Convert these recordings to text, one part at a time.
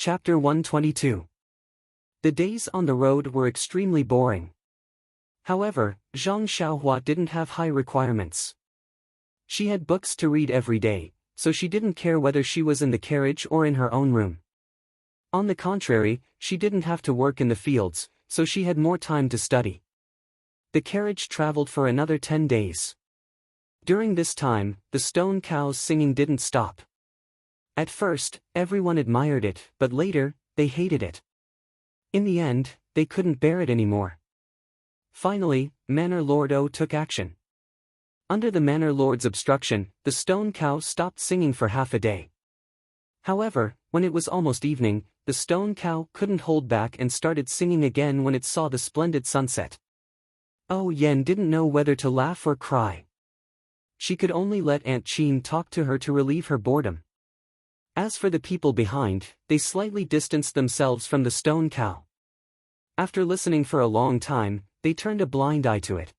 Chapter 122. The days on the road were extremely boring. However, Zhang Xiaohua didn't have high requirements. She had books to read every day, so she didn't care whether she was in the carriage or in her own room. On the contrary, she didn't have to work in the fields, so she had more time to study. The carriage traveled for another 10 days. During this time, the stone cow's singing didn't stop. At first, everyone admired it, but later, they hated it. In the end, they couldn't bear it anymore. Finally, Manor Lord O took action. Under the Manor Lord's obstruction, the stone cow stopped singing for half a day. However, when it was almost evening, the stone cow couldn't hold back and started singing again when it saw the splendid sunset. Oh Yen didn't know whether to laugh or cry. She could only let Aunt Qin talk to her to relieve her boredom. As for the people behind, they slightly distanced themselves from the stone cow. After listening for a long time, they turned a blind eye to it.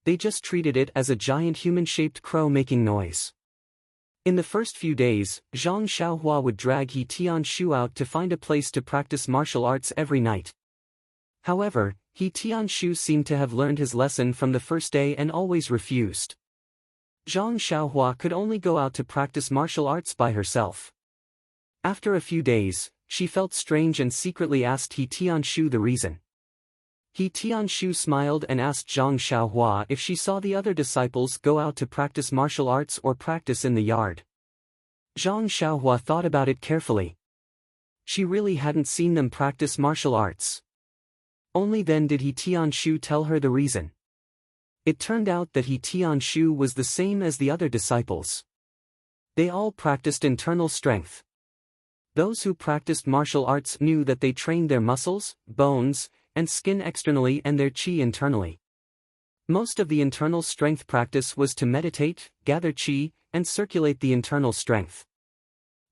They just treated it as a giant human-shaped crow making noise. In the first few days, Zhang Xiaohua would drag He Tianshu out to find a place to practice martial arts every night. However, He Tianshu seemed to have learned his lesson from the first day and always refused. Zhang Xiaohua could only go out to practice martial arts by herself. After a few days, she felt strange and secretly asked He Tianshu the reason. He Tianshu smiled and asked Zhang Xiaohua if she saw the other disciples go out to practice martial arts or practice in the yard. Zhang Xiaohua thought about it carefully. She really hadn't seen them practice martial arts. Only then did He Tianshu tell her the reason. It turned out that He Tianshu was the same as the other disciples. They all practiced internal strength. Those who practiced martial arts knew that they trained their muscles, bones, and skin externally and their qi internally. Most of the internal strength practice was to meditate, gather qi, and circulate the internal strength.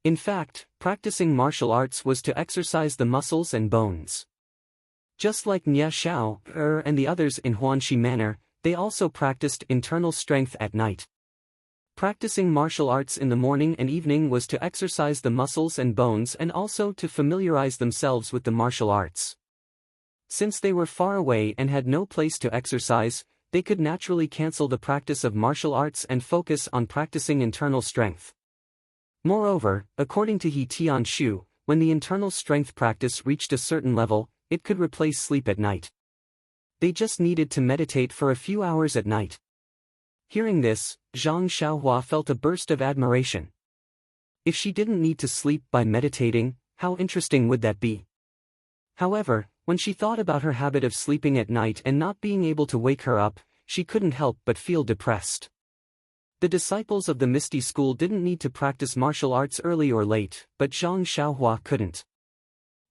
In fact, practicing martial arts was to exercise the muscles and bones. Just like Nya Xiao, and the others in Huanxi Manor, they also practiced internal strength at night. Practicing martial arts in the morning and evening was to exercise the muscles and bones and also to familiarize themselves with the martial arts. Since they were far away and had no place to exercise, they could naturally cancel the practice of martial arts and focus on practicing internal strength. Moreover, according to He Tianshu, when the internal strength practice reached a certain level, it could replace sleep at night. They just needed to meditate for a few hours at night. Hearing this, Zhang Xiaohua felt a burst of admiration. If she didn't need to sleep by meditating, how interesting would that be? However, when she thought about her habit of sleeping at night and not being able to wake her up, she couldn't help but feel depressed. The disciples of the Misty School didn't need to practice martial arts early or late, but Zhang Xiaohua couldn't.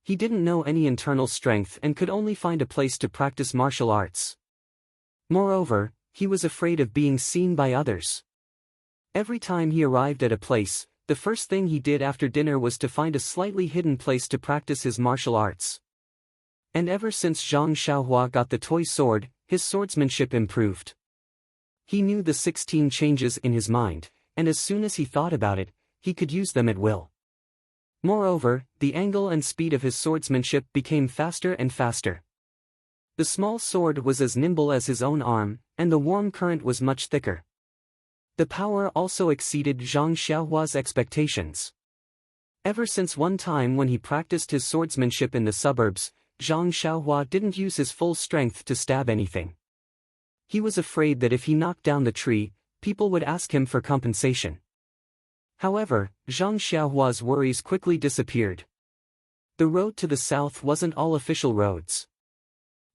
He didn't know any internal strength and could only find a place to practice martial arts. Moreover, he was afraid of being seen by others. Every time he arrived at a place, the first thing he did after dinner was to find a slightly hidden place to practice his martial arts. And ever since Zhang Xiaohua got the toy sword, his swordsmanship improved. He knew the 16 changes in his mind, and as soon as he thought about it, he could use them at will. Moreover, the angle and speed of his swordsmanship became faster and faster. The small sword was as nimble as his own arm, and the warm current was much thicker. The power also exceeded Zhang Xiaohua's expectations. Ever since one time when he practiced his swordsmanship in the suburbs, Zhang Xiaohua didn't use his full strength to stab anything. He was afraid that if he knocked down the tree, people would ask him for compensation. However, Zhang Xiaohua's worries quickly disappeared. The road to the south wasn't all official roads.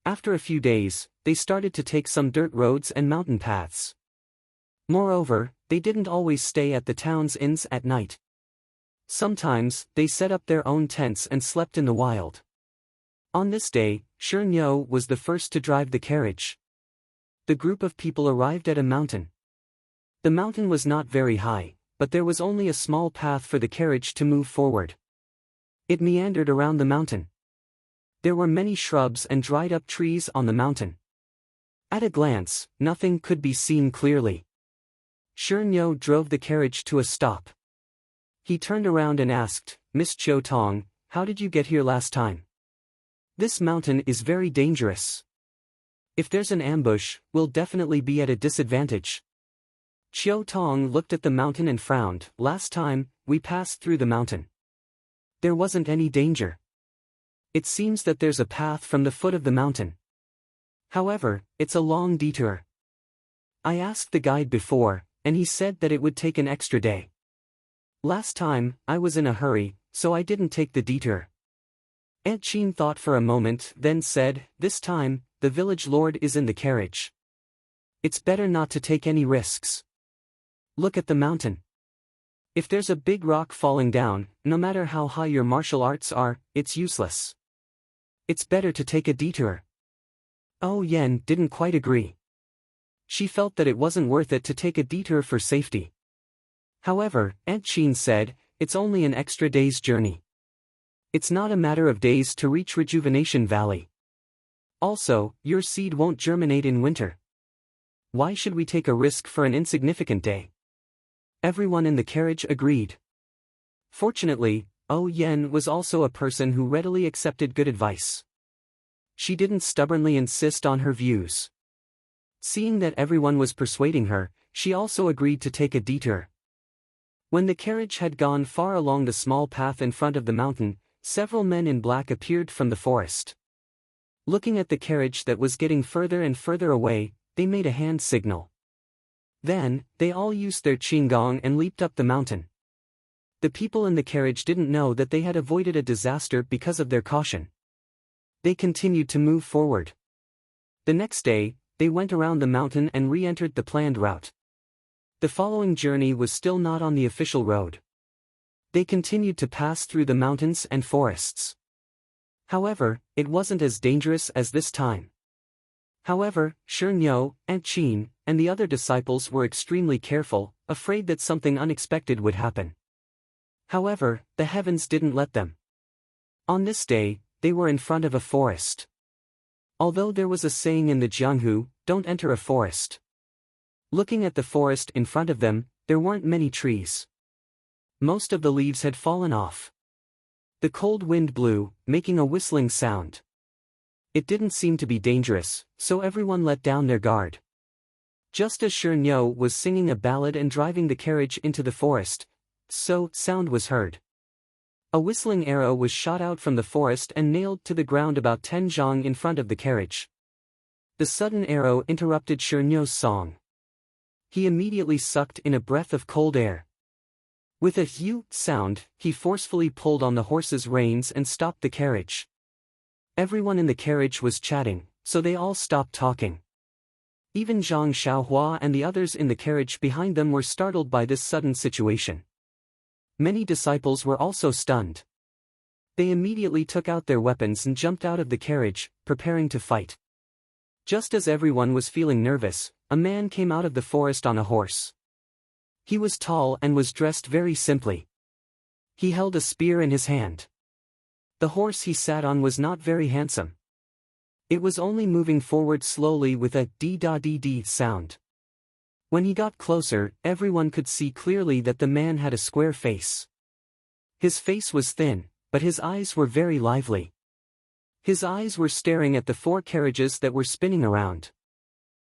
After a few days, they started to take some dirt roads and mountain paths. Moreover, they didn't always stay at the town's inns at night. Sometimes, they set up their own tents and slept in the wild. On this day, Shernyo was the first to drive the carriage. The group of people arrived at a mountain. The mountain was not very high, but there was only a small path for the carriage to move forward. It meandered around the mountain. There were many shrubs and dried-up trees on the mountain. At a glance, nothing could be seen clearly. Shernyo drove the carriage to a stop. He turned around and asked, "Miss Chiu Tong, how did you get here last time? This mountain is very dangerous. If there's an ambush, we'll definitely be at a disadvantage. Chiao Tong looked at the mountain and frowned. Last time, we passed through the mountain. There wasn't any danger. It seems that there's a path from the foot of the mountain. However, it's a long detour. I asked the guide before, and he said that it would take an extra day. Last time, I was in a hurry, so I didn't take the detour. Aunt Chin thought for a moment, then said, this time, the village lord is in the carriage. It's better not to take any risks. Look at the mountain. If there's a big rock falling down, no matter how high your martial arts are, it's useless. It's better to take a detour. Oh Yen didn't quite agree. She felt that it wasn't worth it to take a detour for safety. However, Aunt Chin said, it's only an extra day's journey. It's not a matter of days to reach Rejuvenation Valley. Also, your seed won't germinate in winter. Why should we take a risk for an insignificant day? Everyone in the carriage agreed. Fortunately, Oh Yen was also a person who readily accepted good advice. She didn't stubbornly insist on her views. Seeing that everyone was persuading her, she also agreed to take a detour. When the carriage had gone far along the small path in front of the mountain, several men in black appeared from the forest. Looking at the carriage that was getting further and further away, they made a hand signal. Then, they all used their qinggong and leaped up the mountain. The people in the carriage didn't know that they had avoided a disaster because of their caution. They continued to move forward. The next day, they went around the mountain and re-entered the planned route. The following journey was still not on the official road. They continued to pass through the mountains and forests. However, it wasn't as dangerous as this time. However, Shernyo, Aunt Chin, and the other disciples were extremely careful, afraid that something unexpected would happen. However, the heavens didn't let them. On this day, they were in front of a forest. Although there was a saying in the Jianghu, don't enter a forest. Looking at the forest in front of them, there weren't many trees. Most of the leaves had fallen off. The cold wind blew, making a whistling sound. It didn't seem to be dangerous, so everyone let down their guard. Just as Shernyo was singing a ballad and driving the carriage into the forest, sound was heard. A whistling arrow was shot out from the forest and nailed to the ground about 10 zhang in front of the carriage. The sudden arrow interrupted Shernyo's song. He immediately sucked in a breath of cold air. With a "hu" sound, he forcefully pulled on the horse's reins and stopped the carriage. Everyone in the carriage was chatting, so they all stopped talking. Even Zhang Xiaohua and the others in the carriage behind them were startled by this sudden situation. Many disciples were also stunned. They immediately took out their weapons and jumped out of the carriage, preparing to fight. Just as everyone was feeling nervous, a man came out of the forest on a horse. He was tall and was dressed very simply. He held a spear in his hand. The horse he sat on was not very handsome. It was only moving forward slowly with a dee-da-dee-dee sound. When he got closer, everyone could see clearly that the man had a square face. His face was thin, but his eyes were very lively. His eyes were staring at the 4 carriages that were spinning around.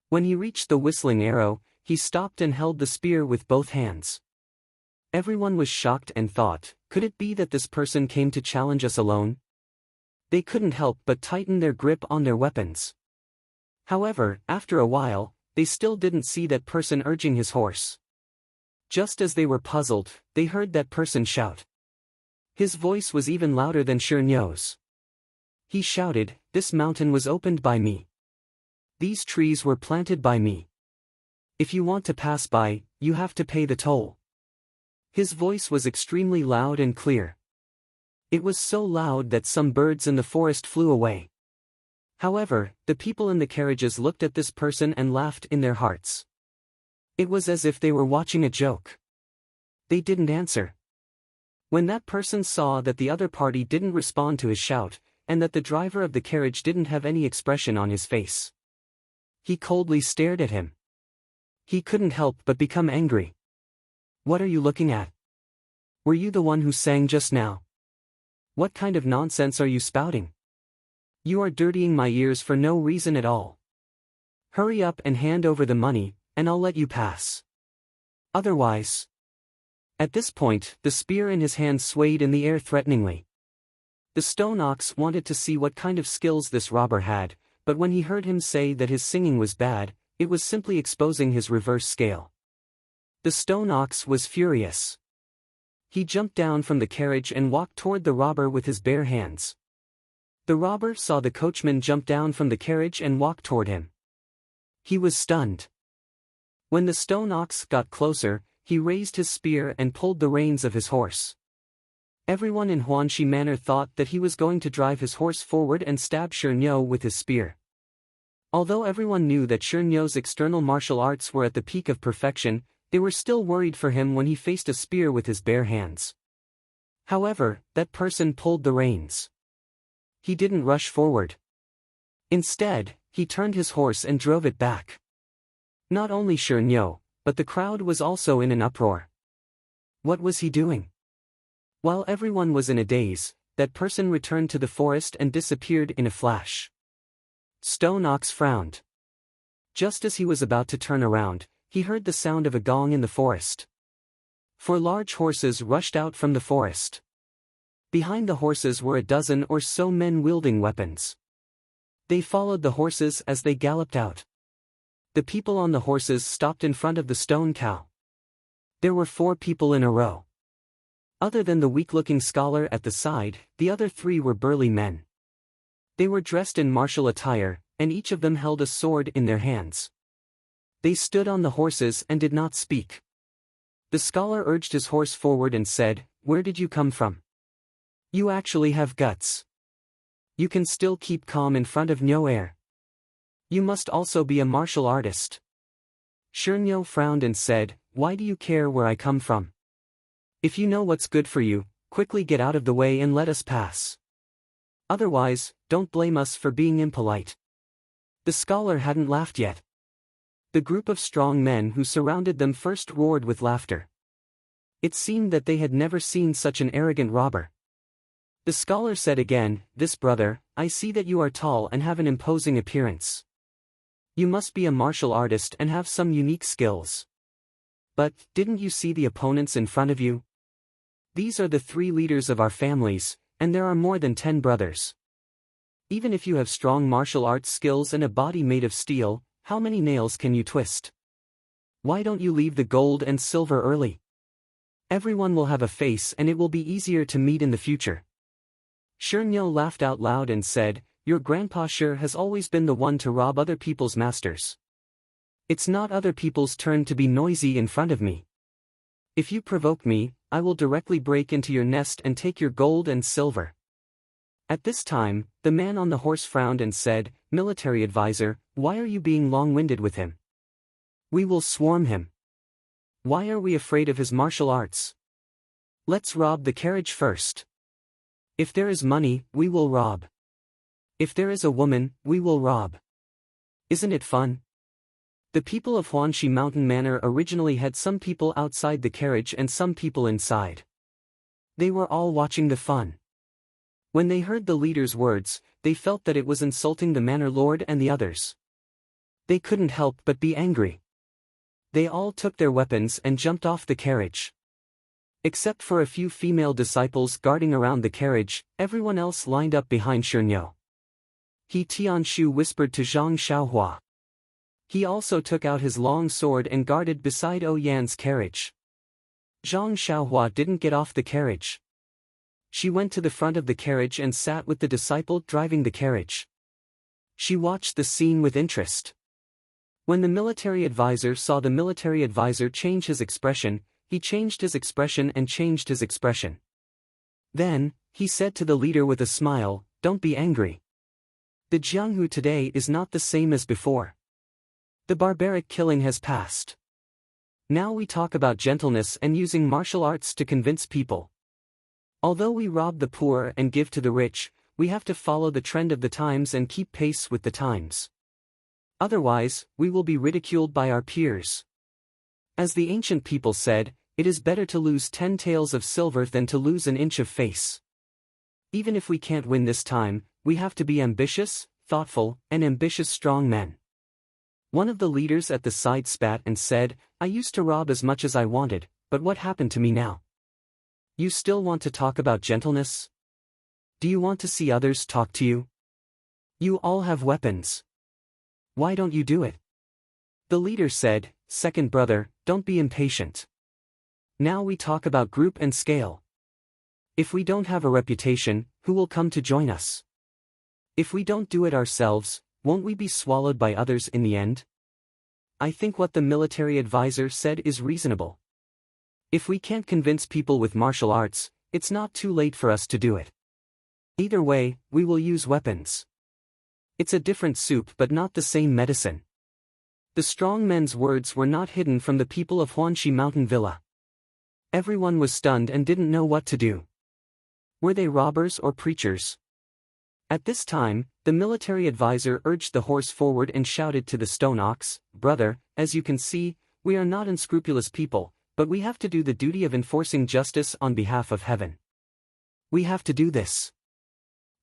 When he reached the whistling arrow, he stopped and held the spear with both hands. Everyone was shocked and thought, could it be that this person came to challenge us alone? They couldn't help but tighten their grip on their weapons. However, after a while, they still didn't see that person urging his horse. Just as they were puzzled, they heard that person shout. His voice was even louder than Shernyo's. He shouted, "This mountain was opened by me. These trees were planted by me. If you want to pass by, you have to pay the toll." His voice was extremely loud and clear. It was so loud that some birds in the forest flew away. However, the people in the carriages looked at this person and laughed in their hearts. It was as if they were watching a joke. They didn't answer. When that person saw that the other party didn't respond to his shout, and that the driver of the carriage didn't have any expression on his face, he coldly stared at him. He couldn't help but become angry. "What are you looking at? Were you the one who sang just now?" What kind of nonsense are you spouting? You are dirtying my ears for no reason at all. Hurry up and hand over the money, and I'll let you pass. Otherwise. At this point, the spear in his hand swayed in the air threateningly. The stone ox wanted to see what kind of skills this robber had, but when he heard him say that his singing was bad, it was simply exposing his reverse scale. The stone ox was furious. He jumped down from the carriage and walked toward the robber with his bare hands. The robber saw the coachman jump down from the carriage and walk toward him. He was stunned. When the stone ox got closer, he raised his spear and pulled the reins of his horse. Everyone in Huanxi Manor thought that he was going to drive his horse forward and stab Shernyo with his spear. Although everyone knew that Shernyo's external martial arts were at the peak of perfection, they were still worried for him when he faced a spear with his bare hands. However, that person pulled the reins. He didn't rush forward. Instead, he turned his horse and drove it back. Not only Shernyo, but the crowd was also in an uproar. What was he doing? While everyone was in a daze, that person returned to the forest and disappeared in a flash. Stone Ox frowned. Just as he was about to turn around, he heard the sound of a gong in the forest. 4 large horses rushed out from the forest. Behind the horses were a dozen or so men wielding weapons. They followed the horses as they galloped out. The people on the horses stopped in front of the stone cow. There were 4 people in a row. Other than the weak-looking scholar at the side, the other 3 were burly men. They were dressed in martial attire, and each of them held a sword in their hands. They stood on the horses and did not speak. The scholar urged his horse forward and said, "Where did you come from? You actually have guts. You can still keep calm in front of Nyoer. You must also be a martial artist." Shernyo frowned and said, "Why do you care where I come from? If you know what's good for you, quickly get out of the way and let us pass. Otherwise, don't blame us for being impolite." The scholar hadn't laughed yet. The group of strong men who surrounded them first roared with laughter. It seemed that they had never seen such an arrogant robber. The scholar said again, "This brother, I see that you are tall and have an imposing appearance. You must be a martial artist and have some unique skills. But, didn't you see the opponents in front of you? These are the 3 leaders of our families, and there are more than 10 brothers. Even if you have strong martial arts skills and a body made of steel, how many nails can you twist? Why don't you leave the gold and silver early? Everyone will have a face and it will be easier to meet in the future." Shernyo laughed out loud and said, "Your grandpa sure has always been the one to rob other people's masters. It's not other people's turn to be noisy in front of me. If you provoke me, I will directly break into your nest and take your gold and silver." At this time, the man on the horse frowned and said, "Military advisor, why are you being long-winded with him? We will swarm him. Why are we afraid of his martial arts? Let's rob the carriage first. If there is money, we will rob. If there is a woman, we will rob. Isn't it fun?" The people of Huanxi Mountain Manor originally had some people outside the carriage and some people inside. They were all watching the fun. When they heard the leader's words, they felt that it was insulting the manor lord and the others. They couldn't help but be angry. They all took their weapons and jumped off the carriage. Except for a few female disciples guarding around the carriage, everyone else lined up behind Shernyo. He Tianshu whispered to Zhang Xiaohua. He also took out his long sword and guarded beside Oyan's carriage. Zhang Xiaohua didn't get off the carriage. She went to the front of the carriage and sat with the disciple driving the carriage. She watched the scene with interest. When the military advisor saw the military advisor change his expression, he changed his expression and changed his expression. Then, he said to the leader with a smile, "Don't be angry. The Jianghu today is not the same as before. The barbaric killing has passed. Now we talk about gentleness and using martial arts to convince people. Although we rob the poor and give to the rich, we have to follow the trend of the times and keep pace with the times. Otherwise, we will be ridiculed by our peers. As the ancient people said, it is better to lose 10 taels of silver than to lose an inch of face. Even if we can't win this time, we have to be ambitious, thoughtful, and ambitious strong men. One of the leaders at the side spat and said, I used to rob as much as I wanted, but what happened to me now? You still want to talk about gentleness? Do you want to see others talk to you? You all have weapons. Why don't you do it? The leader said, Second brother, don't be impatient. Now we talk about group and scale. If we don't have a reputation, who will come to join us? If we don't do it ourselves, won't we be swallowed by others in the end? I think what the military advisor said is reasonable. If we can't convince people with martial arts, it's not too late for us to do it. Either way, we will use weapons. It's a different soup but not the same medicine. The strong men's words were not hidden from the people of Huanxi Mountain Villa. Everyone was stunned and didn't know what to do. Were they robbers or preachers? At this time, the military advisor urged the horse forward and shouted to the stone ox, Brother, as you can see, we are not unscrupulous people, but we have to do the duty of enforcing justice on behalf of heaven. We have to do this.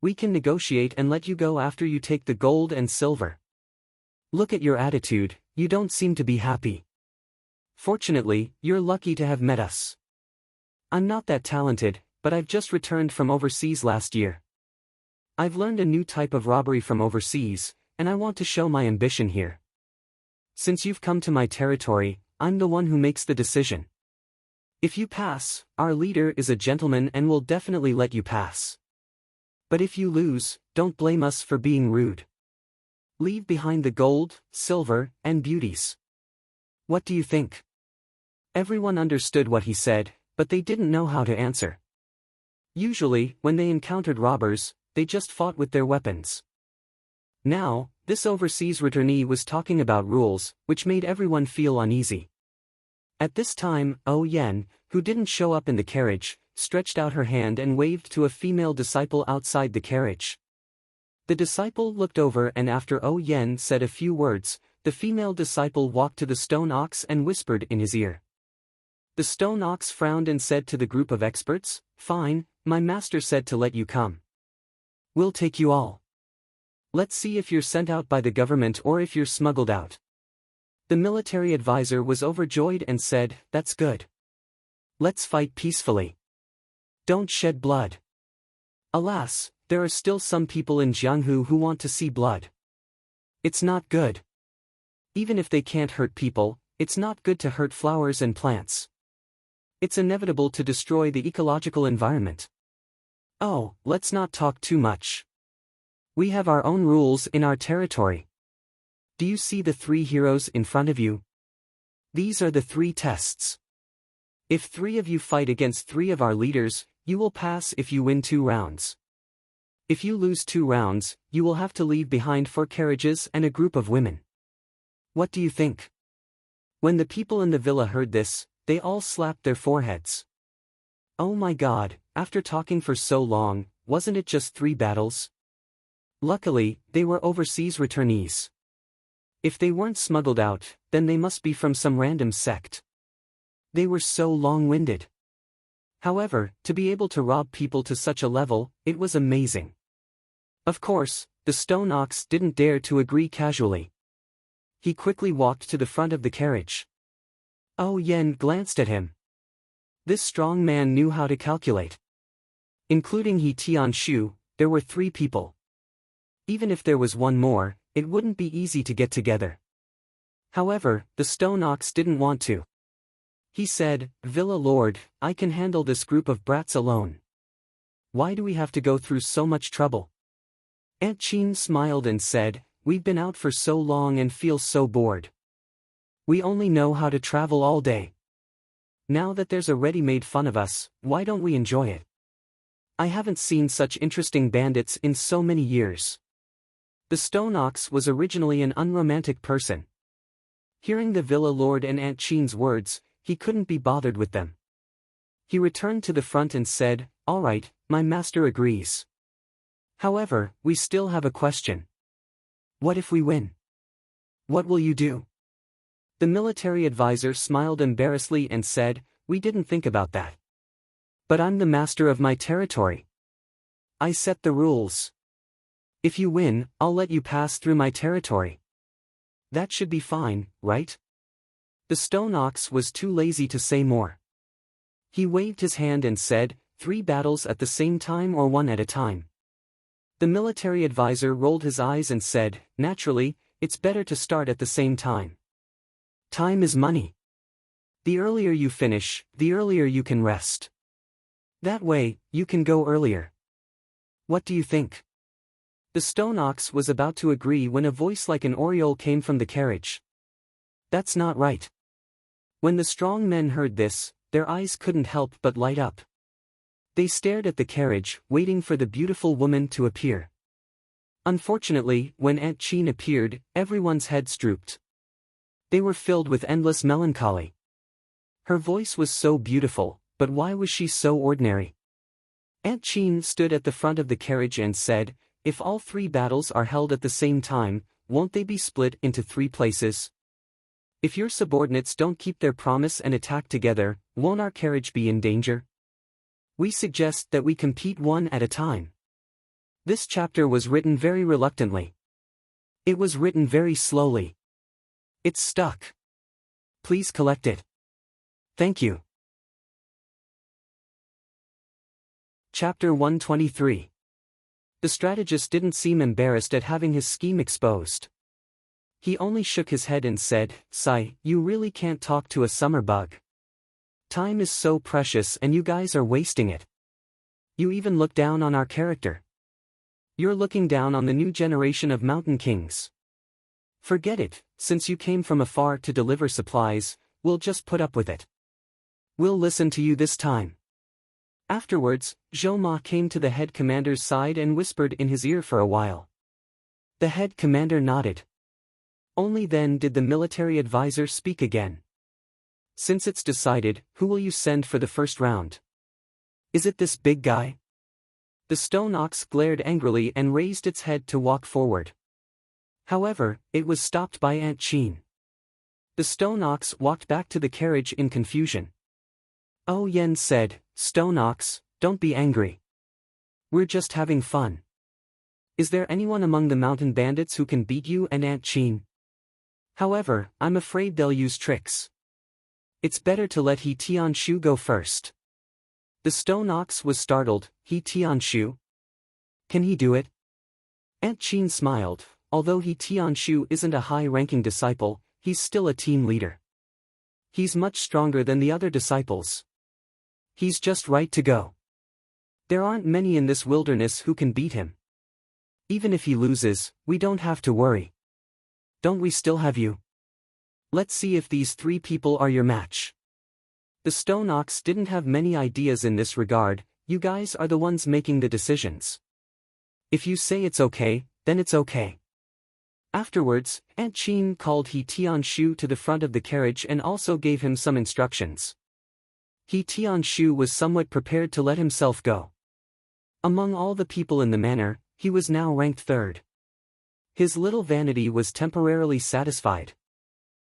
We can negotiate and let you go after you take the gold and silver. Look at your attitude, you don't seem to be happy. Fortunately, you're lucky to have met us. I'm not that talented, but I've just returned from overseas last year. I've learned a new type of robbery from overseas, and I want to show my ambition here. Since you've come to my territory, I'm the one who makes the decision. If you pass, our leader is a gentleman and will definitely let you pass. But if you lose, don't blame us for being rude. Leave behind the gold, silver, and beauties. What do you think? Everyone understood what he said, but they didn't know how to answer. Usually, when they encountered robbers, they just fought with their weapons. Now, this overseas returnee was talking about rules, which made everyone feel uneasy. At this time, Oh Yen, who didn't show up in the carriage, stretched out her hand and waved to a female disciple outside the carriage. The disciple looked over and after Oh Yen said a few words, the female disciple walked to the stone ox and whispered in his ear. The stone ox frowned and said to the group of experts, Fine, my master said to let you come. We'll take you all. Let's see if you're sent out by the government or if you're smuggled out. The military advisor was overjoyed and said, That's good. Let's fight peacefully. Don't shed blood. Alas, there are still some people in Jianghu who want to see blood. It's not good. Even if they can't hurt people, it's not good to hurt flowers and plants. It's inevitable to destroy the ecological environment. Oh, let's not talk too much. We have our own rules in our territory. Do you see the 3 heroes in front of you? These are the 3 tests. If 3 of you fight against 3 of our leaders, you will pass if you win 2 rounds. If you lose 2 rounds, you will have to leave behind 4 carriages and a group of women. What do you think? When the people in the villa heard this, they all slapped their foreheads. Oh my God, after talking for so long, wasn't it just 3 battles? Luckily, they were overseas returnees. If they weren't smuggled out, then they must be from some random sect. They were so long-winded. However, to be able to rob people to such a level, it was amazing. Of course, the stone ox didn't dare to agree casually. He quickly walked to the front of the carriage. Oh Yen glanced at him. This strong man knew how to calculate. Including He Tianshu, there were 3 people. Even if there was one more, it wouldn't be easy to get together. However, the stone ox didn't want to. He said, Villa Lord, I can handle this group of brats alone. Why do we have to go through so much trouble? Aunt Chin smiled and said, We've been out for so long and feel so bored. We only know how to travel all day. Now that there's a ready-made fun of us, why don't we enjoy it? I haven't seen such interesting bandits in so many years. The stone ox was originally an unromantic person. Hearing the villa lord and Aunt Chin's words, he couldn't be bothered with them. He returned to the front and said, All right, my master agrees. However, we still have a question. What if we win? What will you do? The military advisor smiled embarrassedly and said, We didn't think about that. But I'm the master of my territory. I set the rules. If you win, I'll let you pass through my territory. That should be fine, right? The stone ox was too lazy to say more. He waved his hand and said, 3 battles at the same time or 1 at a time. The military advisor rolled his eyes and said, naturally, it's better to start at the same time. Time is money. The earlier you finish, the earlier you can rest. That way, you can go earlier. What do you think? The stone ox was about to agree when a voice like an oriole came from the carriage. That's not right. When the strong men heard this, their eyes couldn't help but light up. They stared at the carriage, waiting for the beautiful woman to appear. Unfortunately, when Aunt Chin appeared, everyone's heads drooped. They were filled with endless melancholy. Her voice was so beautiful, but why was she so ordinary? Aunt Chin stood at the front of the carriage and said, if all 3 battles are held at the same time, won't they be split into 3 places? If your subordinates don't keep their promise and attack together, won't our carriage be in danger? We suggest that we compete 1 at a time. This chapter was written very reluctantly. It was written very slowly. It's stuck. Please collect it. Thank you. Chapter 123. The strategist didn't seem embarrassed at having his scheme exposed. He only shook his head and said, Sai, you really can't talk to a summer bug. Time is so precious and you guys are wasting it. You even look down on our character. You're looking down on the new generation of mountain kings. Forget it, since you came from afar to deliver supplies, we'll just put up with it. We'll listen to you this time. Afterwards, Zhou Ma came to the head commander's side and whispered in his ear for a while. The head commander nodded. Only then did the military advisor speak again. Since it's decided, who will you send for the first round? Is it this big guy? The stone ox glared angrily and raised its head to walk forward. However, it was stopped by Aunt Chin. The stone ox walked back to the carriage in confusion. Oh Yen said, Stone ox, don't be angry. We're just having fun. Is there anyone among the mountain bandits who can beat you and Aunt Chin? However, I'm afraid they'll use tricks. It's better to let He Tianshu go first. The stone ox was startled. He Tianshu? Can he do it? Aunt Chin smiled. Although He Tianshu isn't a high-ranking disciple, he's still a team leader. He's much stronger than the other disciples. He's just right to go. There aren't many in this wilderness who can beat him. Even if he loses, we don't have to worry. Don't we still have you? Let's see if these 3 people are your match. The stone ox didn't have many ideas in this regard. You guys are the ones making the decisions. If you say it's okay, then it's okay. Afterwards, Aunt Chin called He Tianshu to the front of the carriage and also gave him some instructions. He Tianshu was somewhat prepared to let himself go. Among all the people in the manor, he was now ranked 3rd. His little vanity was temporarily satisfied.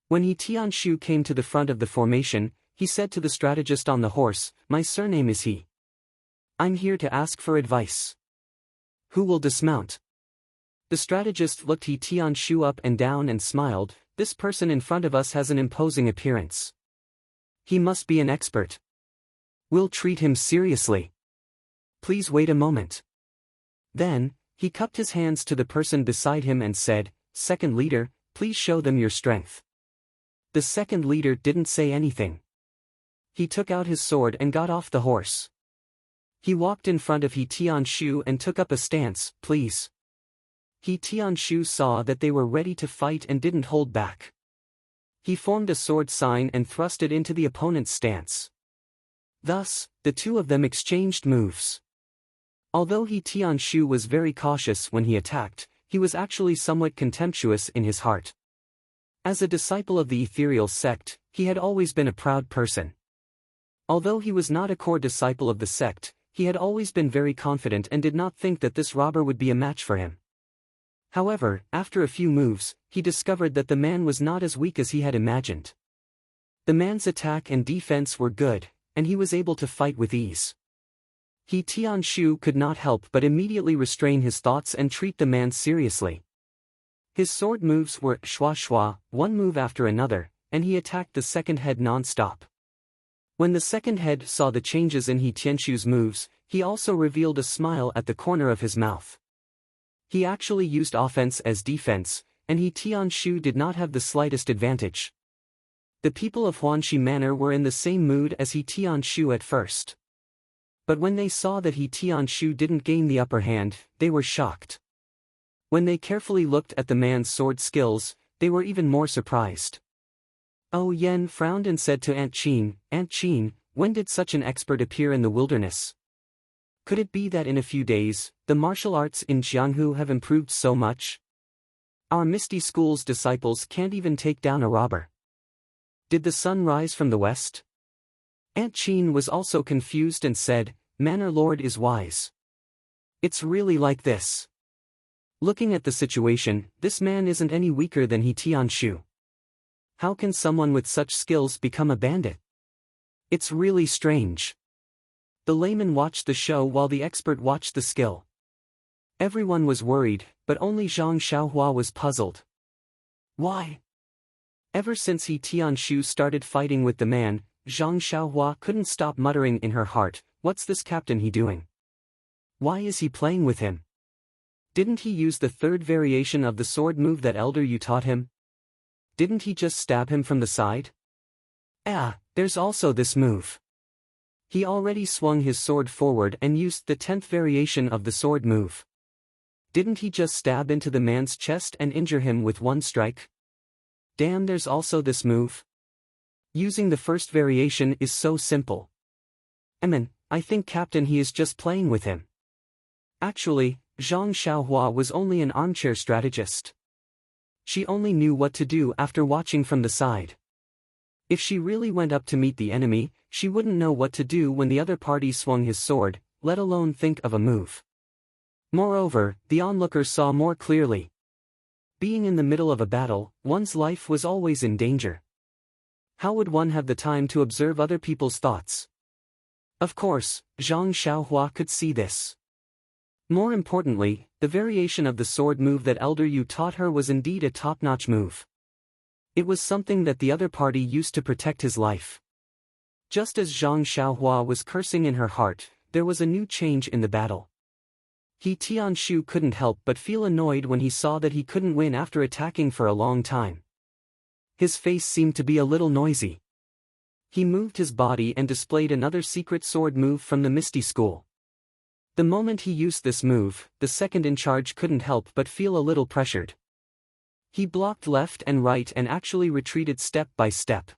When He Tianshu came to the front of the formation, he said to the strategist on the horse, My surname is He. I'm here to ask for advice. Who will dismount? The strategist looked He Tianshu up and down and smiled. This person in front of us has an imposing appearance. He must be an expert. We'll treat him seriously. Please wait a moment. Then, he cupped his hands to the person beside him and said, Second leader, please show them your strength. The second leader didn't say anything. He took out his sword and got off the horse. He walked in front of He Tianshu and took up a stance, please. He Tianshu saw that they were ready to fight and didn't hold back. He formed a sword sign and thrust it into the opponent's stance. Thus, the 2 of them exchanged moves. Although He Tianshu was very cautious when he attacked, he was actually somewhat contemptuous in his heart. As a disciple of the ethereal sect, he had always been a proud person. Although he was not a core disciple of the sect, he had always been very confident and did not think that this robber would be a match for him. However, after a few moves, he discovered that the man was not as weak as he had imagined. The man's attack and defense were good, and he was able to fight with ease. He Tianshu could not help but immediately restrain his thoughts and treat the man seriously. His sword moves were shwa shwa, one move after another, and he attacked the second head non-stop. When the second head saw the changes in He Tianshu's moves, he also revealed a smile at the corner of his mouth. He actually used offense as defense, and He Tianshu did not have the slightest advantage. The people of Huanxi Manor were in the same mood as He Tianshu at first. But when they saw that He Tianshu didn't gain the upper hand, they were shocked. When they carefully looked at the man's sword skills, they were even more surprised. Oh Yen frowned and said to Aunt Qin, when did such an expert appear in the wilderness? Could it be that in a few days, the martial arts in Jianghu have improved so much? Our Misty School's disciples can't even take down a robber. Did the sun rise from the west? Aunt Qin was also confused and said, Manor Lord is wise. It's really like this. Looking at the situation, this man isn't any weaker than He Tianshu. How can someone with such skills become a bandit? It's really strange. The layman watched the show while the expert watched the skill. Everyone was worried, but only Zhang Xiaohua was puzzled. Why? Ever since He Tianshu started fighting with the man, Zhang Xiaohua couldn't stop muttering in her heart, what's this captain he doing? Why is he playing with him? Didn't he use the third variation of the sword move that Elder Yu taught him? Didn't he just stab him from the side? There's also this move. He already swung his sword forward and used the 10th variation of the sword move. Didn't he just stab into the man's chest and injure him with one strike? Damn, there's also this move. Using the first variation is so simple. I think Captain he is just playing with him. Actually, Zhang Xiaohua was only an armchair strategist. She only knew what to do after watching from the side. If she really went up to meet the enemy, she wouldn't know what to do when the other party swung his sword, let alone think of a move. Moreover, the onlooker saw more clearly. Being in the middle of a battle, one's life was always in danger. How would one have the time to observe other people's thoughts? Of course, Zhang Xiaohua could see this. More importantly, the variation of the sword move that Elder Yu taught her was indeed a top-notch move. It was something that the other party used to protect his life. Just as Zhang Xiaohua was cursing in her heart, there was a new change in the battle. He Tianshu couldn't help but feel annoyed when he saw that he couldn't win after attacking for a long time. His face seemed to be a little noisy. He moved his body and displayed another secret sword move from the Misty School. The moment he used this move, the second in charge couldn't help but feel a little pressured. He blocked left and right and actually retreated step by step.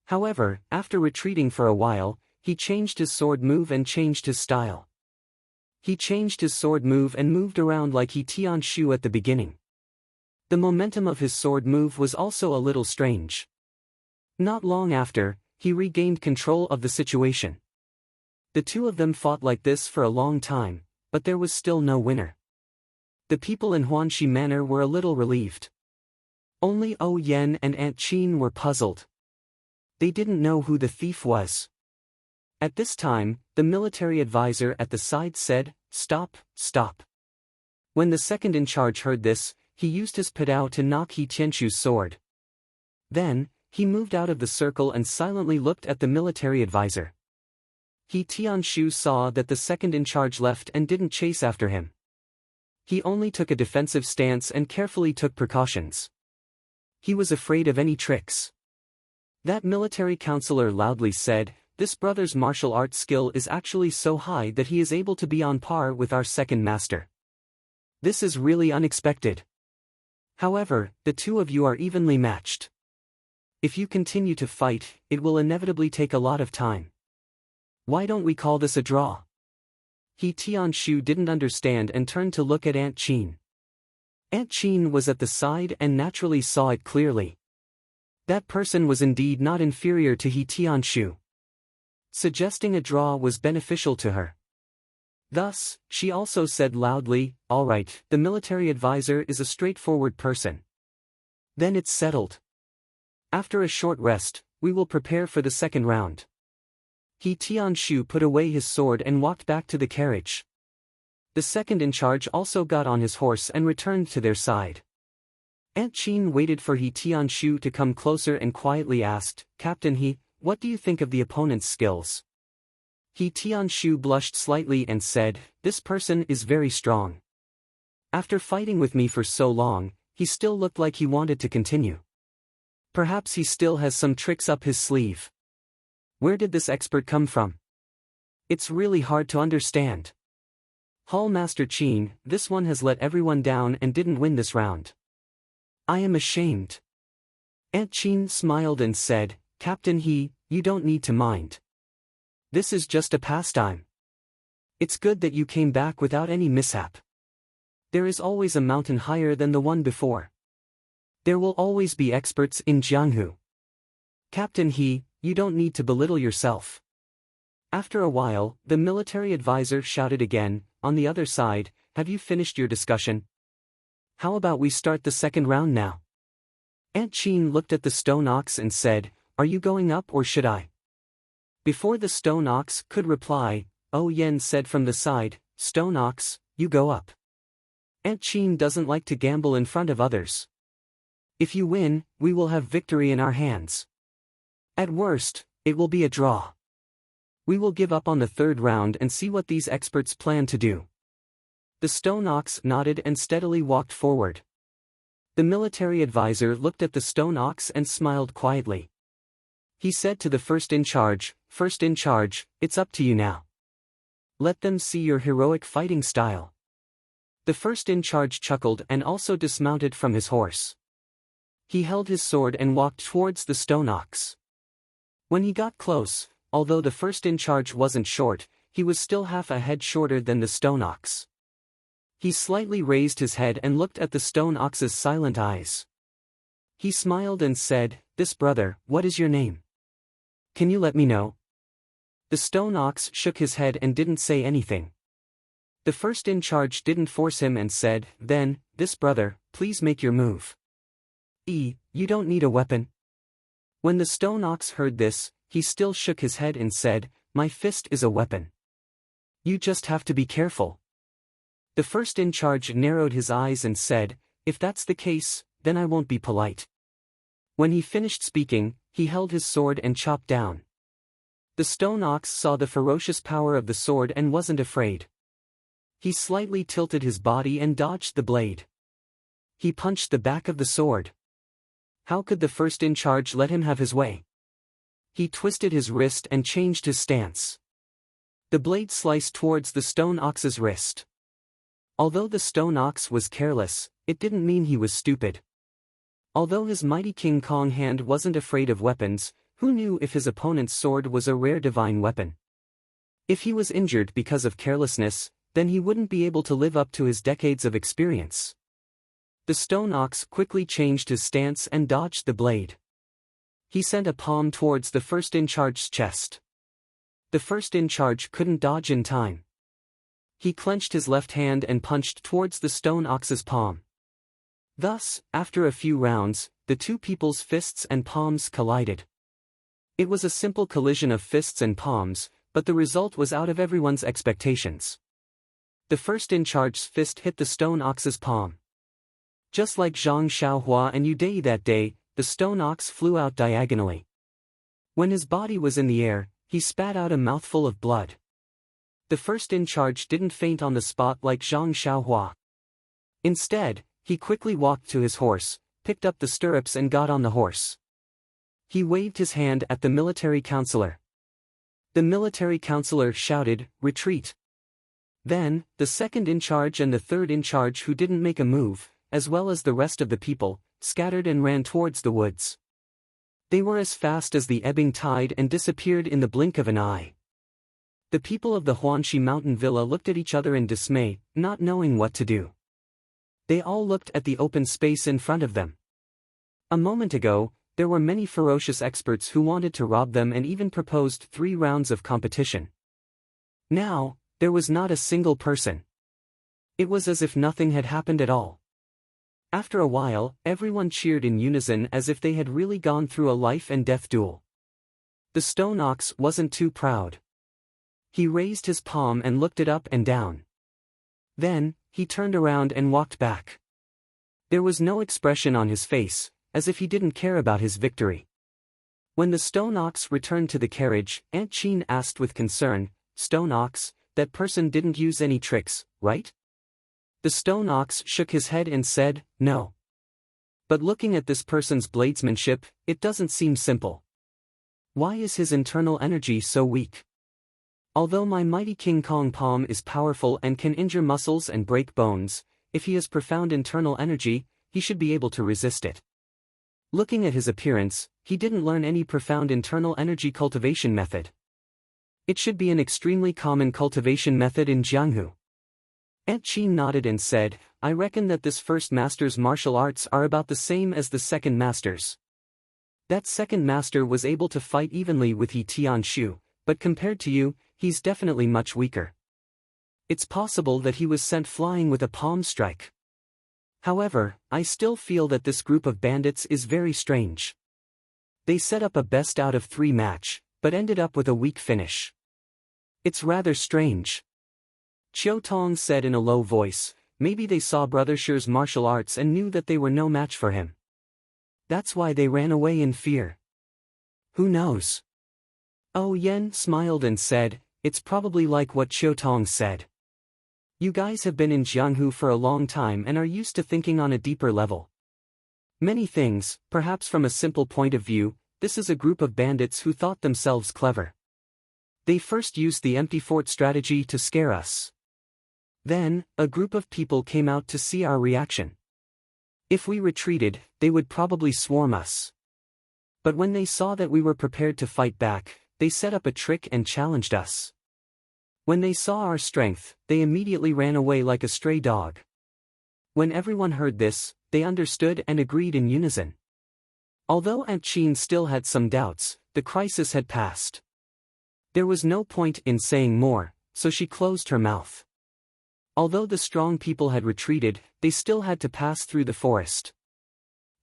However, after retreating for a while, he changed his sword move and changed his style. He changed his sword move and moved around like He Tianshu at the beginning. The momentum of his sword move was also a little strange. Not long after, he regained control of the situation. The two of them fought like this for a long time, but there was still no winner. The people in Huanxi Manor were a little relieved. Only O Yen and Aunt Qin were puzzled. They didn't know who the thief was. At this time, the military advisor at the side said, "Stop, stop." When the second in charge heard this, he used his padao to knock He Tianshu's sword. Then, he moved out of the circle and silently looked at the military advisor. He Tianshu saw that the second in charge left and didn't chase after him. He only took a defensive stance and carefully took precautions. He was afraid of any tricks. That military counselor loudly said, "This brother's martial arts skill is actually so high that he is able to be on par with our second master. This is really unexpected. However, the two of you are evenly matched. If you continue to fight, it will inevitably take a lot of time. Why don't we call this a draw?" He Tianshu didn't understand and turned to look at Aunt Qin. Aunt Qin was at the side and naturally saw it clearly. That person was indeed not inferior to He Tianshu. Suggesting a draw was beneficial to her. Thus, she also said loudly, "All right, the military advisor is a straightforward person. Then it's settled. After a short rest, we will prepare for the second round." He Tianshu put away his sword and walked back to the carriage. The second in charge also got on his horse and returned to their side. Aunt Qin waited for He Tianshu to come closer and quietly asked, "Captain He, what do you think of the opponent's skills?" He Tianshu blushed slightly and said, "This person is very strong. After fighting with me for so long, he still looked like he wanted to continue. Perhaps he still has some tricks up his sleeve. Where did this expert come from? It's really hard to understand. Hall Master Qin, this one has let everyone down and didn't win this round. I am ashamed." Aunt Qin smiled and said, "Captain He, you don't need to mind. This is just a pastime. It's good that you came back without any mishap. There is always a mountain higher than the one before. There will always be experts in Jianghu. Captain He, you don't need to belittle yourself." After a while, the military advisor shouted again, "On the other side, have you finished your discussion? How about we start the second round now?" Aunt Qin looked at the stone ox and said, "Are you going up or should I?" Before the stone ox could reply, Oh Yen said from the side, "Stone ox, you go up. Aunt Qin doesn't like to gamble in front of others. If you win, we will have victory in our hands. At worst, it will be a draw. We will give up on the third round and see what these experts plan to do." The stone ox nodded and steadily walked forward. The military advisor looked at the stone ox and smiled quietly. He said to the first in charge, "First in charge, it's up to you now. Let them see your heroic fighting style." The first in charge chuckled and also dismounted from his horse. He held his sword and walked towards the stone ox. When he got close, although the first in charge wasn't short, he was still half a head shorter than the stone ox. He slightly raised his head and looked at the stone ox's silent eyes. He smiled and said, "This brother, what is your name? Can you let me know?" The stone ox shook his head and didn't say anything. The first in charge didn't force him and said, "Then, this brother, please make your move." You don't need a weapon." When the stone ox heard this, he still shook his head and said, "My fist is a weapon. You just have to be careful." The first in charge narrowed his eyes and said, "If that's the case, then I won't be polite." When he finished speaking, he held his sword and chopped down. The stone ox saw the ferocious power of the sword and wasn't afraid. He slightly tilted his body and dodged the blade. He punched the back of the sword. How could the first in charge let him have his way? He twisted his wrist and changed his stance. The blade sliced towards the stone ox's wrist. Although the stone ox was careless, it didn't mean he was stupid. Although his mighty King Kong hand wasn't afraid of weapons, who knew if his opponent's sword was a rare divine weapon? If he was injured because of carelessness, then he wouldn't be able to live up to his decades of experience. The stone ox quickly changed his stance and dodged the blade. He sent a palm towards the first in charge's chest. The first in charge couldn't dodge in time. He clenched his left hand and punched towards the stone ox's palm. Thus, after a few rounds, the two people's fists and palms collided. It was a simple collision of fists and palms, but the result was out of everyone's expectations. The first in charge's fist hit the stone ox's palm. Just like Zhang Xiaohua and Yu Dei that day, the stone ox flew out diagonally. When his body was in the air, he spat out a mouthful of blood. The first in charge didn't faint on the spot like Zhang Xiaohua. Instead, he quickly walked to his horse, picked up the stirrups and got on the horse. He waved his hand at the military counselor. The military counselor shouted, "Retreat." Then, the second in charge and the third in charge who didn't make a move, as well as the rest of the people, scattered and ran towards the woods. They were as fast as the ebbing tide and disappeared in the blink of an eye. The people of the Huanxi mountain villa looked at each other in dismay, not knowing what to do. They all looked at the open space in front of them. A moment ago, there were many ferocious experts who wanted to rob them and even proposed 3 rounds of competition. Now, there was not a single person. It was as if nothing had happened at all. After a while, everyone cheered in unison as if they had really gone through a life and death duel. The stone ox wasn't too proud. He raised his palm and looked it up and down. Then, he turned around and walked back. There was no expression on his face, as if he didn't care about his victory. When the stone ox returned to the carriage, Aunt Chin asked with concern, "Stone ox, that person didn't use any tricks, right?" The stone ox shook his head and said, "No. But looking at this person's bladesmanship, it doesn't seem simple. Why is his internal energy so weak? Although my mighty King Kong palm is powerful and can injure muscles and break bones, if he has profound internal energy, he should be able to resist it." Looking at his appearance, he didn't learn any profound internal energy cultivation method. It should be an extremely common cultivation method in Jianghu. Aunt Chin nodded and said, "I reckon that this first master's martial arts are about the same as the second master's. That second master was able to fight evenly with He Tianshu, but compared to you, he's definitely much weaker. It's possible that he was sent flying with a palm strike. However, I still feel that this group of bandits is very strange. They set up a best out of 3 match, but ended up with a weak finish. It's rather strange." Chiu Tong said in a low voice, "Maybe they saw Brother Shi's martial arts and knew that they were no match for him. That's why they ran away in fear. Who knows?" Oh Yen smiled and said, "It's probably like what Chiu Tong said. You guys have been in Jianghu for a long time and are used to thinking on a deeper level. Many things, perhaps from a simple point of view, this is a group of bandits who thought themselves clever. They first used the empty fort strategy to scare us. Then, a group of people came out to see our reaction. If we retreated, they would probably swarm us. But when they saw that we were prepared to fight back, they set up a trick and challenged us. When they saw our strength, they immediately ran away like a stray dog." When everyone heard this, they understood and agreed in unison. Although Aunt Chin still had some doubts, the crisis had passed. There was no point in saying more, so she closed her mouth. Although the strong people had retreated, they still had to pass through the forest.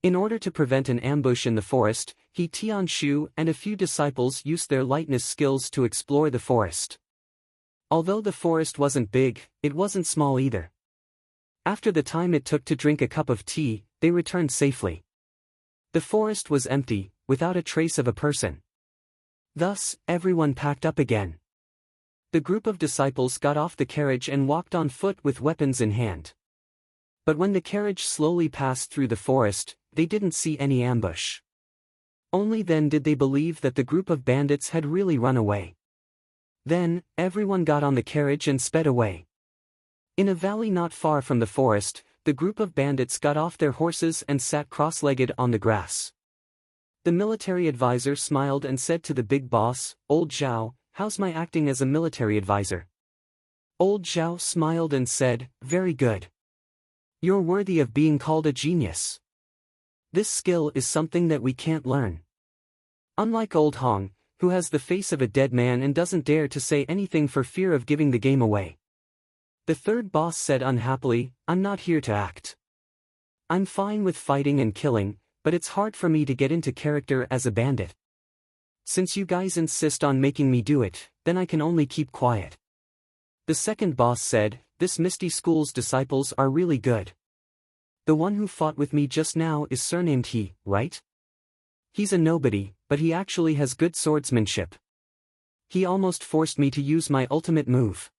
In order to prevent an ambush in the forest, He Tianshu and a few disciples used their lightness skills to explore the forest. Although the forest wasn't big, it wasn't small either. After the time it took to drink a cup of tea, they returned safely. The forest was empty, without a trace of a person. Thus, everyone packed up again. The group of disciples got off the carriage and walked on foot with weapons in hand. But when the carriage slowly passed through the forest, they didn't see any ambush. Only then did they believe that the group of bandits had really run away. Then, everyone got on the carriage and sped away. In a valley not far from the forest, the group of bandits got off their horses and sat cross-legged on the grass. The military advisor smiled and said to the big boss, "Old Zhao, how's my acting as a military advisor?" Old Zhao smiled and said, "Very good. You're worthy of being called a genius. This skill is something that we can't learn. Unlike Old Hong, who has the face of a dead man and doesn't dare to say anything for fear of giving the game away." The third boss said unhappily, "I'm not here to act. I'm fine with fighting and killing, but it's hard for me to get into character as a bandit. Since you guys insist on making me do it, then I can only keep quiet." The second boss said, "This Misty School's disciples are really good. The one who fought with me just now is surnamed He, right? He's a nobody, but he actually has good swordsmanship. He almost forced me to use my ultimate move.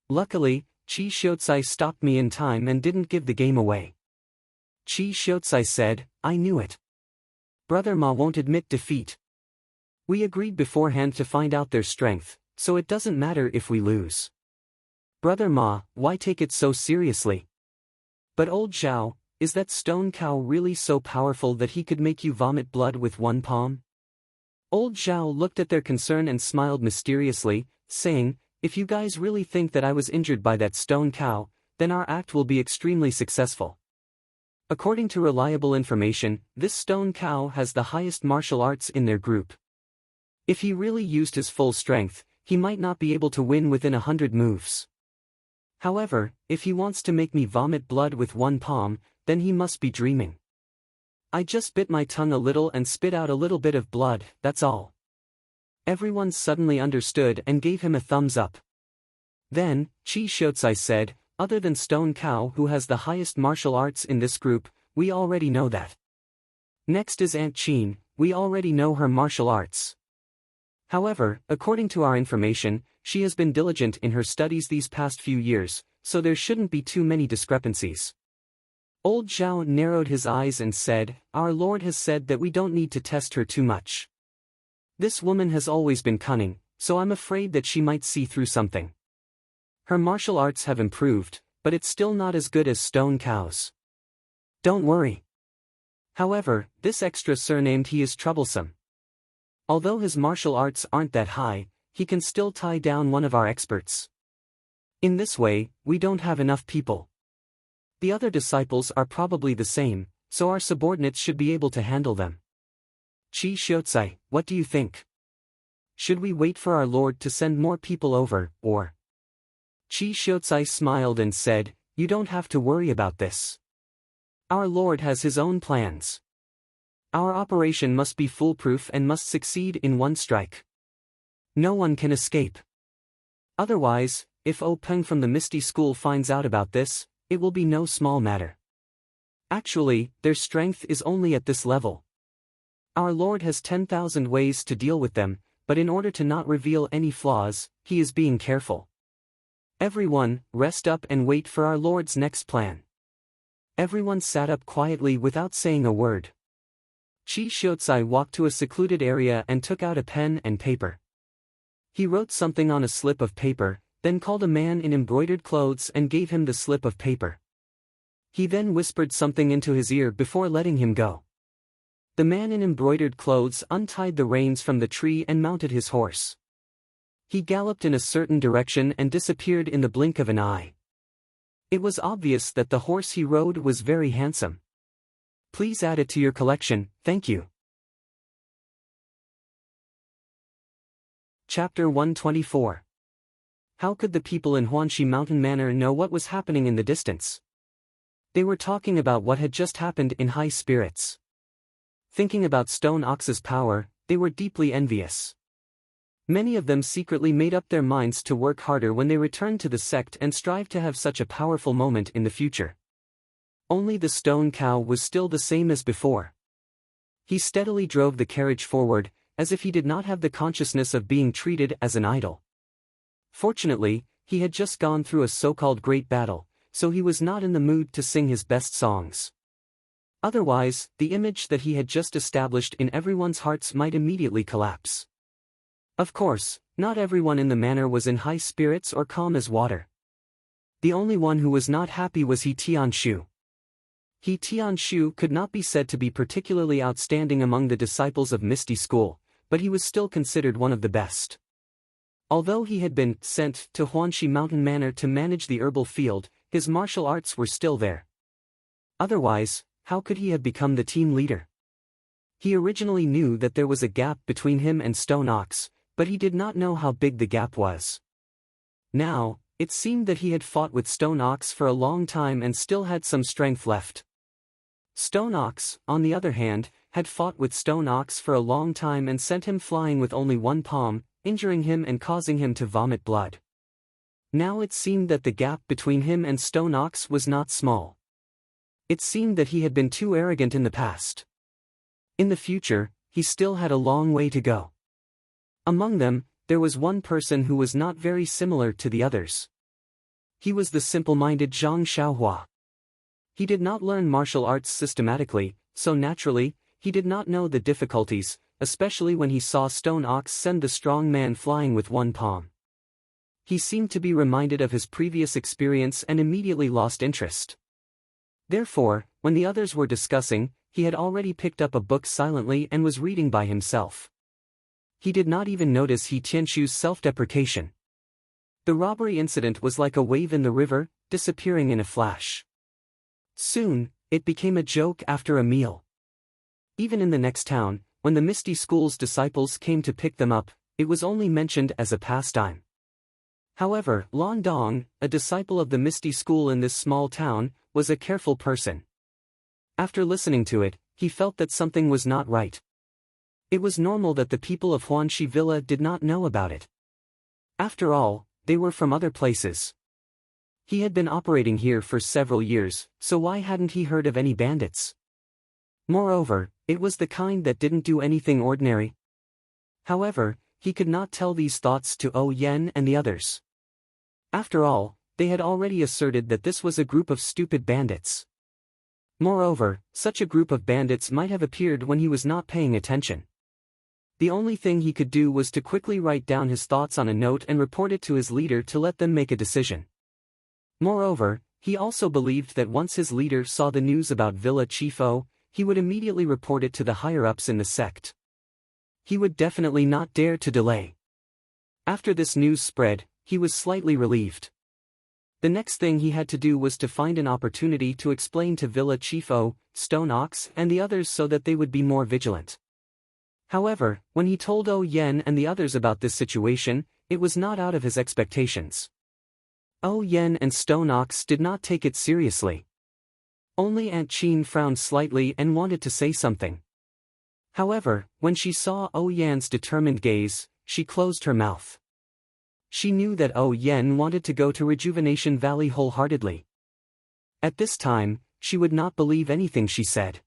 Luckily, Chi Shiotsai stopped me in time and didn't give the game away." Chi Shiotsai said, "I knew it. Brother Ma won't admit defeat. We agreed beforehand to find out their strength, so it doesn't matter if we lose. Brother Ma, why take it so seriously? But Old Zhao, is that stone cow really so powerful that he could make you vomit blood with one palm?" Old Zhao looked at their concern and smiled mysteriously, saying, "If you guys really think that I was injured by that stone cow, then our act will be extremely successful. According to reliable information, this stone cow has the highest martial arts in their group. If he really used his full strength, he might not be able to win within 100 moves. However, if he wants to make me vomit blood with one palm, then he must be dreaming. I just bit my tongue a little and spit out a little bit of blood, that's all." Everyone suddenly understood and gave him a thumbs up. Then, Chi Shotsai said, other than Stone Cow who has the highest martial arts in this group, we already know that. Next is Aunt Chin, we already know her martial arts. However, according to our information, she has been diligent in her studies these past few years, so there shouldn't be too many discrepancies. Old Zhao narrowed his eyes and said, Our Lord has said that we don't need to test her too much. This woman has always been cunning, so I'm afraid that she might see through something. Her martial arts have improved, but it's still not as good as Stone Cow's. Don't worry. However, this extra surnamed he is troublesome. Although his martial arts aren't that high, he can still tie down one of our experts. In this way, we don't have enough people. The other disciples are probably the same, so our subordinates should be able to handle them. Chi Shotsai, what do you think? Should we wait for our Lord to send more people over, or? Chi Shotsai smiled and said, You don't have to worry about this. Our Lord has his own plans. Our operation must be foolproof and must succeed in one strike. No one can escape. Otherwise, if O Peng from the Misty School finds out about this, it will be no small matter. Actually, their strength is only at this level. Our Lord has 10,000 ways to deal with them, but in order to not reveal any flaws, he is being careful. Everyone, rest up and wait for our Lord's next plan. Everyone sat up quietly without saying a word. Chi Shotsai walked to a secluded area and took out a pen and paper. He wrote something on a slip of paper, then called a man in embroidered clothes and gave him the slip of paper. He then whispered something into his ear before letting him go. The man in embroidered clothes untied the reins from the tree and mounted his horse. He galloped in a certain direction and disappeared in the blink of an eye. It was obvious that the horse he rode was very handsome. Please add it to your collection, thank you. Chapter 124. How could the people in Huanxi Mountain Manor know what was happening in the distance? They were talking about what had just happened in high spirits. Thinking about Stone Ox's power, they were deeply envious. Many of them secretly made up their minds to work harder when they returned to the sect and strive to have such a powerful moment in the future. Only the Stone Cow was still the same as before. He steadily drove the carriage forward, as if he did not have the consciousness of being treated as an idol. Fortunately, he had just gone through a so-called great battle, so he was not in the mood to sing his best songs. Otherwise, the image that he had just established in everyone's hearts might immediately collapse. Of course, not everyone in the manor was in high spirits or calm as water. The only one who was not happy was He Tianshu. He Tianshu could not be said to be particularly outstanding among the disciples of Misty School, but he was still considered one of the best. Although he had been sent to Huanxi Mountain Manor to manage the herbal field, his martial arts were still there. Otherwise, how could he have become the team leader? He originally knew that there was a gap between him and Stone Ox, but he did not know how big the gap was. Now, it seemed that he had fought with Stone Ox for a long time and still had some strength left. Stone Ox, on the other hand, had fought with Stone Ox for a long time and sent him flying with only one palm, injuring him and causing him to vomit blood. Now it seemed that the gap between him and Stone Ox was not small. It seemed that he had been too arrogant in the past. In the future, he still had a long way to go. Among them, there was one person who was not very similar to the others. He was the simple-minded Zhang Xiaohua. He did not learn martial arts systematically, so naturally, he did not know the difficulties, especially when he saw Stone Ox send the strong man flying with one palm. He seemed to be reminded of his previous experience and immediately lost interest. Therefore, when the others were discussing, he had already picked up a book silently and was reading by himself. He did not even notice He Tianshu's self-deprecation. The robbery incident was like a wave in the river, disappearing in a flash. Soon, it became a joke after a meal. Even in the next town, when the Misty School's disciples came to pick them up, it was only mentioned as a pastime. However, Lan Dong, a disciple of the Misty School in this small town, was a careful person. After listening to it, he felt that something was not right. It was normal that the people of Huanxi Villa did not know about it. After all, they were from other places. He had been operating here for several years, so why hadn't he heard of any bandits? Moreover, it was the kind that didn't do anything ordinary. However, he could not tell these thoughts to Oh Yen and the others. After all, they had already asserted that this was a group of stupid bandits. Moreover, such a group of bandits might have appeared when he was not paying attention. The only thing he could do was to quickly write down his thoughts on a note and report it to his leader to let them make a decision. Moreover, he also believed that once his leader saw the news about Villa Chief O, he would immediately report it to the higher-ups in the sect. He would definitely not dare to delay. After this news spread, he was slightly relieved. The next thing he had to do was to find an opportunity to explain to Villa Chief O, Stone Ox and the others so that they would be more vigilant. However, when he told Oh Yen and the others about this situation, it was not out of his expectations. Oh Yen and Stone Ox did not take it seriously. Only Aunt Chin frowned slightly and wanted to say something. However, when she saw Oh Yen's determined gaze, she closed her mouth. She knew that Oh Yen wanted to go to Rejuvenation Valley wholeheartedly. At this time, she would not believe anything she said.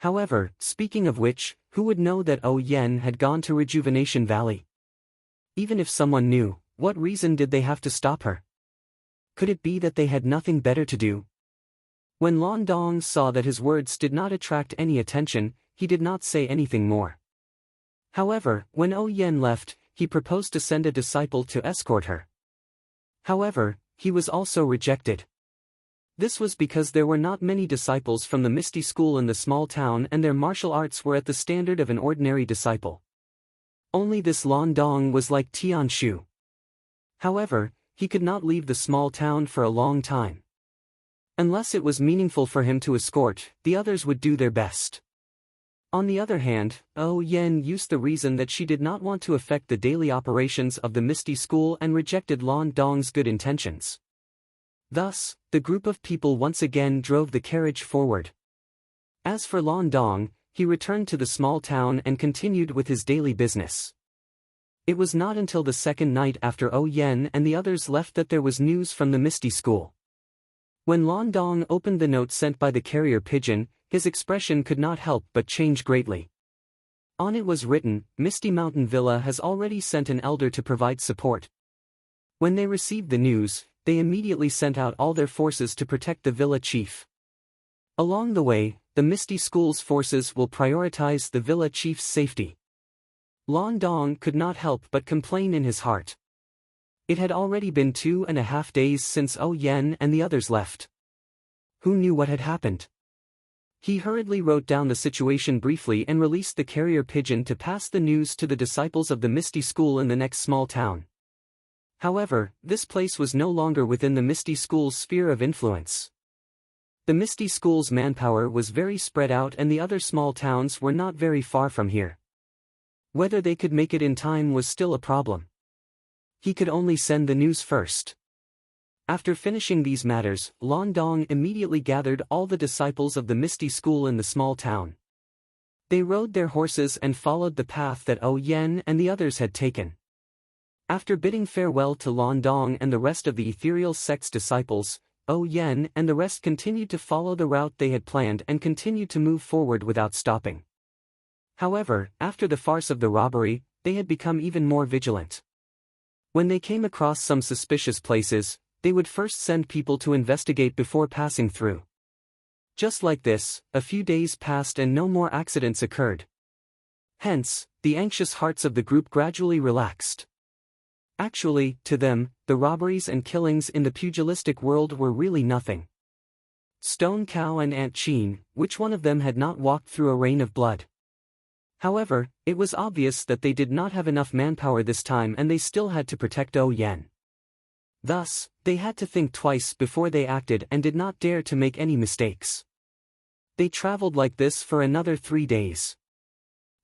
However, speaking of which, who would know that Oh Yen had gone to Rejuvenation Valley? Even if someone knew, what reason did they have to stop her? Could it be that they had nothing better to do? When Lan Dong saw that his words did not attract any attention, he did not say anything more. However, when Oh Yen left, he proposed to send a disciple to escort her. However, he was also rejected. This was because there were not many disciples from the Misty School in the small town and their martial arts were at the standard of an ordinary disciple. Only this Lan Dong was like Tian Shu. However, he could not leave the small town for a long time. Unless it was meaningful for him to escort, the others would do their best. On the other hand, Oh Yen used the reason that she did not want to affect the daily operations of the Misty School and rejected Lan Dong's good intentions. Thus, the group of people once again drove the carriage forward. As for Lan Dong, he returned to the small town and continued with his daily business. It was not until the second night after Oh Yen and the others left that there was news from the Misty School. When Lan Dong opened the note sent by the carrier pigeon, his expression could not help but change greatly. On it was written, Misty Mountain Villa has already sent an elder to provide support. When they received the news, they immediately sent out all their forces to protect the villa chief. Along the way, the Misty School's forces will prioritize the villa chief's safety. Lan Dong could not help but complain in his heart. It had already been 2.5 days since Oh Yen and the others left. Who knew what had happened? He hurriedly wrote down the situation briefly and released the carrier pigeon to pass the news to the disciples of the Misty School in the next small town. However, this place was no longer within the Misty School's sphere of influence. The Misty School's manpower was very spread out and the other small towns were not very far from here. Whether they could make it in time was still a problem. He could only send the news first. After finishing these matters, Lan Dong immediately gathered all the disciples of the Misty School in the small town. They rode their horses and followed the path that Oh Yen and the others had taken. After bidding farewell to Lan Dong and the rest of the ethereal sect's disciples, Oh Yen and the rest continued to follow the route they had planned and continued to move forward without stopping. However, after the farce of the robbery, they had become even more vigilant. When they came across some suspicious places, they would first send people to investigate before passing through. Just like this, a few days passed and no more accidents occurred. Hence, the anxious hearts of the group gradually relaxed. Actually, to them, the robberies and killings in the pugilistic world were really nothing. Stone Cow and Aunt Chin, which one of them had not walked through a rain of blood? However, it was obvious that they did not have enough manpower this time and they still had to protect Oh Yen. Thus, they had to think twice before they acted and did not dare to make any mistakes. They traveled like this for another 3 days.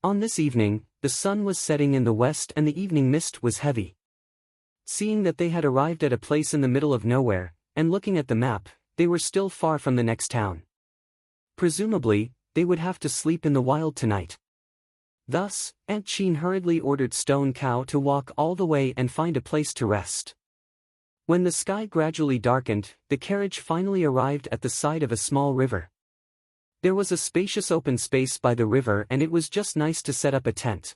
On this evening, the sun was setting in the west and the evening mist was heavy. Seeing that they had arrived at a place in the middle of nowhere, and looking at the map, they were still far from the next town. Presumably, they would have to sleep in the wild tonight. Thus, Aunt Chin hurriedly ordered Stone Cow to walk all the way and find a place to rest. When the sky gradually darkened, the carriage finally arrived at the side of a small river. There was a spacious open space by the river and it was just nice to set up a tent.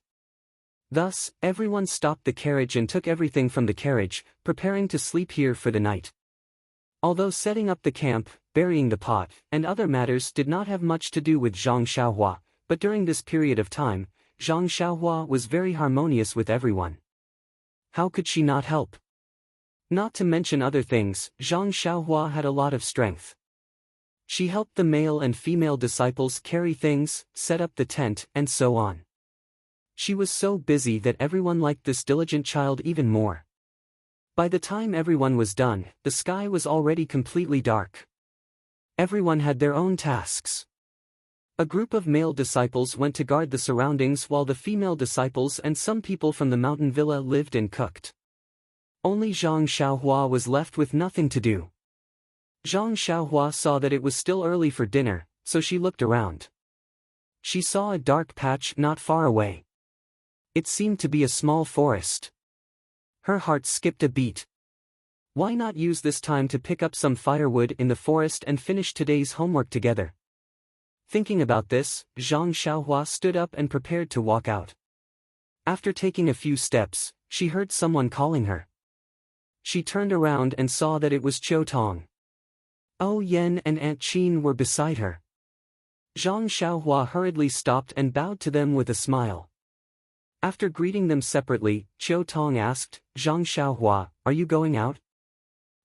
Thus, everyone stopped the carriage and took everything from the carriage, preparing to sleep here for the night. Although setting up the camp, burying the pot, and other matters did not have much to do with Zhang Xiaohua, but during this period of time, Zhang Xiaohua was very harmonious with everyone. How could she not help? Not to mention other things, Zhang Xiaohua had a lot of strength. She helped the male and female disciples carry things, set up the tent, and so on. She was so busy that everyone liked this diligent child even more. By the time everyone was done, the sky was already completely dark. Everyone had their own tasks. A group of male disciples went to guard the surroundings while the female disciples and some people from the mountain villa lived and cooked. Only Zhang Xiaohua was left with nothing to do. Zhang Xiaohua saw that it was still early for dinner, so she looked around. She saw a dark patch not far away. It seemed to be a small forest. Her heart skipped a beat. Why not use this time to pick up some firewood in the forest and finish today's homework together? Thinking about this, Zhang Xiaohua stood up and prepared to walk out. After taking a few steps, she heard someone calling her. She turned around and saw that it was Qiu Tong. Oh Yan and Aunt Chin were beside her. Zhang Xiaohua hurriedly stopped and bowed to them with a smile. After greeting them separately, Qiu Tong asked, Zhang Xiaohua, are you going out?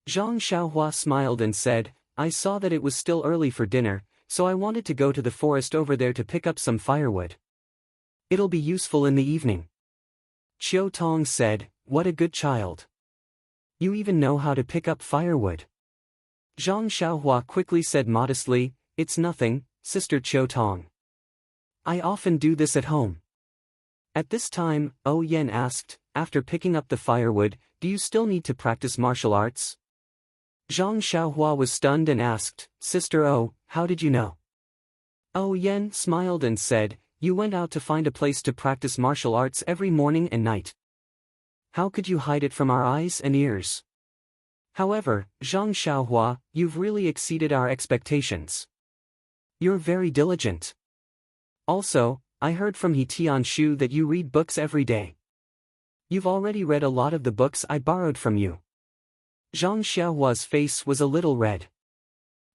Zhang Xiaohua smiled and said, I saw that it was still early for dinner, so I wanted to go to the forest over there to pick up some firewood. It'll be useful in the evening. Qiu Tong said, what a good child. You even know how to pick up firewood. Zhang Xiaohua quickly said modestly, it's nothing, Sister Qiu Tong. I often do this at home. At this time, Oh Yan asked, after picking up the firewood, do you still need to practice martial arts? Zhang Xiaohua was stunned and asked, Sister Oh, how did you know? Oh Yan smiled and said, you went out to find a place to practice martial arts every morning and night. How could you hide it from our eyes and ears? However, Zhang Xiaohua, you've really exceeded our expectations. You're very diligent. Also, I heard from He Tianshu that you read books every day. You've already read a lot of the books I borrowed from you. Zhang Xiaohua's face was a little red.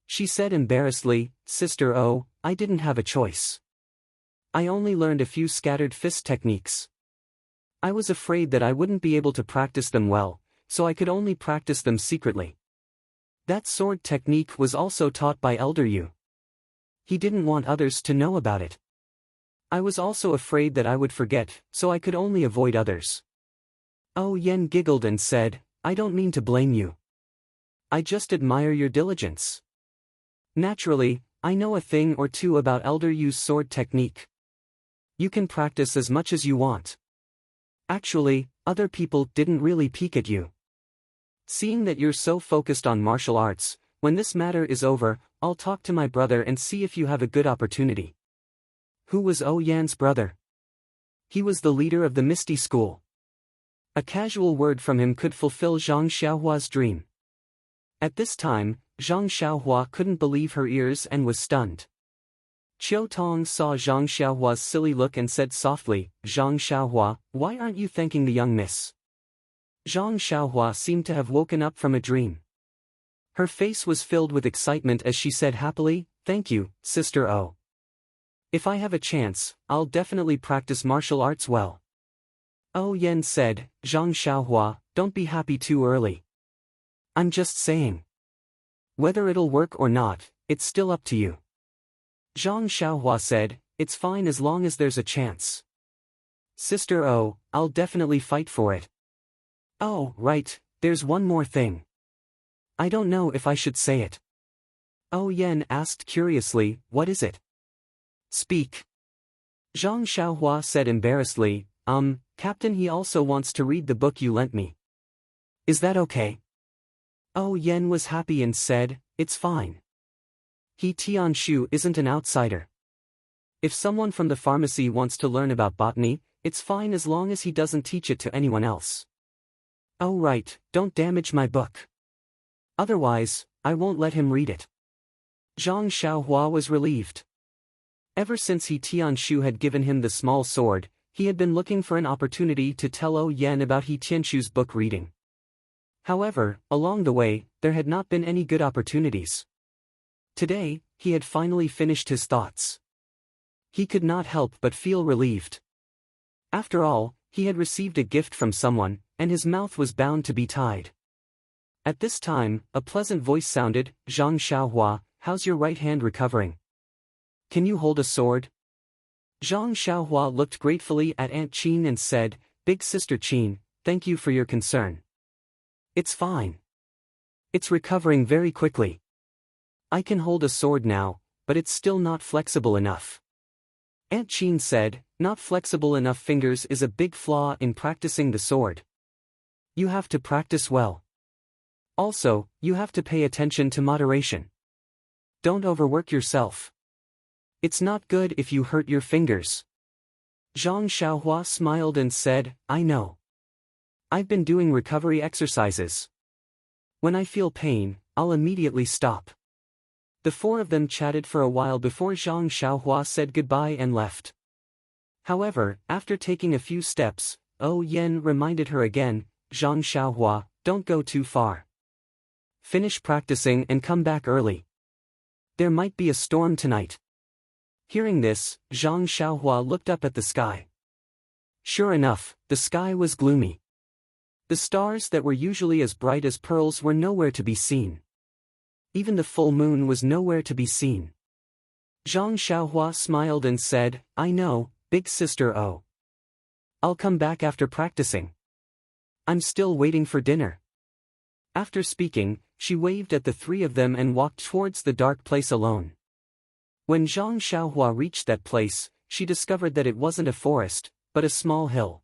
She said embarrassedly, Sister Oh, I didn't have a choice. I only learned a few scattered fist techniques. I was afraid that I wouldn't be able to practice them well, so I could only practice them secretly. That sword technique was also taught by Elder Yu. He didn't want others to know about it. I was also afraid that I would forget, so I could only avoid others. Oh Yan giggled and said, I don't mean to blame you. I just admire your diligence. Naturally, I know a thing or two about Elder Yu's sword technique. You can practice as much as you want. Actually, other people didn't really peek at you. Seeing that you're so focused on martial arts, when this matter is over, I'll talk to my brother and see if you have a good opportunity. Who was Oh Yan's brother? He was the leader of the Misty School. A casual word from him could fulfill Zhang Xiaohua's dream. At this time, Zhang Xiaohua couldn't believe her ears and was stunned. Qiu Tong saw Zhang Xiaohua's silly look and said softly, Zhang Xiaohua, why aren't you thanking the young miss? Zhang Xiaohua seemed to have woken up from a dream. Her face was filled with excitement as she said happily, thank you, Sister Oh. If I have a chance, I'll definitely practice martial arts well. Oh Yan said, Zhang Xiaohua, don't be happy too early. I'm just saying. Whether it'll work or not, it's still up to you. Zhang Xiaohua said, it's fine as long as there's a chance. Sister Oh, I'll definitely fight for it. Oh, right, there's one more thing. I don't know if I should say it. Oh Yan asked curiously, what is it? Speak. Zhang Xiaohua said embarrassedly, Captain, he also wants to read the book you lent me. Is that okay? Oh Yan was happy and said, it's fine. He Tianshu isn't an outsider. If someone from the pharmacy wants to learn about botany, it's fine as long as he doesn't teach it to anyone else. Oh right, don't damage my book. Otherwise, I won't let him read it. Zhang Xiaohua was relieved. Ever since Tianshu had given him the small sword, he had been looking for an opportunity to tell O Yen about Tianshu's book reading. However, along the way, there had not been any good opportunities. Today, he had finally finished his thoughts. He could not help but feel relieved. After all, he had received a gift from someone, and his mouth was bound to be tied. At this time, a pleasant voice sounded, "Zhang Xiaohua, how's your right hand recovering? Can you hold a sword?" Zhang Xiaohua looked gratefully at Aunt Qin and said, "Big Sister Qin, thank you for your concern. It's fine. It's recovering very quickly. I can hold a sword now, but it's still not flexible enough." Aunt Qin said, "Not flexible enough fingers is a big flaw in practicing the sword. You have to practice well. Also, you have to pay attention to moderation. Don't overwork yourself. It's not good if you hurt your fingers." Zhang Xiaohua smiled and said, "I know. I've been doing recovery exercises. When I feel pain, I'll immediately stop." The four of them chatted for a while before Zhang Xiaohua said goodbye and left. However, after taking a few steps, O Yen reminded her again, "Zhang Xiaohua, don't go too far. Finish practicing and come back early. There might be a storm tonight." Hearing this, Zhang Xiaohua looked up at the sky. Sure enough, the sky was gloomy. The stars that were usually as bright as pearls were nowhere to be seen. Even the full moon was nowhere to be seen. Zhang Xiaohua smiled and said, "I know, big sister O. I'll come back after practicing. I'm still waiting for dinner." After speaking, she waved at the three of them and walked towards the dark place alone. When Zhang Xiaohua reached that place, she discovered that it wasn't a forest, but a small hill.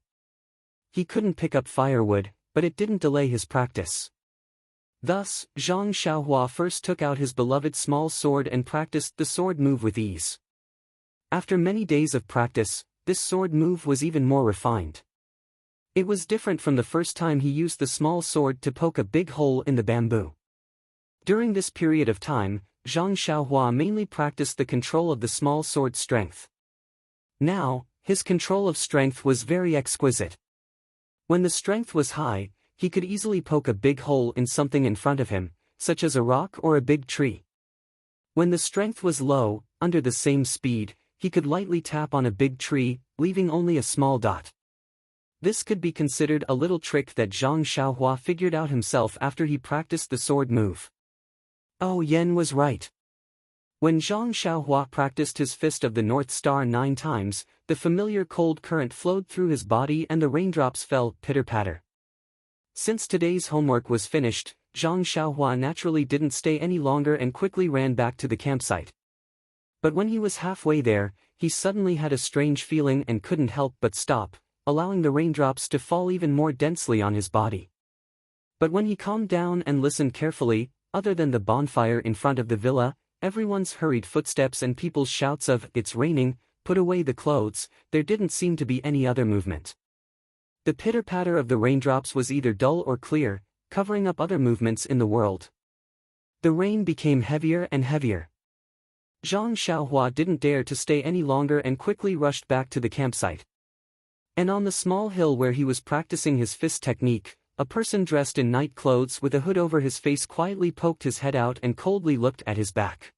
He couldn't pick up firewood, but it didn't delay his practice. Thus, Zhang Xiaohua first took out his beloved small sword and practiced the sword move with ease. After many days of practice, this sword move was even more refined. It was different from the first time he used the small sword to poke a big hole in the bamboo. During this period of time, Zhang Xiaohua mainly practiced the control of the small sword's strength. Now, his control of strength was very exquisite. When the strength was high, he could easily poke a big hole in something in front of him, such as a rock or a big tree. When the strength was low, under the same speed, he could lightly tap on a big tree, leaving only a small dot. This could be considered a little trick that Zhang Xiaohua figured out himself after he practiced the sword move. Oh Yen was right. When Zhang Xiaohua practiced his Fist of the North Star 9 times, the familiar cold current flowed through his body and the raindrops fell pitter-patter. Since today's homework was finished, Zhang Xiaohua naturally didn't stay any longer and quickly ran back to the campsite. But when he was halfway there, he suddenly had a strange feeling and couldn't help but stop, allowing the raindrops to fall even more densely on his body. But when he calmed down and listened carefully, other than the bonfire in front of the villa, everyone's hurried footsteps and people's shouts of, "It's raining, put away the clothes," there didn't seem to be any other movement. The pitter-patter of the raindrops was either dull or clear, covering up other movements in the world. The rain became heavier and heavier. Zhang Xiaohua didn't dare to stay any longer and quickly rushed back to the campsite. And on the small hill where he was practicing his fist technique, a person dressed in night clothes with a hood over his face quietly poked his head out and coldly looked at his back.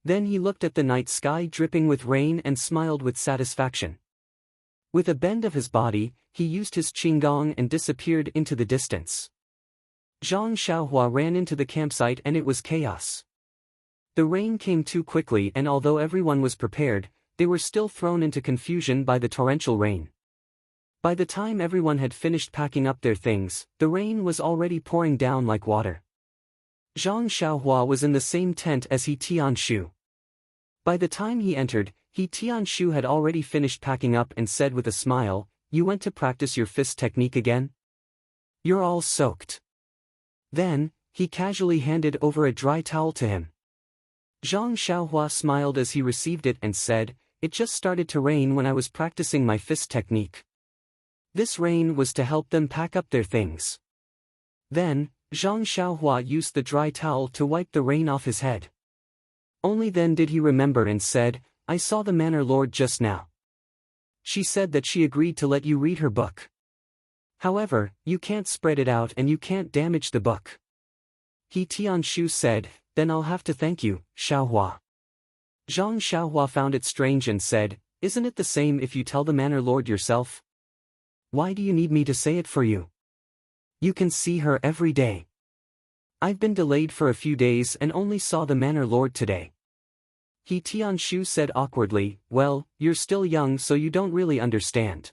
Then he looked at the night sky dripping with rain and smiled with satisfaction. With a bend of his body, he used his qinggong and disappeared into the distance. Zhang Xiaohua ran into the campsite and it was chaos. The rain came too quickly, and although everyone was prepared, they were still thrown into confusion by the torrential rain. By the time everyone had finished packing up their things, the rain was already pouring down like water. Zhang Xiaohua was in the same tent as Tianshu. By the time he entered, Tianshu had already finished packing up and said with a smile, "You went to practice your fist technique again? You're all soaked." Then, he casually handed over a dry towel to him. Zhang Xiaohua smiled as he received it and said, it just started to rain when I was practicing my fist technique. This rain was to help them pack up their things. Then, Zhang Xiaohua used the dry towel to wipe the rain off his head. Only then did he remember and said, I saw the Manor Lord just now. She said that she agreed to let you read her book. However, you can't spread it out and you can't damage the book. He Tianshu said, then I'll have to thank you, Xiaohua. Zhang Xiaohua found it strange and said, isn't it the same if you tell the Manor Lord yourself? Why do you need me to say it for you? You can see her every day. I've been delayed for a few days and only saw the Manor Lord today. He Tianshu said awkwardly, well, you're still young so you don't really understand.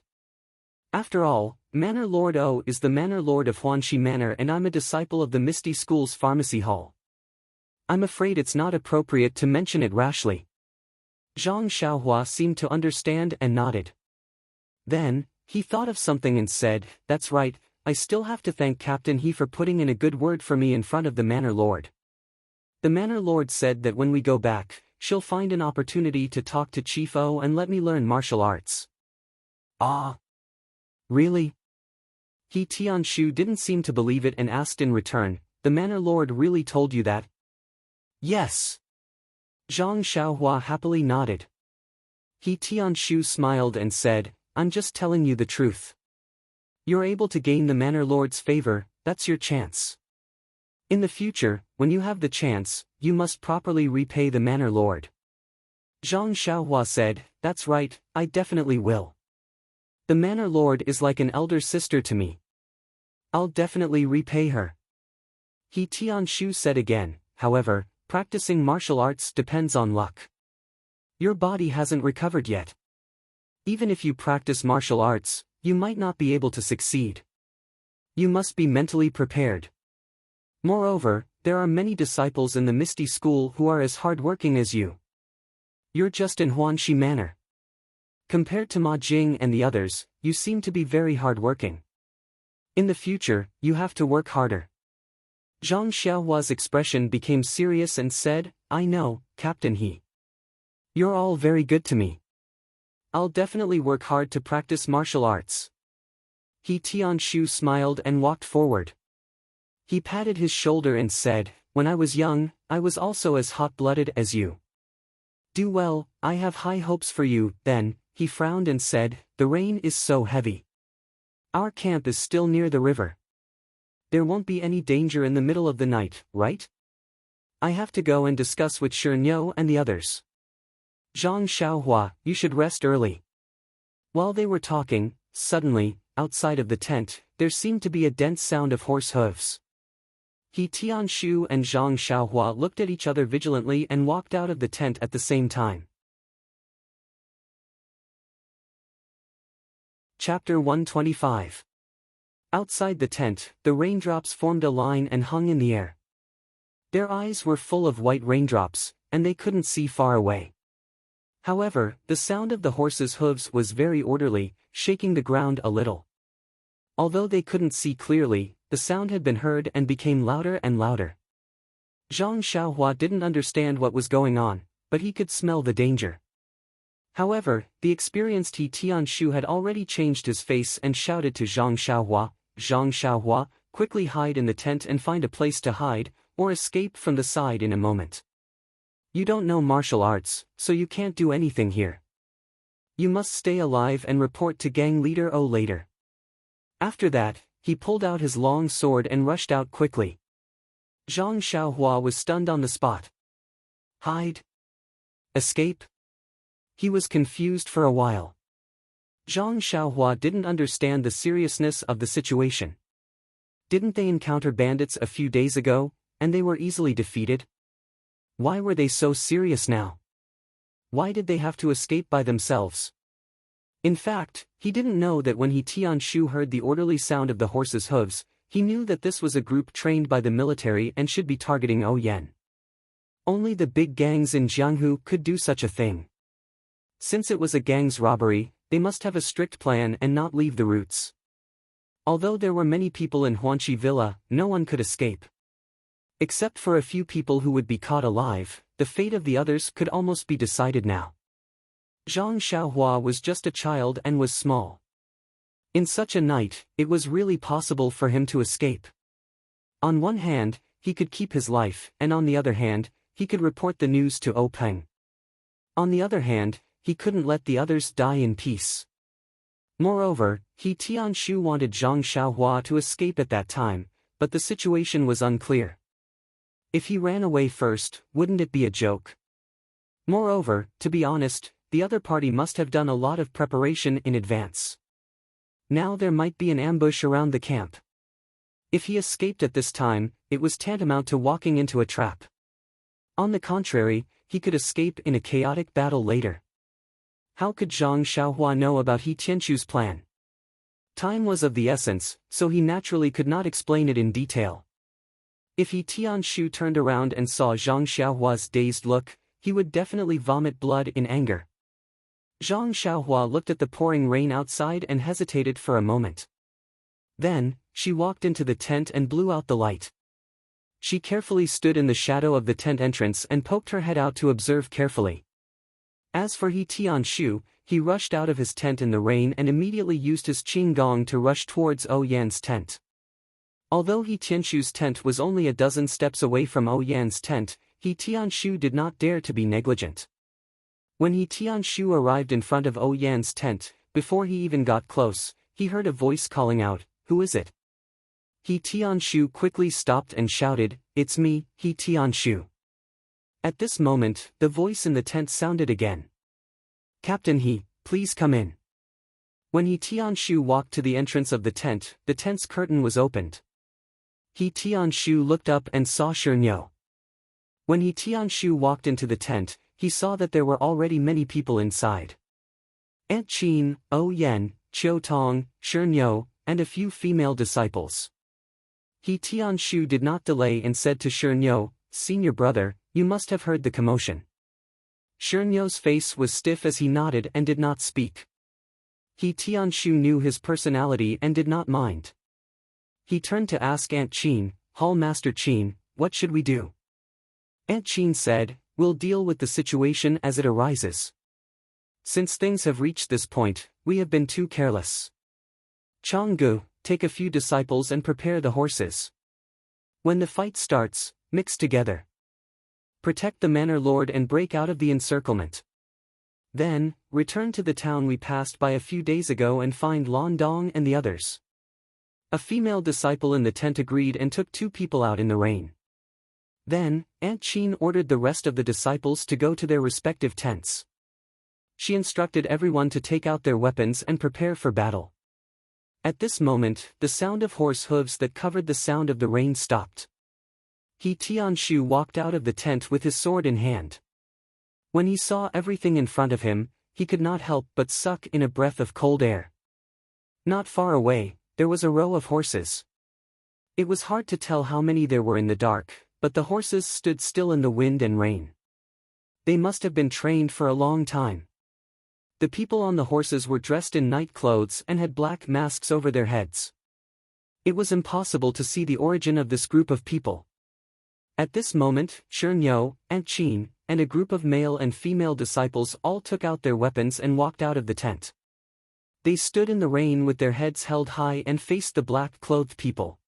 After all, Manor Lord O is the Manor Lord of Huanxi Manor and I'm a disciple of the Misty School's Pharmacy Hall. I'm afraid it's not appropriate to mention it rashly. Zhang Xiaohua seemed to understand and nodded. Then, he thought of something and said, that's right, I still have to thank Captain He for putting in a good word for me in front of the Manor Lord. The Manor Lord said that when we go back, she'll find an opportunity to talk to Chief O and let me learn martial arts. Ah. Really? He Tianshu didn't seem to believe it and asked in return, the Manor Lord really told you that? Yes. Zhang Xiaohua happily nodded. He Tianshu smiled and said, I'm just telling you the truth. You're able to gain the Manor Lord's favor, that's your chance. In the future, when you have the chance, you must properly repay the Manor Lord. Zhang Xiaohua said, that's right, I definitely will. The Manor Lord is like an elder sister to me. I'll definitely repay her. He Tianshu said again, however, practicing martial arts depends on luck. Your body hasn't recovered yet. Even if you practice martial arts, you might not be able to succeed. You must be mentally prepared. Moreover, there are many disciples in the Misty School who are as hardworking as you. You're just in Huanxi Manor. Compared to Ma Jing and the others, you seem to be very hardworking. In the future, you have to work harder. Zhang Xiaohua's expression became serious and said, I know, Captain He. You're all very good to me. I'll definitely work hard to practice martial arts. He Tianshu smiled and walked forward. He patted his shoulder and said, when I was young, I was also as hot-blooded as you. Do well, I have high hopes for you. Then, he frowned and said, the rain is so heavy. Our camp is still near the river. There won't be any danger in the middle of the night, right? I have to go and discuss with Shernyo and the others. Zhang Xiaohua, you should rest early. While they were talking, suddenly, outside of the tent, there seemed to be a dense sound of horse hooves. He Tianshu and Zhang Xiaohua looked at each other vigilantly and walked out of the tent at the same time. Chapter 125. Outside the tent, the raindrops formed a line and hung in the air. Their eyes were full of white raindrops, and they couldn't see far away. However, the sound of the horses' hooves was very orderly, shaking the ground a little. Although they couldn't see clearly, the sound had been heard and became louder and louder. Zhang Xiaohua didn't understand what was going on, but he could smell the danger. However, the experienced He Tianshu had already changed his face and shouted to Zhang Xiaohua, quickly hide in the tent and find a place to hide, or escape from the side in a moment. You don't know martial arts, so you can't do anything here. You must stay alive and report to gang leader O later. After that, he pulled out his long sword and rushed out quickly. Zhang Xiaohua was stunned on the spot. Hide? Escape? He was confused for a while. Zhang Xiaohua didn't understand the seriousness of the situation. Didn't they encounter bandits a few days ago, and they were easily defeated? Why were they so serious now? Why did they have to escape by themselves? In fact, he didn't know that when He Tianshu heard the orderly sound of the horses' hooves, he knew that this was a group trained by the military and should be targeting Oyen. Only the big gangs in Jianghu could do such a thing. Since it was a gang's robbery, they must have a strict plan and not leave the routes. Although there were many people in Huanxi Villa, no one could escape. Except for a few people who would be caught alive, the fate of the others could almost be decided now. Zhang Xiaohua was just a child and was small. In such a night, it was really possible for him to escape. On one hand, he could keep his life, and on the other hand, he could report the news to O Peng. On the other hand, he couldn't let the others die in peace. Moreover, He Tianshu wanted Zhang Xiaohua to escape at that time, but the situation was unclear. If he ran away first, wouldn't it be a joke? Moreover, to be honest, the other party must have done a lot of preparation in advance. Now there might be an ambush around the camp. If he escaped at this time, it was tantamount to walking into a trap. On the contrary, he could escape in a chaotic battle later. How could Zhang Xiaohua know about He Tianshu's plan? Time was of the essence, so he naturally could not explain it in detail. If He Tianshu turned around and saw Zhang Xiaohua's dazed look, he would definitely vomit blood in anger. Zhang Xiaohua looked at the pouring rain outside and hesitated for a moment. Then, she walked into the tent and blew out the light. She carefully stood in the shadow of the tent entrance and poked her head out to observe carefully. As for He Tianshu, he rushed out of his tent in the rain and immediately used his qinggong to rush towards O Yan's tent. Although He Tianshu's tent was only a dozen steps away from O Yan's tent, He Tianshu did not dare to be negligent. When He Tianshu arrived in front of O Yan's tent, before he even got close, he heard a voice calling out, "Who is it?" He Tianshu quickly stopped and shouted, "It's me, He Tianshu." At this moment, the voice in the tent sounded again. "Captain He, please come in." When He Tianshu walked to the entrance of the tent's curtain was opened. He Tianshu looked up and saw Shernyo. When He Tianshu walked into the tent, he saw that there were already many people inside. Aunt Qin, O Yan, Qiu Tong, Shernyo, and a few female disciples. He Tianshu did not delay and said to Shernyo, "Senior brother, you must have heard the commotion." Shernyo's face was stiff as he nodded and did not speak. He Tianshu knew his personality and did not mind. He turned to ask Aunt Qin, "Hall Master Qin, what should we do?" Aunt Qin said, "We'll deal with the situation as it arises. Since things have reached this point, we have been too careless. Changgu, take a few disciples and prepare the horses. When the fight starts, mix together. Protect the manor lord and break out of the encirclement. Then, return to the town we passed by a few days ago and find Lan Dong and the others." A female disciple in the tent agreed and took 2 people out in the rain. Then, Aunt Qin ordered the rest of the disciples to go to their respective tents. She instructed everyone to take out their weapons and prepare for battle. At this moment, the sound of horse hooves that covered the sound of the rain stopped. He Tianshu walked out of the tent with his sword in hand. When he saw everything in front of him, he could not help but suck in a breath of cold air. Not far away, there was a row of horses. It was hard to tell how many there were in the dark, but the horses stood still in the wind and rain. They must have been trained for a long time. The people on the horses were dressed in night clothes and had black masks over their heads. It was impossible to see the origin of this group of people. At this moment, Shernyo, Aunt Qin, and a group of male and female disciples all took out their weapons and walked out of the tent. They stood in the rain with their heads held high and faced the black-clothed people.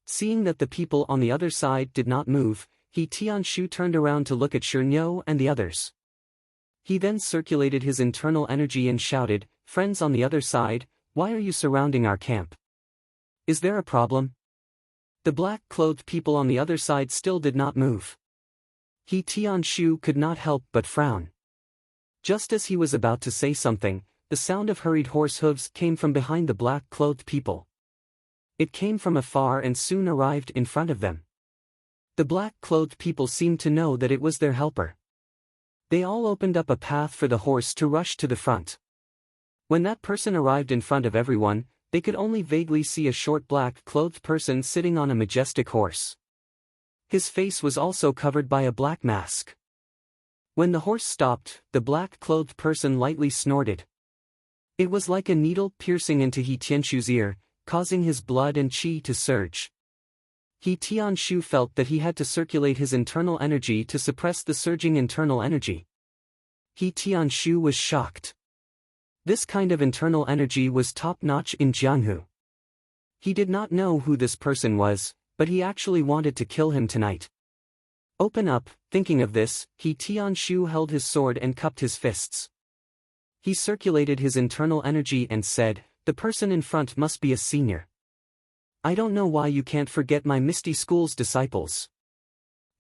Seeing that the people on the other side did not move, He Tianshu turned around to look at Shernyo and the others. He then circulated his internal energy and shouted, "Friends on the other side, why are you surrounding our camp? Is there a problem?" The black-clothed people on the other side still did not move. He Tianshu could not help but frown. Just as he was about to say something, the sound of hurried horse hooves came from behind the black-clothed people. It came from afar and soon arrived in front of them. The black-clothed people seemed to know that it was their helper. They all opened up a path for the horse to rush to the front. When that person arrived in front of everyone, they could only vaguely see a short black-clothed person sitting on a majestic horse. His face was also covered by a black mask. When the horse stopped, the black-clothed person lightly snorted. It was like a needle piercing into He Tianshu's ear, causing his blood and qi to surge. He Tianshu felt that he had to circulate his internal energy to suppress the surging internal energy. He Tianshu was shocked. This kind of internal energy was top-notch in Jianghu. He did not know who this person was, but he actually wanted to kill him tonight. Open up, thinking of this, He Tianshu held his sword and cupped his fists. He circulated his internal energy and said, "The person in front must be a senior. I don't know why you can't forget my Misty School's disciples.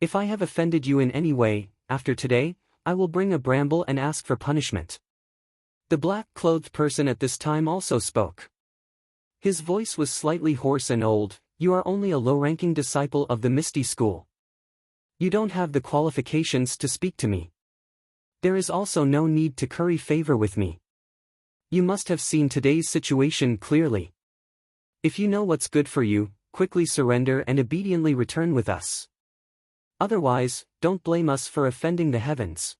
If I have offended you in any way, after today, I will bring a bramble and ask for punishment." The black-clothed person at this time also spoke. His voice was slightly hoarse and old. "You are only a low-ranking disciple of the Misty School. You don't have the qualifications to speak to me. There is also no need to curry favor with me. You must have seen today's situation clearly. If you know what's good for you, quickly surrender and obediently return with us. Otherwise, don't blame us for offending the heavens."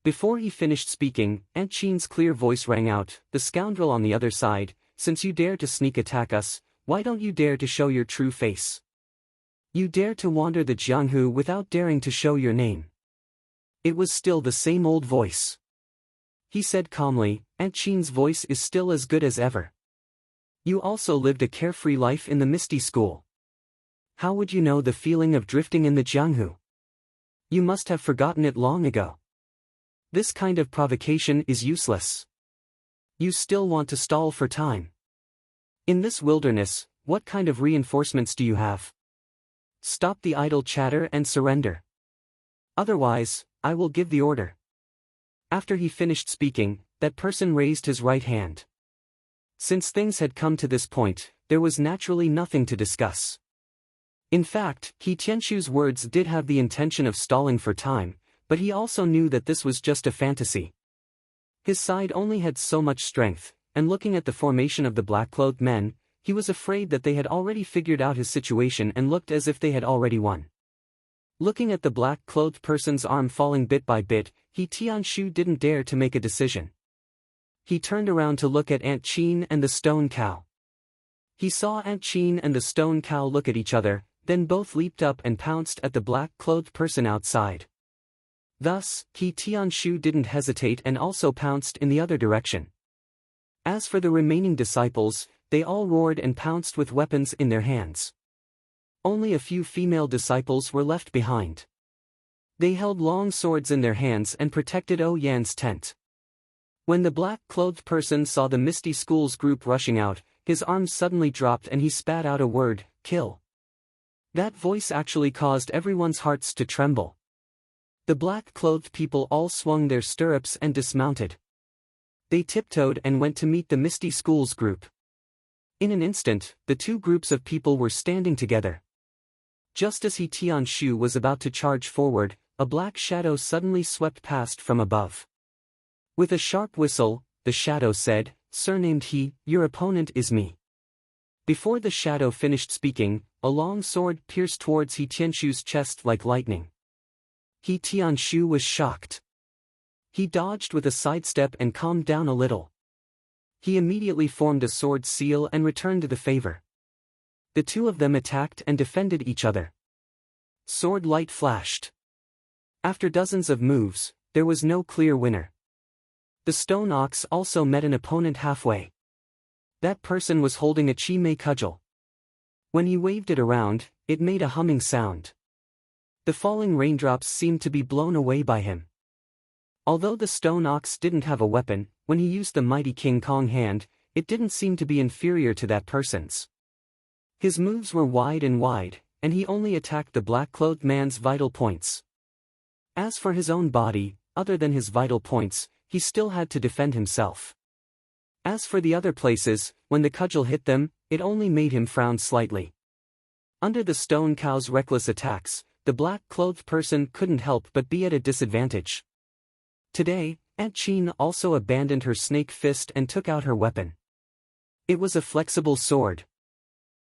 Before he finished speaking, Aunt Chin's clear voice rang out, "The scoundrel on the other side, since you dare to sneak attack us, why don't you dare to show your true face? You dare to wander the Jianghu without daring to show your name." It was still the same old voice. He said calmly, "Aunt Chin's voice is still as good as ever. You also lived a carefree life in the Misty School. How would you know the feeling of drifting in the Jianghu? You must have forgotten it long ago. This kind of provocation is useless. You still want to stall for time. In this wilderness, what kind of reinforcements do you have? Stop the idle chatter and surrender. Otherwise, I will give the order." After he finished speaking, that person raised his right hand. Since things had come to this point, there was naturally nothing to discuss. In fact, He Tianshu's words did have the intention of stalling for time, but he also knew that this was just a fantasy. His side only had so much strength, and looking at the formation of the black-clothed men, he was afraid that they had already figured out his situation and looked as if they had already won. Looking at the black-clothed person's arm falling bit by bit, He Tianshu didn't dare to make a decision. He turned around to look at Aunt Chin and the stone cow. He saw Aunt Chin and the stone cow look at each other, then both leaped up and pounced at the black-clothed person outside. Thus, He Tianshu didn't hesitate and also pounced in the other direction. As for the remaining disciples, they all roared and pounced with weapons in their hands. Only a few female disciples were left behind. They held long swords in their hands and protected Yan's tent. When the black-clothed person saw the Misty School's group rushing out, his arms suddenly dropped and he spat out a word, "Kill." That voice actually caused everyone's hearts to tremble. The black-clothed people all swung their stirrups and dismounted. They tiptoed and went to meet the Misty School's group. In an instant, the two groups of people were standing together. Just as He Tianshu was about to charge forward, a black shadow suddenly swept past from above. With a sharp whistle, the shadow said, "Surnamed He, your opponent is me." Before the shadow finished speaking, a long sword pierced towards He Tianshu's chest like lightning. He Tianshu was shocked. He dodged with a sidestep and calmed down a little. He immediately formed a sword seal and returned the favor. The two of them attacked and defended each other. Sword light flashed. After dozens of moves, there was no clear winner. The stone ox also met an opponent halfway. That person was holding a chi-mei cudgel. When he waved it around, it made a humming sound. The falling raindrops seemed to be blown away by him. Although the stone ox didn't have a weapon, when he used the mighty King Kong hand, it didn't seem to be inferior to that person's. His moves were wide, and he only attacked the black-clothed man's vital points. As for his own body, other than his vital points, he still had to defend himself. As for the other places, when the cudgel hit them, it only made him frown slightly. Under the stone cow's reckless attacks, the black-clothed person couldn't help but be at a disadvantage. Today, Aunt Chin also abandoned her snake fist and took out her weapon. It was a flexible sword.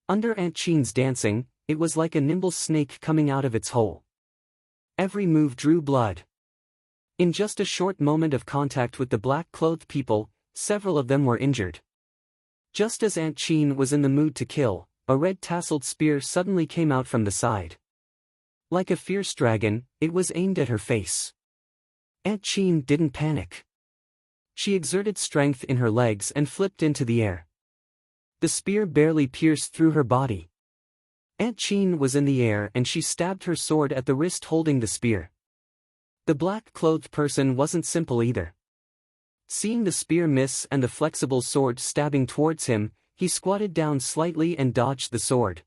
Under Aunt Chin's dancing, it was like a nimble snake coming out of its hole. Every move drew blood. In just a short moment of contact with the black-clothed people, several of them were injured. Just as Aunt Chin was in the mood to kill, a red-tasseled spear suddenly came out from the side. Like a fierce dragon, it was aimed at her face. Aunt Chin didn't panic. She exerted strength in her legs and flipped into the air. The spear barely pierced through her body. Aunt Chin was in the air and she stabbed her sword at the wrist holding the spear. The black-clothed person wasn't simple either. Seeing the spear miss and the flexible sword stabbing towards him, he squatted down slightly and dodged the sword.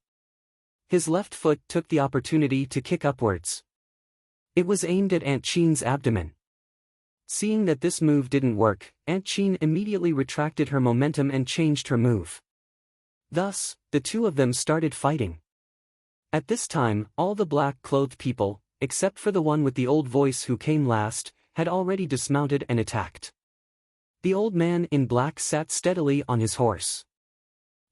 His left foot took the opportunity to kick upwards. It was aimed at Aunt Chin's abdomen. Seeing that this move didn't work, Aunt Chin immediately retracted her momentum and changed her move. Thus, the two of them started fighting. At this time, all the black-clothed people, except for the one with the old voice who came last, had already dismounted and attacked. The old man in black sat steadily on his horse.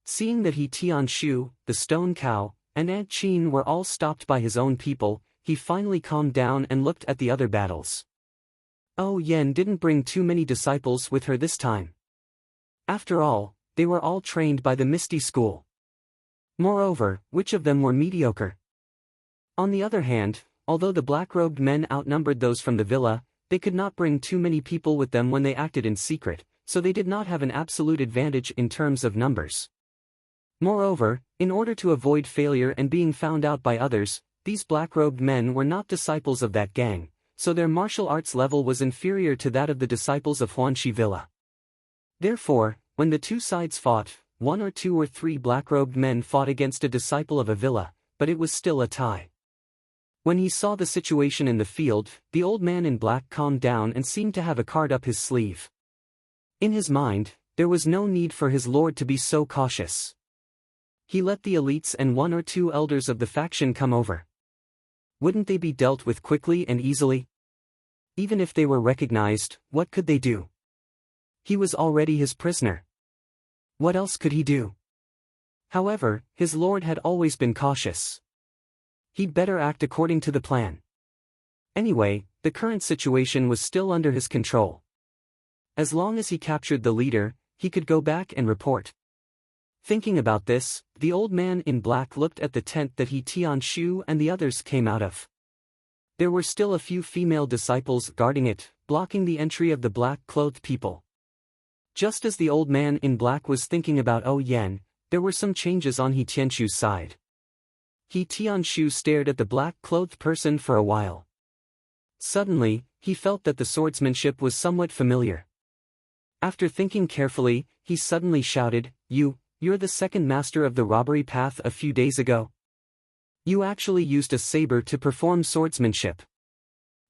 Seeing that Tianshu, the stone cow, and Aunt Chin were all stopped by his own people, he finally calmed down and looked at the other battles. Oh, Yen didn't bring too many disciples with her this time. After all, they were all trained by the Misty School. Moreover, which of them were mediocre? On the other hand, although the black-robed men outnumbered those from the villa, they could not bring too many people with them when they acted in secret, so they did not have an absolute advantage in terms of numbers. Moreover, in order to avoid failure and being found out by others, these black-robed men were not disciples of that gang, so their martial arts level was inferior to that of the disciples of Huanxi Villa. Therefore, when the two sides fought, 1 or 2 or 3 black-robed men fought against a disciple of a villa, but it was still a tie. When he saw the situation in the field, the old man in black calmed down and seemed to have a card up his sleeve. In his mind, there was no need for his lord to be so cautious. He let the elites and 1 or 2 elders of the faction come over. Wouldn't they be dealt with quickly and easily? Even if they were recognized, what could they do? He was already his prisoner. What else could he do? However, his lord had always been cautious. He'd better act according to the plan. Anyway, the current situation was still under his control. As long as he captured the leader, he could go back and report. Thinking about this, the old man in black looked at the tent that Tianshu and the others came out of. There were still a few female disciples guarding it, blocking the entry of the black-clothed people. Just as the old man in black was thinking about Yen, there were some changes on Tianshu's side. Tianshu stared at the black-clothed person for a while. Suddenly, he felt that the swordsmanship was somewhat familiar. After thinking carefully, he suddenly shouted, You're the second master of the robbery path a few days ago? You actually used a saber to perform swordsmanship.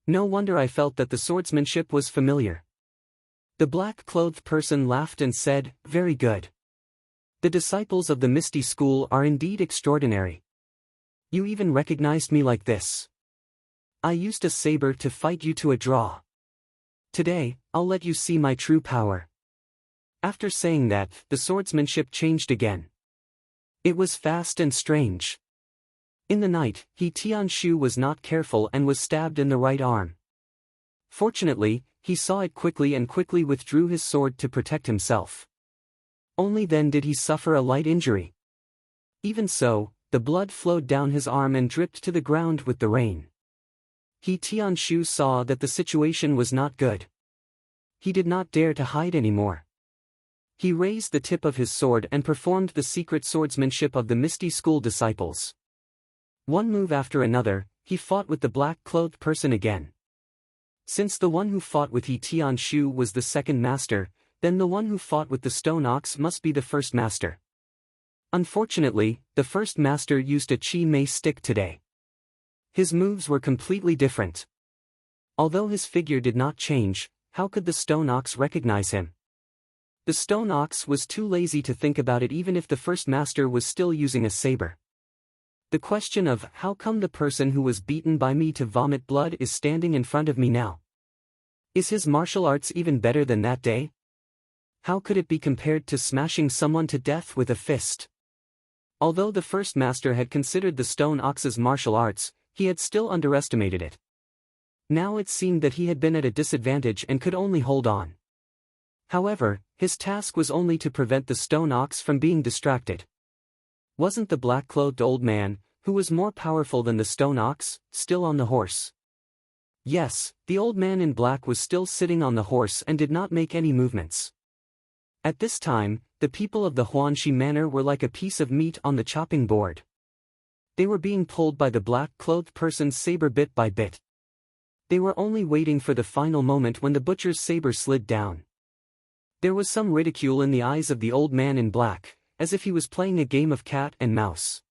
No wonder I felt that the swordsmanship was familiar. The black-clothed person laughed and said, Very good. The disciples of the Misty School are indeed extraordinary. You even recognized me like this. I used a saber to fight you to a draw. Today, I'll let you see my true power. After saying that, the swordsmanship changed again. It was fast and strange. In the night, Tianshu was not careful and was stabbed in the right arm. Fortunately, he saw it quickly and quickly withdrew his sword to protect himself. Only then did he suffer a light injury. Even so, the blood flowed down his arm and dripped to the ground with the rain. Tianshu saw that the situation was not good. He did not dare to hide anymore. He raised the tip of his sword and performed the secret swordsmanship of the Misty School disciples. One move after another, he fought with the black-clothed person again. Since the one who fought with Tianshu was the second master, then the one who fought with the stone ox must be the first master. Unfortunately, the first master used a chi mei stick today. His moves were completely different. Although his figure did not change, how could the stone ox recognize him? The stone ox was too lazy to think about it even if the first master was still using a saber. The question of how come the person who was beaten by me to vomit blood is standing in front of me now? Is his martial arts even better than that day? How could it be compared to smashing someone to death with a fist? Although the first master had considered the stone ox's martial arts, he had still underestimated it. Now it seemed that he had been at a disadvantage and could only hold on. However, his task was only to prevent the stone ox from being distracted. Wasn't the black-clothed old man, who was more powerful than the stone ox, still on the horse? Yes, the old man in black was still sitting on the horse and did not make any movements. At this time, the people of the Huanxi manor were like a piece of meat on the chopping board. They were being pulled by the black-clothed person's saber bit by bit. They were only waiting for the final moment when the butcher's saber slid down. There was some ridicule in the eyes of the old man in black, as if he was playing a game of cat and mouse.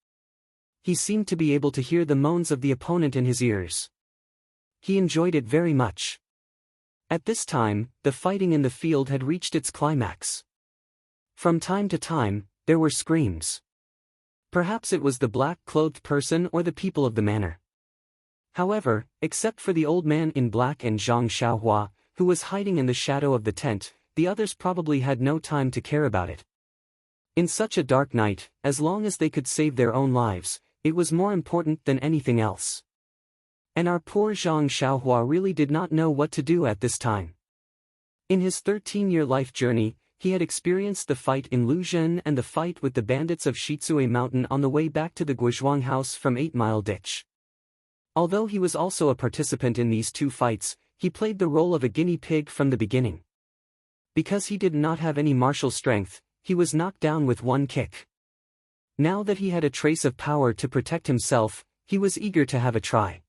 He seemed to be able to hear the moans of the opponent in his ears. He enjoyed it very much. At this time, the fighting in the field had reached its climax. From time to time, there were screams. Perhaps it was the black-clothed person or the people of the manor. However, except for the old man in black and Zhang Xiaohua, who was hiding in the shadow of the tent, the others probably had no time to care about it. In such a dark night, as long as they could save their own lives, it was more important than anything else. And our poor Zhang Xiaohua really did not know what to do at this time. In his 13-year life journey, he had experienced the fight in Luzhen and the fight with the bandits of Shizue Mountain on the way back to the Guizhuang house from 8 Mile Ditch. Although he was also a participant in these two fights, he played the role of a guinea pig from the beginning. Because he did not have any martial strength, he was knocked down with one kick. Now that he had a trace of power to protect himself, he was eager to have a try.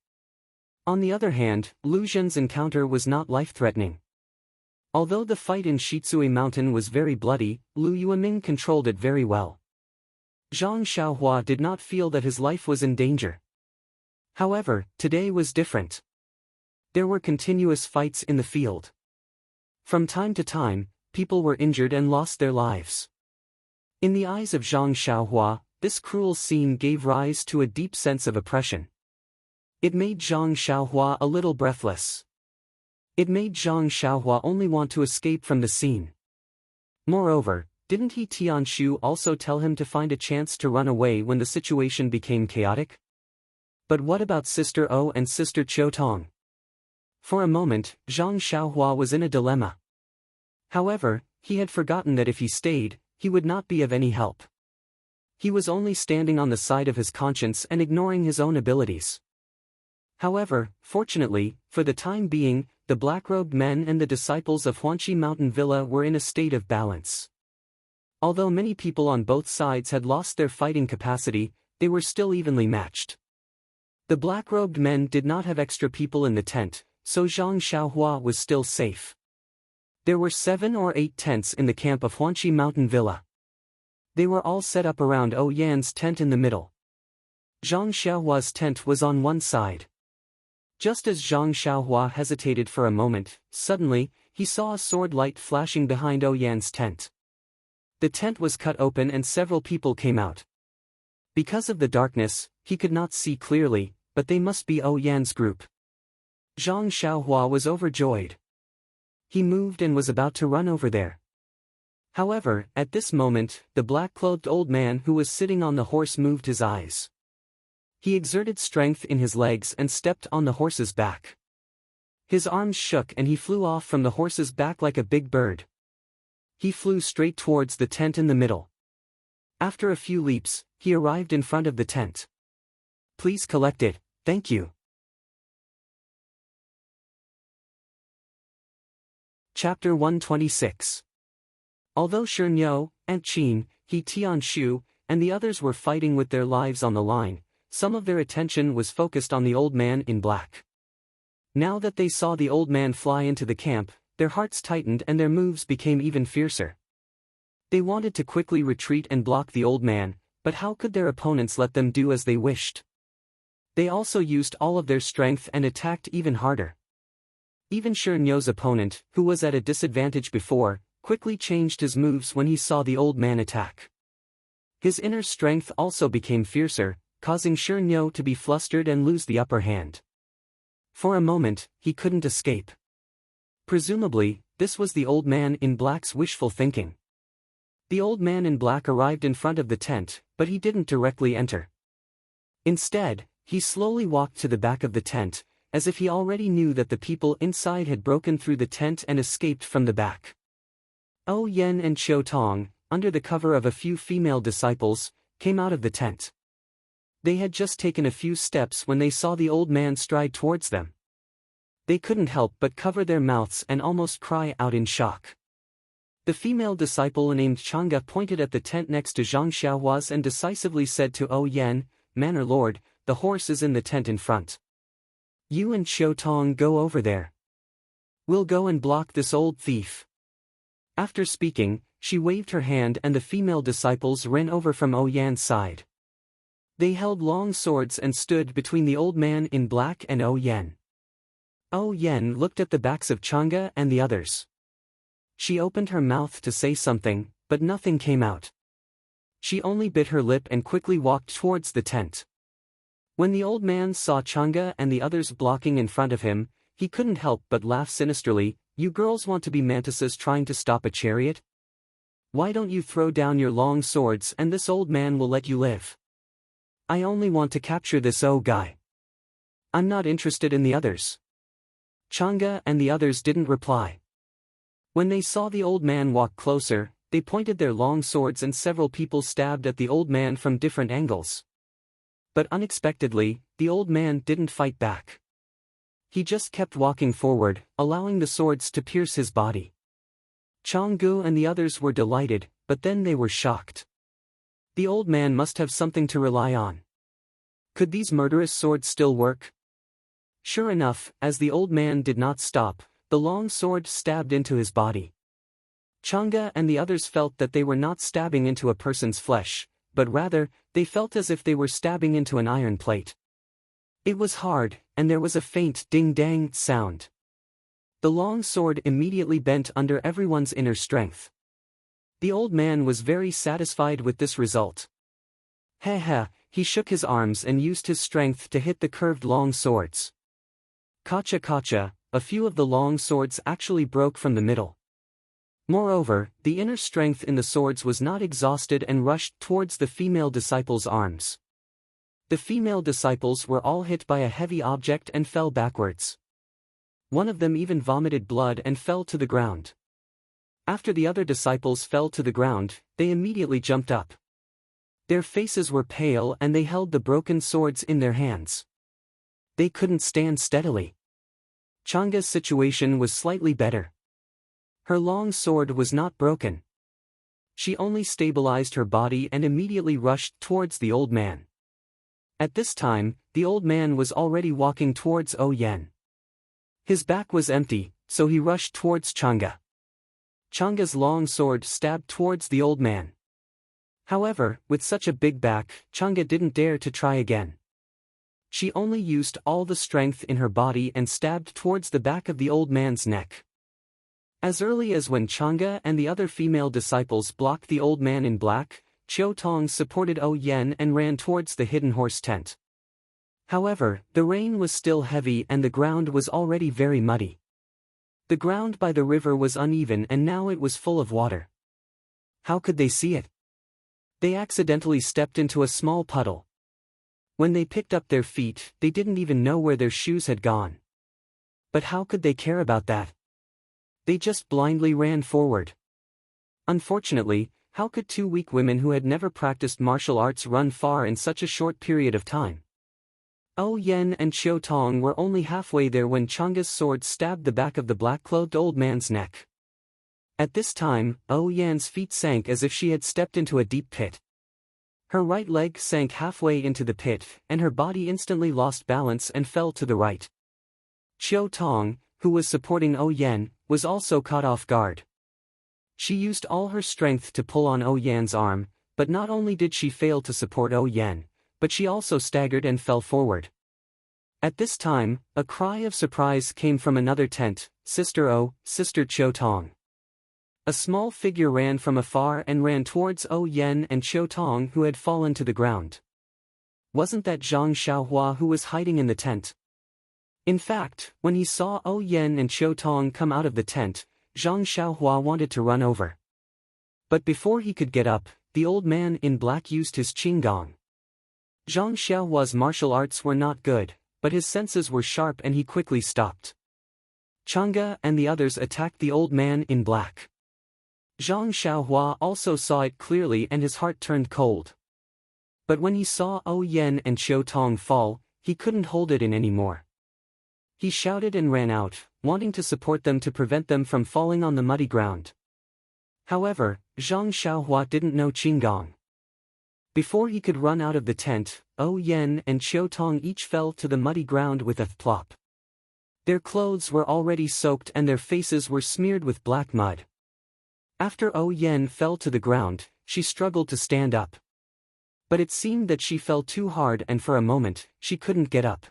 On the other hand, Lu Zhen's encounter was not life-threatening. Although the fight in Shizue Mountain was very bloody, Lu Yueming controlled it very well. Zhang Xiaohua did not feel that his life was in danger. However, today was different. There were continuous fights in the field. From time to time, people were injured and lost their lives. In the eyes of Zhang Xiaohua, this cruel scene gave rise to a deep sense of oppression. It made Zhang Xiaohua a little breathless. It made Zhang Xiaohua only want to escape from the scene. Moreover, didn't he Tianshu also tell him to find a chance to run away when the situation became chaotic? But what about Sister O and Sister Qiutong? For a moment, Zhang Xiaohua was in a dilemma. However, he had forgotten that if he stayed, he would not be of any help. He was only standing on the side of his conscience and ignoring his own abilities. However, fortunately, for the time being, the black-robed men and the disciples of Huanxi Mountain Villa were in a state of balance. Although many people on both sides had lost their fighting capacity, they were still evenly matched. The black-robed men did not have extra people in the tent, so Zhang Xiaohua was still safe. There were 7 or 8 tents in the camp of Huanxi Mountain Villa. They were all set up around O Yan's tent in the middle. Zhang Xiaohua's tent was on one side. Just as Zhang Xiaohua hesitated for a moment, suddenly, he saw a sword light flashing behind O Yan's tent. The tent was cut open and several people came out. Because of the darkness, he could not see clearly, but they must be O Yan's group. Zhang Xiaohua was overjoyed. He moved and was about to run over there. However, at this moment, the black-clothed old man who was sitting on the horse moved his eyes. He exerted strength in his legs and stepped on the horse's back. His arms shook and he flew off from the horse's back like a big bird. He flew straight towards the tent in the middle. After a few leaps, he arrived in front of the tent. "Please collect it, thank you." Chapter 126. Although Shernyo, Aunt Qin, He Tianshu, and the others were fighting with their lives on the line, some of their attention was focused on the old man in black. Now that they saw the old man fly into the camp, their hearts tightened and their moves became even fiercer. They wanted to quickly retreat and block the old man, but how could their opponents let them do as they wished? They also used all of their strength and attacked even harder. Even Shernyo's opponent, who was at a disadvantage before, quickly changed his moves when he saw the old man attack. His inner strength also became fiercer, causing Shernyo to be flustered and lose the upper hand. For a moment, he couldn't escape. Presumably, this was the old man in black's wishful thinking. The old man in black arrived in front of the tent, but he didn't directly enter. Instead, he slowly walked to the back of the tent, as if he already knew that the people inside had broken through the tent and escaped from the back. O Yan and Qiutong, under the cover of a few female disciples, came out of the tent. They had just taken a few steps when they saw the old man stride towards them. they couldn't help but cover their mouths and almost cry out in shock. The female disciple named Chang'e pointed at the tent next to Zhang Xiaohua's and decisively said to Yan, "Manor Lord, the horse is in the tent in front. You and Qiu Tong go over there. We'll go and block this old thief." After speaking, she waved her hand and the female disciples ran over from Yan's side. They held long swords and stood between the old man in black and Yan. Yan looked at the backs of Chang'e and the others. She opened her mouth to say something, but nothing came out. She only bit her lip and quickly walked towards the tent. When the old man saw Chang'e and the others blocking in front of him, he couldn't help but laugh sinisterly. "You girls want to be mantises trying to stop a chariot? Why don't you throw down your long swords and this old man will let you live? I only want to capture this guy. I'm not interested in the others." Chang'e and the others didn't reply. When they saw the old man walk closer, they pointed their long swords and several people stabbed at the old man from different angles. But unexpectedly, the old man didn't fight back. He just kept walking forward, allowing the swords to pierce his body. Chang'e and the others were delighted, but then they were shocked. The old man must have something to rely on. Could these murderous swords still work? Sure enough, as the old man did not stop, the long sword stabbed into his body. Chang'e and the others felt that they were not stabbing into a person's flesh, but rather, they felt as if they were stabbing into an iron plate. It was hard, and there was a faint ding-dang sound. The long sword immediately bent under everyone's inner strength. The old man was very satisfied with this result. He shook his arms and used his strength to hit the curved long swords. Kacha, a few of the long swords actually broke from the middle. Moreover, the inner strength in the swords was not exhausted and rushed towards the female disciples' arms. The female disciples were all hit by a heavy object and fell backwards. One of them even vomited blood and fell to the ground. After the other disciples fell to the ground, they immediately jumped up. Their faces were pale and they held the broken swords in their hands. They couldn't stand steadily. Chang'e's situation was slightly better. Her long sword was not broken. She only stabilized her body and immediately rushed towards the old man. At this time, the old man was already walking towards Yan. His back was empty, so he rushed towards Chang'e. Chang'e's long sword stabbed towards the old man. However, with such a big back, Chang'e didn't dare to try again. She only used all the strength in her body and stabbed towards the back of the old man's neck. As early as when Chang'e and the other female disciples blocked the old man in black, Qiu Tong supported Yan and ran towards the hidden horse tent. However, the rain was still heavy and the ground was already very muddy. The ground by the river was uneven and now it was full of water. How could they see it? They accidentally stepped into a small puddle. When they picked up their feet, they didn't even know where their shoes had gone. But how could they care about that? They just blindly ran forward. Unfortunately, how could two weak women who had never practiced martial arts run far in such a short period of time? Yan and Qiu Tong were only halfway there when Chang'e's sword stabbed the back of the black-clothed old man's neck. At this time, Yan's feet sank as if she had stepped into a deep pit. Her right leg sank halfway into the pit, and her body instantly lost balance and fell to the right. Qiu Tong, who was supporting Yan, was also caught off guard. She used all her strength to pull on Yan's arm, but not only did she fail to support Yan, but she also staggered and fell forward. At this time, a cry of surprise came from another tent. Sister Qiu Tong. A small figure ran from afar and ran towards Yan and Qiu Tong who had fallen to the ground. Wasn't that Zhang Xiaohua who was hiding in the tent? In fact, when he saw Yan and Qiu Tong come out of the tent, Zhang Xiaohua wanted to run over. But before he could get up, the old man in black used his qinggong. Zhang Xiaohua's martial arts were not good, but his senses were sharp and he quickly stopped. Chang'e and the others attacked the old man in black. Zhang Xiaohua also saw it clearly and his heart turned cold. But when he saw Yan and Qiu Tong fall, he couldn't hold it in anymore. He shouted and ran out, wanting to support them to prevent them from falling on the muddy ground. However, Zhang Xiaohua didn't know Qinggong. Before he could run out of the tent, Yan and Qiu Tong each fell to the muddy ground with a plop. Their clothes were already soaked and their faces were smeared with black mud. After Yan fell to the ground, she struggled to stand up. But it seemed that she fell too hard and for a moment, she couldn't get up.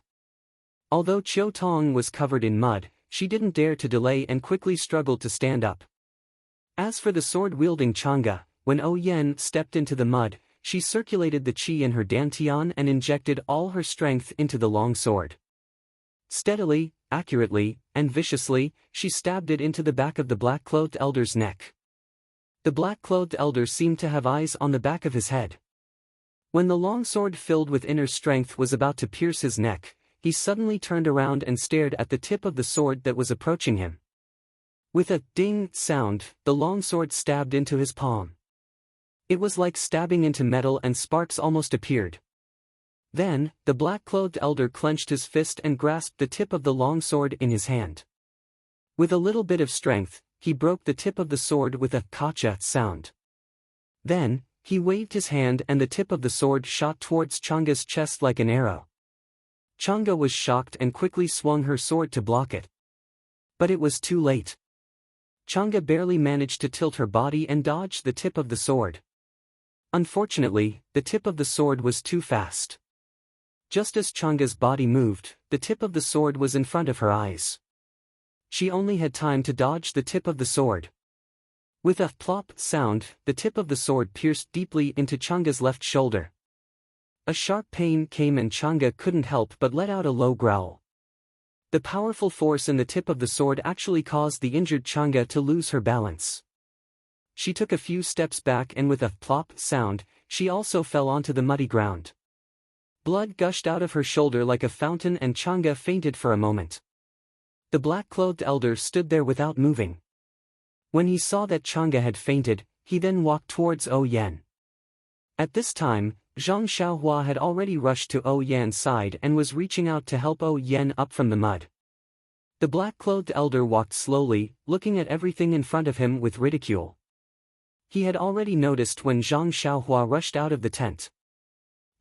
Although Qiu Tong was covered in mud, she didn't dare to delay and quickly struggled to stand up. As for the sword-wielding Chang'e, when Yan stepped into the mud, she circulated the qi in her dantian and injected all her strength into the long sword. Steadily, accurately, and viciously, she stabbed it into the back of the black-clothed elder's neck. The black-clothed elder seemed to have eyes on the back of his head. When the long sword filled with inner strength was about to pierce his neck, he suddenly turned around and stared at the tip of the sword that was approaching him. With a ding sound, the long sword stabbed into his palm. It was like stabbing into metal and sparks almost appeared. Then, the black-clothed elder clenched his fist and grasped the tip of the long sword in his hand. With a little bit of strength, he broke the tip of the sword with a kacha sound. Then, he waved his hand and the tip of the sword shot towards Chang'e's chest like an arrow. Chang'e was shocked and quickly swung her sword to block it. But it was too late. Chang'e barely managed to tilt her body and dodge the tip of the sword. Unfortunately, the tip of the sword was too fast. Just as Chang'e's body moved, the tip of the sword was in front of her eyes. She only had time to dodge the tip of the sword. With a plop sound, the tip of the sword pierced deeply into Chang'e's left shoulder. A sharp pain came and Chang'e couldn't help but let out a low growl. The powerful force in the tip of the sword actually caused the injured Chang'e to lose her balance. She took a few steps back and with a plop sound, she also fell onto the muddy ground. Blood gushed out of her shoulder like a fountain and Chang'e fainted for a moment. The black-clothed elder stood there without moving. When he saw that Chang'e had fainted, he then walked towards Yan. At this time, Zhang Xiaohua had already rushed to Yan's side and was reaching out to help Yan up from the mud. The black-clothed elder walked slowly, looking at everything in front of him with ridicule. He had already noticed when Zhang Xiaohua rushed out of the tent.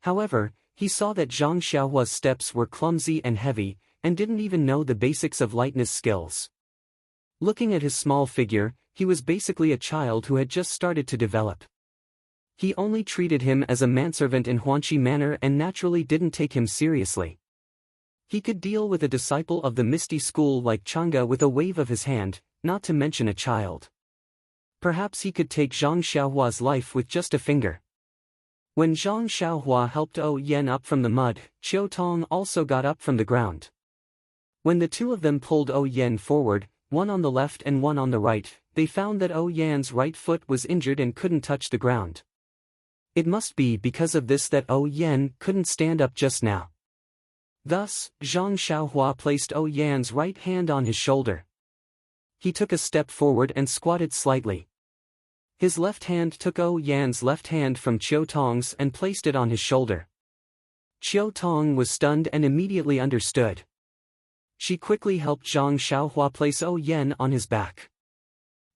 However, he saw that Zhang Xiaohua's steps were clumsy and heavy, and didn't even know the basics of lightness skills. Looking at his small figure, he was basically a child who had just started to develop. He only treated him as a manservant in Huanqi manner and naturally didn't take him seriously. He could deal with a disciple of the Misty School like Chang'e with a wave of his hand, not to mention a child. Perhaps he could take Zhang Xiaohua's life with just a finger. When Zhang Xiaohua helped Yan up from the mud, Qiu Tong also got up from the ground. When the two of them pulled Yan forward, one on the left and one on the right, they found that Yan's right foot was injured and couldn't touch the ground. It must be because of this that Yan couldn't stand up just now. Thus, Zhang Xiaohua placed Yan's right hand on his shoulder. He took a step forward and squatted slightly. His left hand took Yan's left hand from Qiu Tong's and placed it on his shoulder. Qiu Tong was stunned and immediately understood. She quickly helped Zhang Xiaohua place Yan on his back.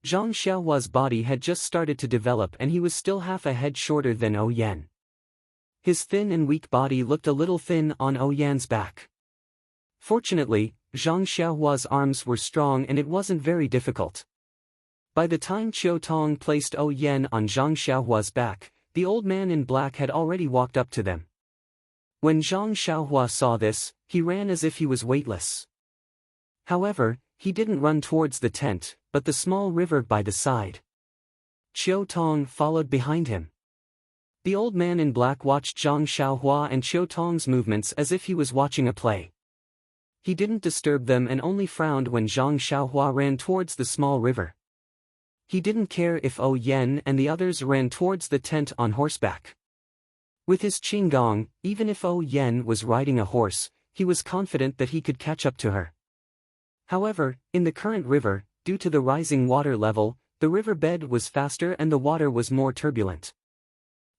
Zhang Xiaohua's body had just started to develop and he was still half a head shorter than Yan. His thin and weak body looked a little thin on Yan's back. Fortunately, Zhang Xiaohua's arms were strong and it wasn't very difficult. By the time Qiu Tong placed Yan on Zhang Xiaohua's back, the old man in black had already walked up to them. When Zhang Xiaohua saw this, he ran as if he was weightless. However, he didn't run towards the tent, but the small river by the side. Qiu Tong followed behind him. The old man in black watched Zhang Xiaohua and Qiu Tong's movements as if he was watching a play. He didn't disturb them and only frowned when Zhang Xiaohua ran towards the small river. He didn't care if Yan and the others ran towards the tent on horseback. With his Qinggong, even if Yan was riding a horse, he was confident that he could catch up to her. However, in the current river, due to the rising water level, the river bed was faster and the water was more turbulent.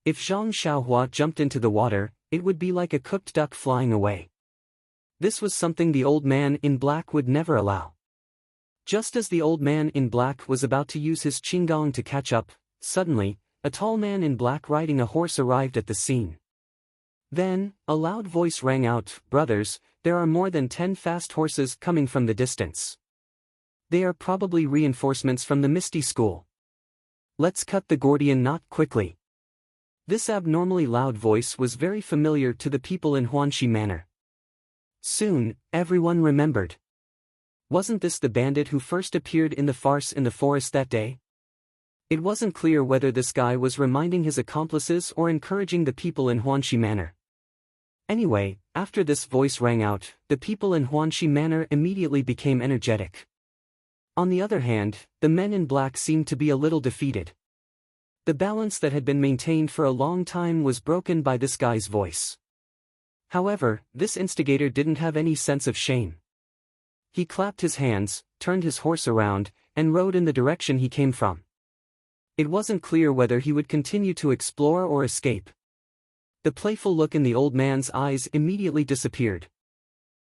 If Zhang Xiaohua jumped into the water, it would be like a cooked duck flying away. This was something the old man in black would never allow. Just as the old man in black was about to use his qinggong to catch up, suddenly, a tall man in black riding a horse arrived at the scene. Then, a loud voice rang out, "Brothers, there are more than 10 fast horses coming from the distance. They are probably reinforcements from the Misty School. Let's cut the Gordian knot quickly." This abnormally loud voice was very familiar to the people in Huanxi Manor. Soon, everyone remembered. Wasn't this the bandit who first appeared in the farce in the forest that day? It wasn't clear whether this guy was reminding his accomplices or encouraging the people in Huanxi Manor. Anyway, after this voice rang out, the people in Huanxi Manor immediately became energetic. On the other hand, the men in black seemed to be a little defeated. The balance that had been maintained for a long time was broken by this guy's voice. However, this instigator didn't have any sense of shame. He clapped his hands, turned his horse around, and rode in the direction he came from. It wasn't clear whether he would continue to explore or escape. The playful look in the old man's eyes immediately disappeared.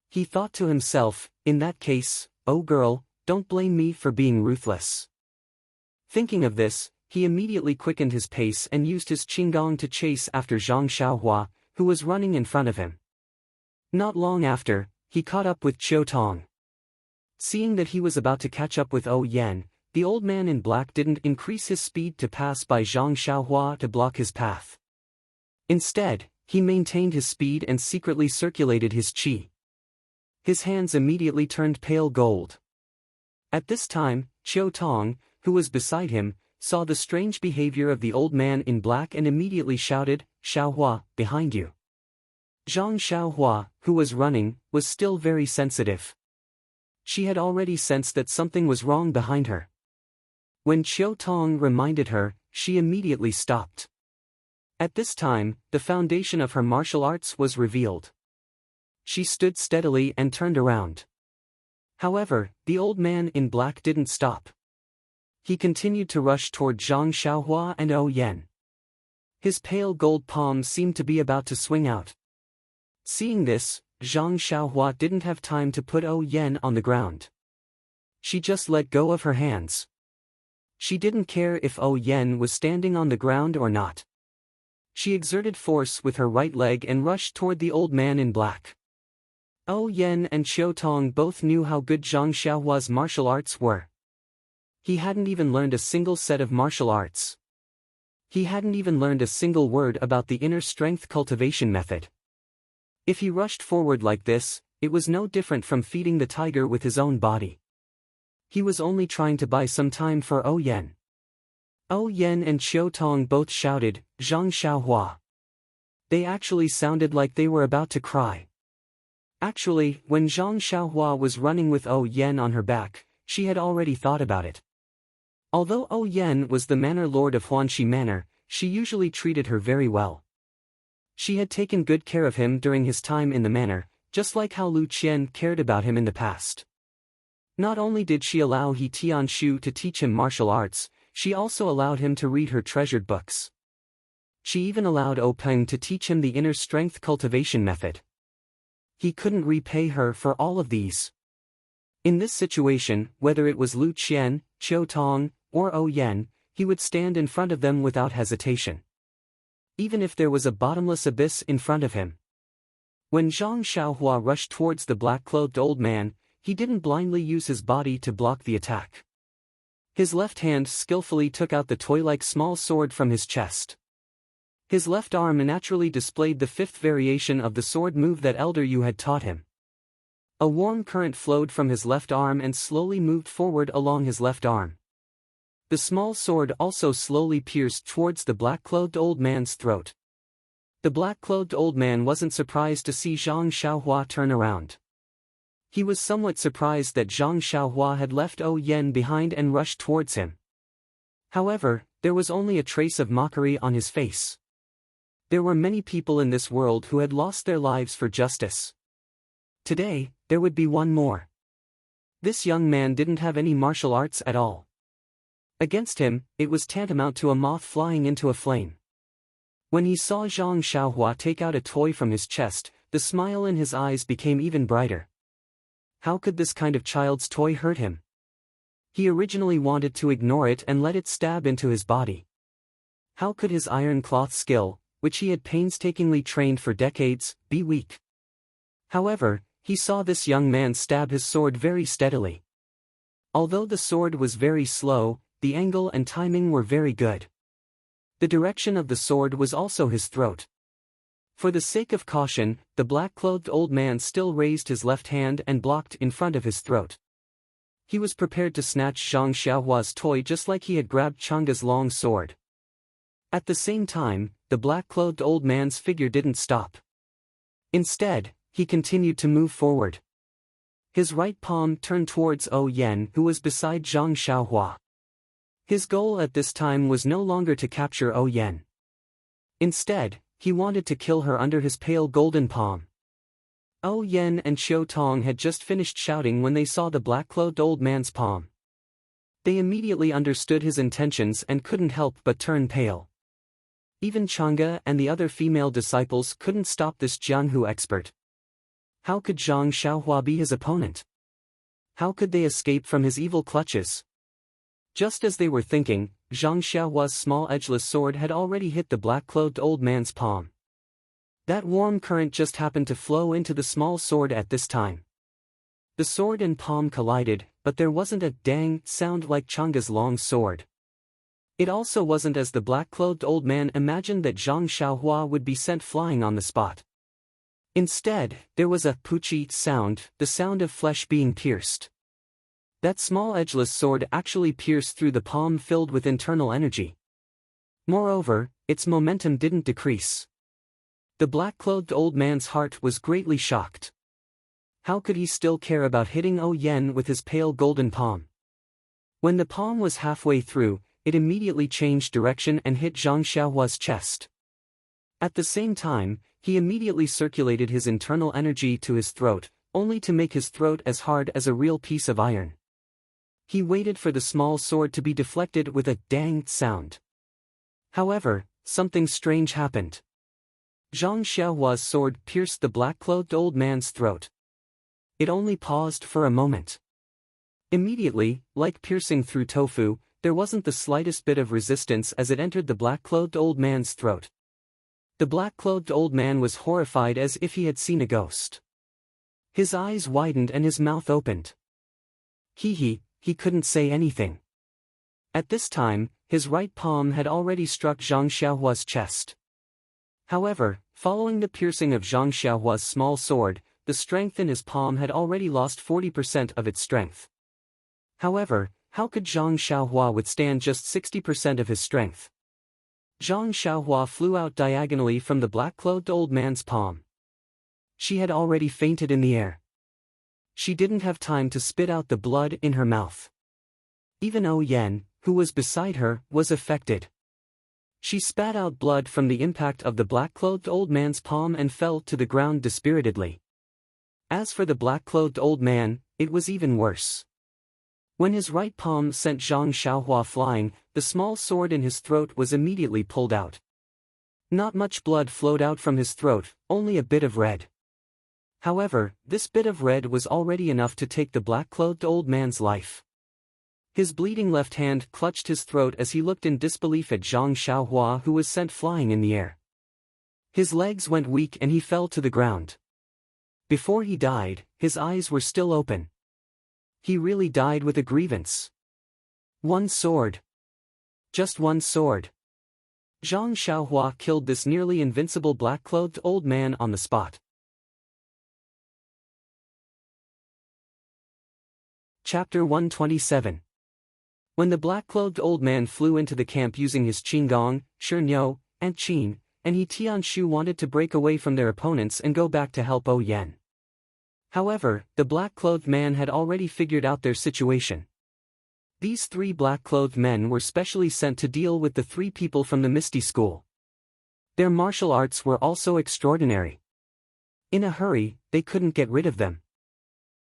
He thought to himself, "In that case, oh girl, don't blame me for being ruthless." Thinking of this, he immediately quickened his pace and used his qinggong to chase after Zhang Xiaohua, who was running in front of him. Not long after, he caught up with Qiu Tong. Seeing that he was about to catch up with Yan, the old man in black didn't increase his speed to pass by Zhang Xiaohua to block his path. Instead, he maintained his speed and secretly circulated his qi. His hands immediately turned pale gold. At this time, Qiu Tong, who was beside him, saw the strange behavior of the old man in black and immediately shouted, "Xiaohua, behind you." Zhang Xiaohua, who was running, was still very sensitive. She had already sensed that something was wrong behind her. When Qiu Tong reminded her, she immediately stopped. At this time, the foundation of her martial arts was revealed. She stood steadily and turned around. However, the old man in black didn't stop. He continued to rush toward Zhang Xiaohua and Yan. His pale gold palms seemed to be about to swing out. Seeing this, Zhang Xiaohua didn't have time to put Yan on the ground. She just let go of her hands. She didn't care if Yan was standing on the ground or not. She exerted force with her right leg and rushed toward the old man in black. Yan and Qiu Tong both knew how good Zhang Xiaohua's martial arts were. He hadn't even learned a single set of martial arts. He hadn't even learned a single word about the inner strength cultivation method. If he rushed forward like this, it was no different from feeding the tiger with his own body. He was only trying to buy some time for Yan. Yan and Qiu Tong both shouted, "Zhang Xiaohua." They actually sounded like they were about to cry. Actually, when Zhang Xiaohua was running with Yan on her back, she had already thought about it. Although Yan was the manor lord of Huanxi Manor, she usually treated her very well. She had taken good care of him during his time in the manor, just like how Lu Qian cared about him in the past. Not only did she allow He Tianshu to teach him martial arts, she also allowed him to read her treasured books. She even allowed Peng to teach him the inner strength cultivation method. He couldn't repay her for all of these. In this situation, whether it was Lu Qian, Qiu Tong, or Yan, he would stand in front of them without hesitation. Even if there was a bottomless abyss in front of him. When Zhang Xiaohua rushed towards the black-clothed old man, he didn't blindly use his body to block the attack. His left hand skillfully took out the toy-like small sword from his chest. His left arm naturally displayed the fifth variation of the sword move that Elder Yu had taught him. A warm current flowed from his left arm and slowly moved forward along his left arm. The small sword also slowly pierced towards the black-clothed old man's throat. The black-clothed old man wasn't surprised to see Zhang Xiaohua turn around. He was somewhat surprised that Zhang Xiaohua had left Yan behind and rushed towards him. However, there was only a trace of mockery on his face. There were many people in this world who had lost their lives for justice. Today, there would be one more. This young man didn't have any martial arts at all. Against him, it was tantamount to a moth flying into a flame. When he saw Zhang Xiaohua take out a toy from his chest, the smile in his eyes became even brighter. How could this kind of child's toy hurt him? He originally wanted to ignore it and let it stab into his body. How could his iron cloth skill, which he had painstakingly trained for decades, be weak? However, he saw this young man stab his sword very steadily. Although the sword was very slow, the angle and timing were very good. The direction of the sword was also his throat. For the sake of caution, the black-clothed old man still raised his left hand and blocked in front of his throat. He was prepared to snatch Zhang Xiaohua's toy just like he had grabbed Changa's long sword. At the same time, the black-clothed old man's figure didn't stop. Instead, he continued to move forward. His right palm turned towards Ou Yen, who was beside Zhang Xiaohua. His goal at this time was no longer to capture Ou Yen. Instead, he wanted to kill her under his pale golden palm. Ou Yen and Xiu Tong had just finished shouting when they saw the black-clothed old man's palm. They immediately understood his intentions and couldn't help but turn pale. Even Chang'e and the other female disciples couldn't stop this Jianghu expert. How could Zhang Xiaohua be his opponent? How could they escape from his evil clutches? Just as they were thinking, Zhang Xiaohua's small edgeless sword had already hit the black-clothed old man's palm. That warm current just happened to flow into the small sword at this time. The sword and palm collided, but there wasn't a dang sound like Chang'e's long sword. It also wasn't as the black-clothed old man imagined that Zhang Xiaohua would be sent flying on the spot. Instead, there was a poochie sound, the sound of flesh being pierced. That small edgeless sword actually pierced through the palm filled with internal energy. Moreover, its momentum didn't decrease. The black-clothed old man's heart was greatly shocked. How could he still care about hitting Ou Yen with his pale golden palm? When the palm was halfway through, it immediately changed direction and hit Zhang Xiaohua's chest. At the same time, he immediately circulated his internal energy to his throat, only to make his throat as hard as a real piece of iron. He waited for the small sword to be deflected with a dang sound. However, something strange happened. Zhang Xiaohua's sword pierced the black-clothed old man's throat. It only paused for a moment. Immediately, like piercing through tofu, there wasn't the slightest bit of resistance as it entered the black-clothed old man's throat. The black-clothed old man was horrified as if he had seen a ghost. His eyes widened and his mouth opened. He couldn't say anything. At this time, his right palm had already struck Zhang Xiaohua's chest. However, following the piercing of Zhang Xiaohua's small sword, the strength in his palm had already lost 40% of its strength. However, how could Zhang Xiaohua withstand just 60% of his strength? Zhang Xiaohua flew out diagonally from the black-clothed old man's palm. She had already fainted in the air. She didn't have time to spit out the blood in her mouth. Even Ou Yen, who was beside her, was affected. She spat out blood from the impact of the black-clothed old man's palm and fell to the ground dispiritedly. As for the black-clothed old man, it was even worse. When his right palm sent Zhang Xiaohua flying, the small sword in his throat was immediately pulled out. Not much blood flowed out from his throat, only a bit of red. However, this bit of red was already enough to take the black-clothed old man's life. His bleeding left hand clutched his throat as he looked in disbelief at Zhang Xiaohua, who was sent flying in the air. His legs went weak and he fell to the ground. Before he died, his eyes were still open. He really died with a grievance. One sword. Just one sword. Zhang Xiaohua killed this nearly invincible black-clothed old man on the spot. Chapter 127. When the black-clothed old man flew into the camp using his Qinggong, Shernyo, and Qin, and he Tianshu wanted to break away from their opponents and go back to help Ou Yen. However, the black-clothed man had already figured out their situation. These three black-clothed men were specially sent to deal with the three people from the Misty School. Their martial arts were also extraordinary. In a hurry, they couldn't get rid of them.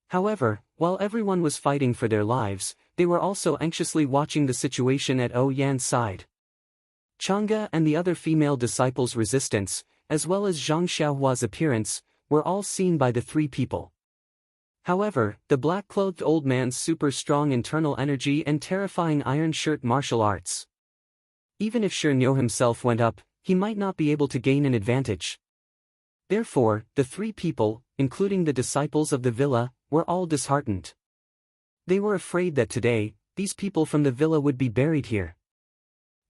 However, while everyone was fighting for their lives, they were also anxiously watching the situation at Ou Yan's side. Chang'e and the other female disciples' resistance, as well as Zhang Xiaohua's appearance, were all seen by the three people. However, the black-clothed old man's super strong internal energy and terrifying iron shirt martial arts. Even if Shernyo himself went up, he might not be able to gain an advantage. Therefore, the three people, including the disciples of the villa, were all disheartened. They were afraid that today, these people from the villa would be buried here.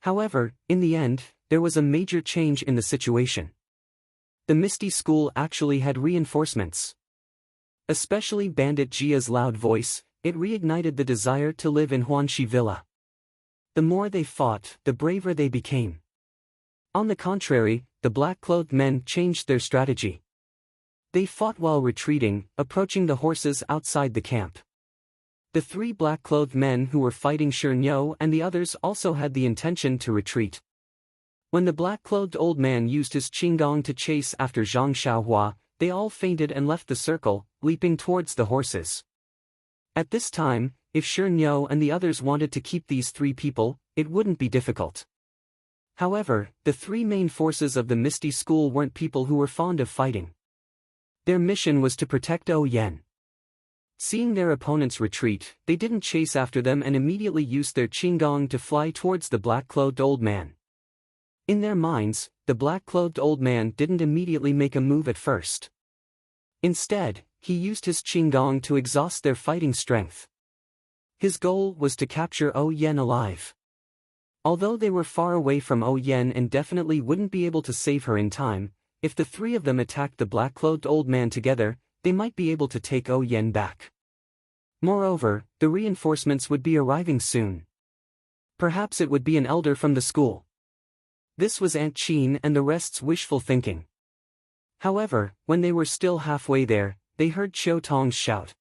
However, in the end, there was a major change in the situation. The Misty School actually had reinforcements. Especially Bandit Jia's loud voice, it reignited the desire to live in Huanxi Villa. The more they fought, the braver they became. On the contrary, the black-clothed men changed their strategy. They fought while retreating, approaching the horses outside the camp. The three black-clothed men who were fighting Shernyo and the others also had the intention to retreat. When the black-clothed old man used his qinggong to chase after Zhang Xiaohua, they all fainted and left the circle, leaping towards the horses. At this time, if Shernyo and the others wanted to keep these three people, it wouldn't be difficult. However, the three main forces of the Misty School weren't people who were fond of fighting. Their mission was to protect Oyen. Seeing their opponents retreat, they didn't chase after them and immediately used their qinggong to fly towards the black-clothed old man. In their minds, the black-clothed old man didn't immediately make a move at first. Instead, he used his qinggong to exhaust their fighting strength. His goal was to capture Oyen alive. Although they were far away from Oyen and definitely wouldn't be able to save her in time, if the three of them attacked the black-clothed old man together, they might be able to take Oyen back. Moreover, the reinforcements would be arriving soon. Perhaps it would be an elder from the school. This was Aunt Qin and the rest's wishful thinking. However, when they were still halfway there, they heard Qiu Tong's shout.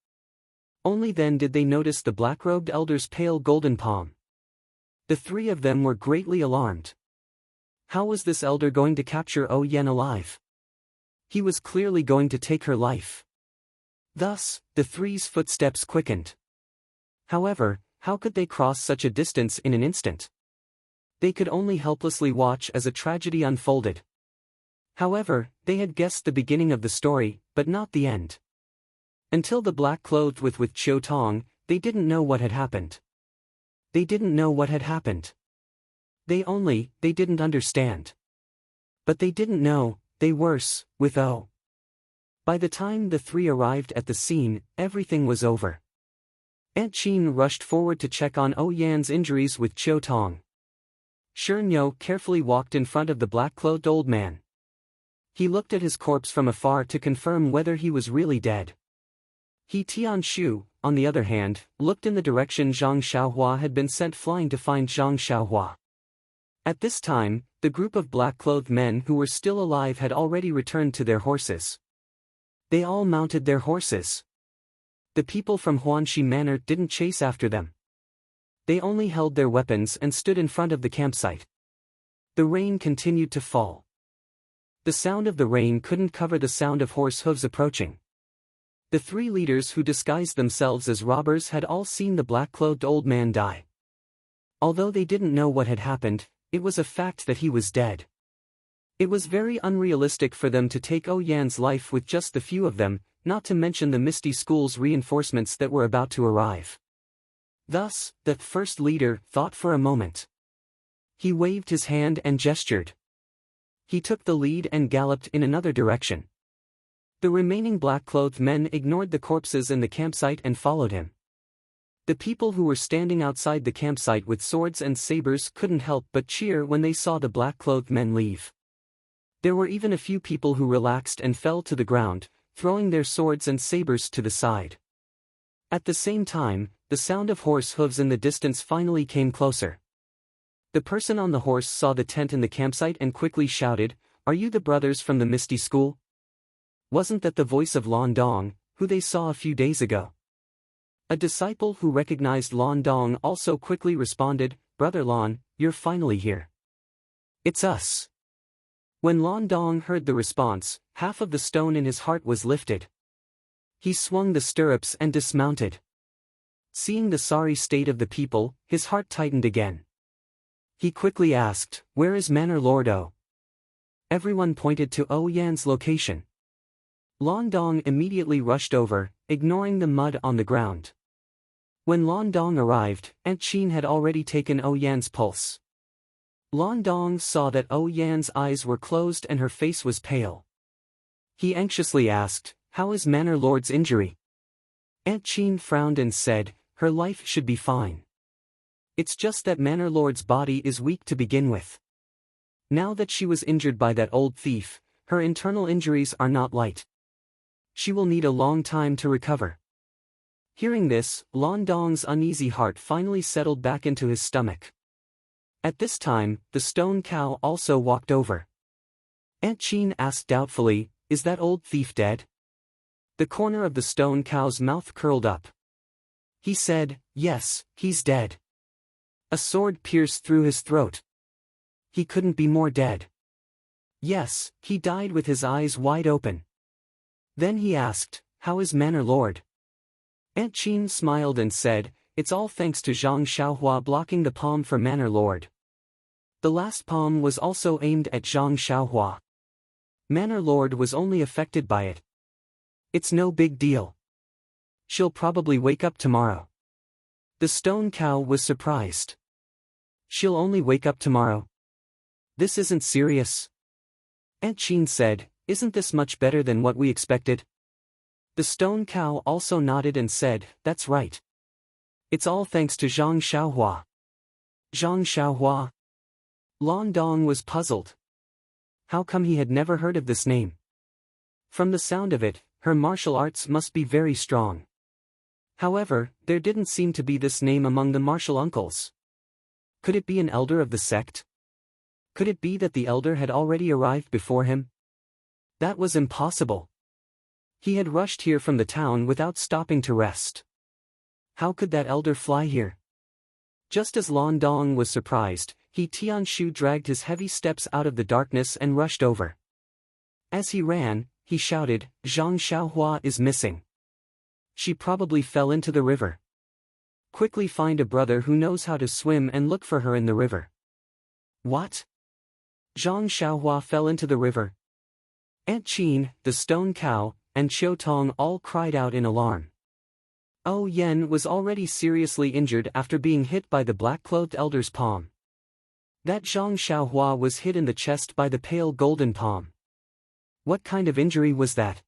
Only then did they notice the black-robed elder's pale golden palm. The three of them were greatly alarmed. How was this elder going to capture Oyen alive? He was clearly going to take her life. Thus, the three's footsteps quickened. However, how could they cross such a distance in an instant? They could only helplessly watch as a tragedy unfolded. However, they had guessed the beginning of the story, but not the end. Until the black-clothed with Qiu Tong, they didn't know what had happened. They didn't know what had happened. They didn't understand. But they didn't know, worse, with O. By the time the three arrived at the scene, everything was over. Aunt Qin rushed forward to check on Oyen's injuries with Qiu Tong. Shernyo carefully walked in front of the black-clothed old man. He looked at his corpse from afar to confirm whether he was really dead. He Tianshu, on the other hand, looked in the direction Zhang Xiaohua had been sent flying to find Zhang Xiaohua. At this time, the group of black-clothed men who were still alive had already returned to their horses. They all mounted their horses. The people from Huanxi Manor didn't chase after them. They only held their weapons and stood in front of the campsite. The rain continued to fall. The sound of the rain couldn't cover the sound of horse hooves approaching. The three leaders who disguised themselves as robbers had all seen the black-clothed old man die. Although they didn't know what had happened, it was a fact that he was dead. It was very unrealistic for them to take Oyen's life with just the few of them, not to mention the Misty School's reinforcements that were about to arrive. Thus, the first leader thought for a moment. He waved his hand and gestured. He took the lead and galloped in another direction. The remaining black-clothed men ignored the corpses in the campsite and followed him. The people who were standing outside the campsite with swords and sabers couldn't help but cheer when they saw the black-clothed men leave. There were even a few people who relaxed and fell to the ground, throwing their swords and sabers to the side. At the same time, the sound of horse hooves in the distance finally came closer. The person on the horse saw the tent in the campsite and quickly shouted, "Are you the brothers from the Misty School? Wasn't that the voice of Lan Dong, who they saw a few days ago?" A disciple who recognized Lan Dong also quickly responded, "Brother Lan, you're finally here. It's us." When Lan Dong heard the response, half of the stone in his heart was lifted. He swung the stirrups and dismounted. Seeing the sorry state of the people, his heart tightened again. He quickly asked, "Where is Manor Lord O?" Everyone pointed to Oyen's location. Lan Dong immediately rushed over, ignoring the mud on the ground. When Lan Dong arrived, Aunt Chin had already taken Oh Yan's pulse. Lan Dong saw that Oh Yan's eyes were closed and her face was pale. He anxiously asked, "How is Manor Lord's injury?" Aunt Chin frowned and said, "Her life should be fine. It's just that Manor Lord's body is weak to begin with. Now that she was injured by that old thief, her internal injuries are not light. She will need a long time to recover." Hearing this, Lan Dong's uneasy heart finally settled back into his stomach. At this time, the stone cow also walked over. Aunt Chin asked doubtfully, "Is that old thief dead?" The corner of the stone cow's mouth curled up. He said, "Yes, he's dead." A sword pierced through his throat. He couldn't be more dead. Yes, he died with his eyes wide open. Then he asked, "How is Manor Lord?" Aunt Chin smiled and said, "It's all thanks to Zhang Xiaohua blocking the palm for Manor Lord." The last palm was also aimed at Zhang Xiaohua. Manor Lord was only affected by it. It's no big deal. She'll probably wake up tomorrow. The stone cow was surprised. She'll only wake up tomorrow? This isn't serious. Aunt Chin said, "Isn't this much better than what we expected?" The stone cow also nodded and said, "That's right. It's all thanks to Zhang Xiaohua." Zhang Xiaohua? Lan Dong was puzzled. How come he had never heard of this name? From the sound of it, her martial arts must be very strong. However, there didn't seem to be this name among the martial uncles. Could it be an elder of the sect? Could it be that the elder had already arrived before him? That was impossible. He had rushed here from the town without stopping to rest. How could that elder fly here? Just as Lan Dong was surprised, Tianshu dragged his heavy steps out of the darkness and rushed over. As he ran, he shouted, "Zhang Xiaohua is missing. She probably fell into the river. Quickly find a brother who knows how to swim and look for her in the river." What? Zhang Xiaohua fell into the river? Aunt Chin, the stone cow, and Qiu Tong all cried out in alarm. Oh Yan was already seriously injured after being hit by the black-clothed elder's palm. That Zhang Xiaohua was hit in the chest by the pale golden palm. What kind of injury was that?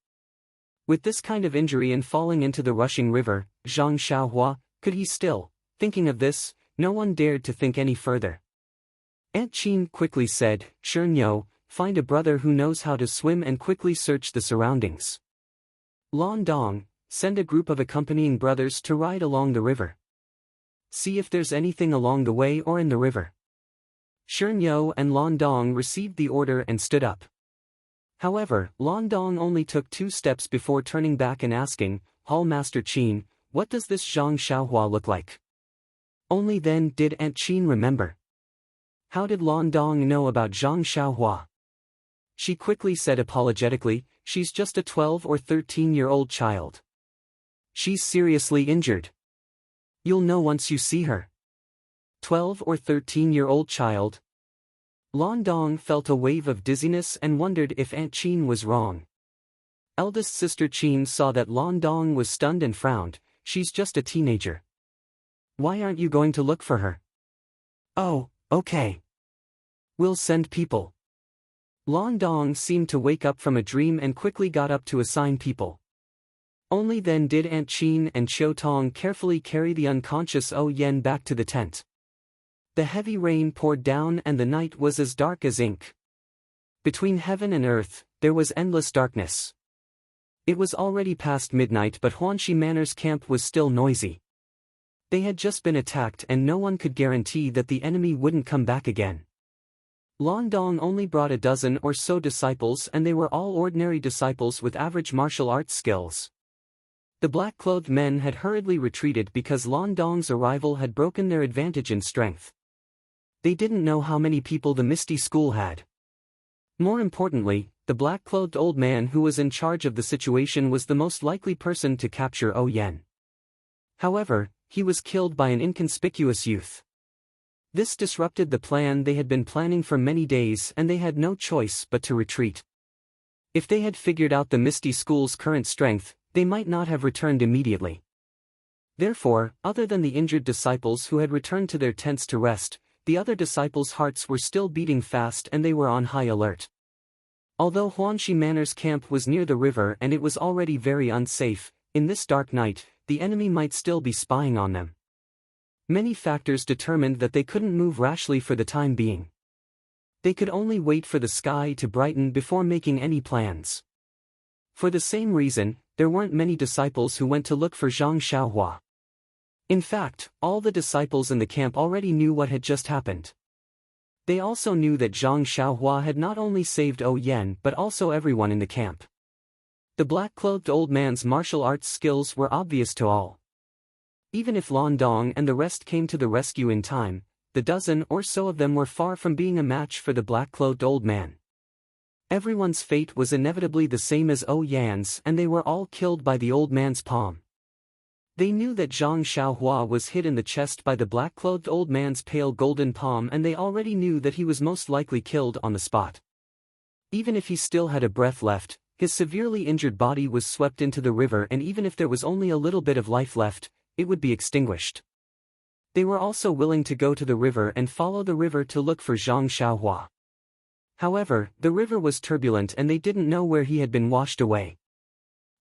With this kind of injury and falling into the rushing river, Zhang Xiaohua, could he still? Thinking of this, no one dared to think any further. Aunt Chin quickly said, "Shernyo, find a brother who knows how to swim and quickly search the surroundings. Lan Dong, send a group of accompanying brothers to ride along the river. See if there's anything along the way or in the river." Shernyo and Lan Dong received the order and stood up. However, Lan Dong only took 2 steps before turning back and asking, "Hall Master Chin, what does this Zhang Xiaohua look like?" Only then did Aunt Chin remember. How did Lan Dong know about Zhang Xiaohua? She quickly said apologetically, "She's just a 12 or 13-year-old child. She's seriously injured. You'll know once you see her." 12 or 13-year-old child? Lan Dong felt a wave of dizziness and wondered if Aunt Chin was wrong. Eldest sister Chin saw that Lan Dong was stunned and frowned. "She's just a teenager. Why aren't you going to look for her?" "Oh, okay. We'll send people." Lan Dong seemed to wake up from a dream and quickly got up to assign people. Only then did Aunt Chin and Qiu Tong carefully carry the unconscious Oh Yen back to the tent. The heavy rain poured down and the night was as dark as ink. Between heaven and earth, there was endless darkness. It was already past midnight, but Huanxi Manor's camp was still noisy. They had just been attacked and no one could guarantee that the enemy wouldn't come back again. Lan Dong only brought a dozen or so disciples, and they were all ordinary disciples with average martial arts skills. The black-clothed men had hurriedly retreated because Lan Dong's arrival had broken their advantage in strength. They didn't know how many people the Misty School had. More importantly, the black-clothed old man who was in charge of the situation was the most likely person to capture Oh Yen. However, he was killed by an inconspicuous youth. This disrupted the plan they had been planning for many days, and they had no choice but to retreat. If they had figured out the Misty School's current strength, they might not have returned immediately. Therefore, other than the injured disciples who had returned to their tents to rest, the other disciples' hearts were still beating fast and they were on high alert. Although Huanxi Manor's camp was near the river and it was already very unsafe, in this dark night, the enemy might still be spying on them. Many factors determined that they couldn't move rashly for the time being. They could only wait for the sky to brighten before making any plans. For the same reason, there weren't many disciples who went to look for Zhang Xiaohua. In fact, all the disciples in the camp already knew what had just happened. They also knew that Zhang Xiaohua had not only saved Ou Yan but also everyone in the camp. The black-clothed old man's martial arts skills were obvious to all. Even if Lan Dong and the rest came to the rescue in time, the dozen or so of them were far from being a match for the black-clothed old man. Everyone's fate was inevitably the same as Ou Yan's and they were all killed by the old man's palm. They knew that Zhang Xiaohua was hit in the chest by the black-clothed old man's pale golden palm and they already knew that he was most likely killed on the spot. Even if he still had a breath left, his severely injured body was swept into the river and even if there was only a little bit of life left, it would be extinguished. They were also willing to go to the river and follow the river to look for Zhang Xiaohua. However, the river was turbulent and they didn't know where he had been washed away.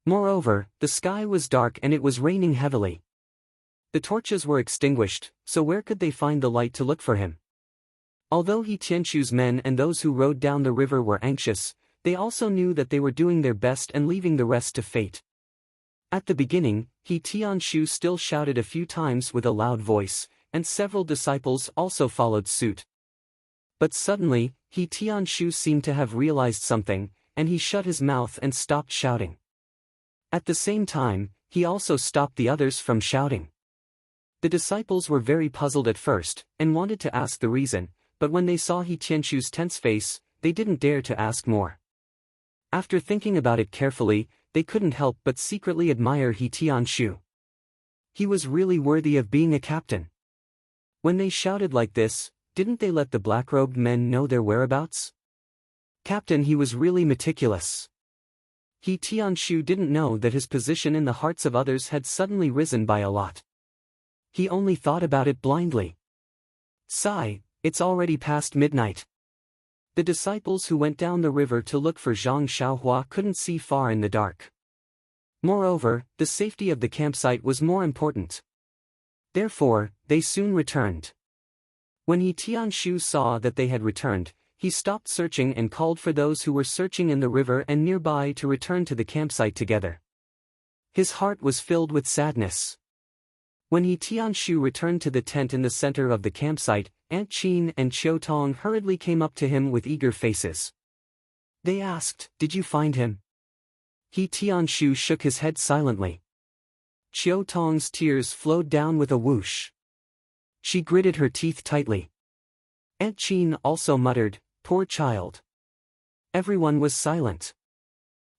Moreover, the sky was dark and it was raining heavily. The torches were extinguished, so where could they find the light to look for him? Although He Tianshu's men and those who rowed down the river were anxious, they also knew that they were doing their best and leaving the rest to fate. At the beginning, He Tianshu still shouted a few times with a loud voice, and several disciples also followed suit. But suddenly, He Tianshu seemed to have realized something, and he shut his mouth and stopped shouting. At the same time, he also stopped the others from shouting. The disciples were very puzzled at first, and wanted to ask the reason, but when they saw He Tianshu's tense face, they didn't dare to ask more. After thinking about it carefully, they couldn't help but secretly admire He Tianshu. He was really worthy of being a captain. When they shouted like this, didn't they let the black-robed men know their whereabouts? Captain, he was really meticulous. He Tianshu didn't know that his position in the hearts of others had suddenly risen by a lot. He only thought about it blindly. Sigh, it's already past midnight. The disciples who went down the river to look for Zhang Xiaohua couldn't see far in the dark. Moreover, the safety of the campsite was more important. Therefore, they soon returned. When He Tianshu saw that they had returned, he stopped searching and called for those who were searching in the river and nearby to return to the campsite together. His heart was filled with sadness. When He Tianshu returned to the tent in the center of the campsite, Aunt Qin and Qiu Tong hurriedly came up to him with eager faces. They asked, "Did you find him?" He Tianshu shook his head silently. Qiu Tong's tears flowed down with a whoosh. She gritted her teeth tightly. Aunt Qin also muttered, "Poor child." Everyone was silent.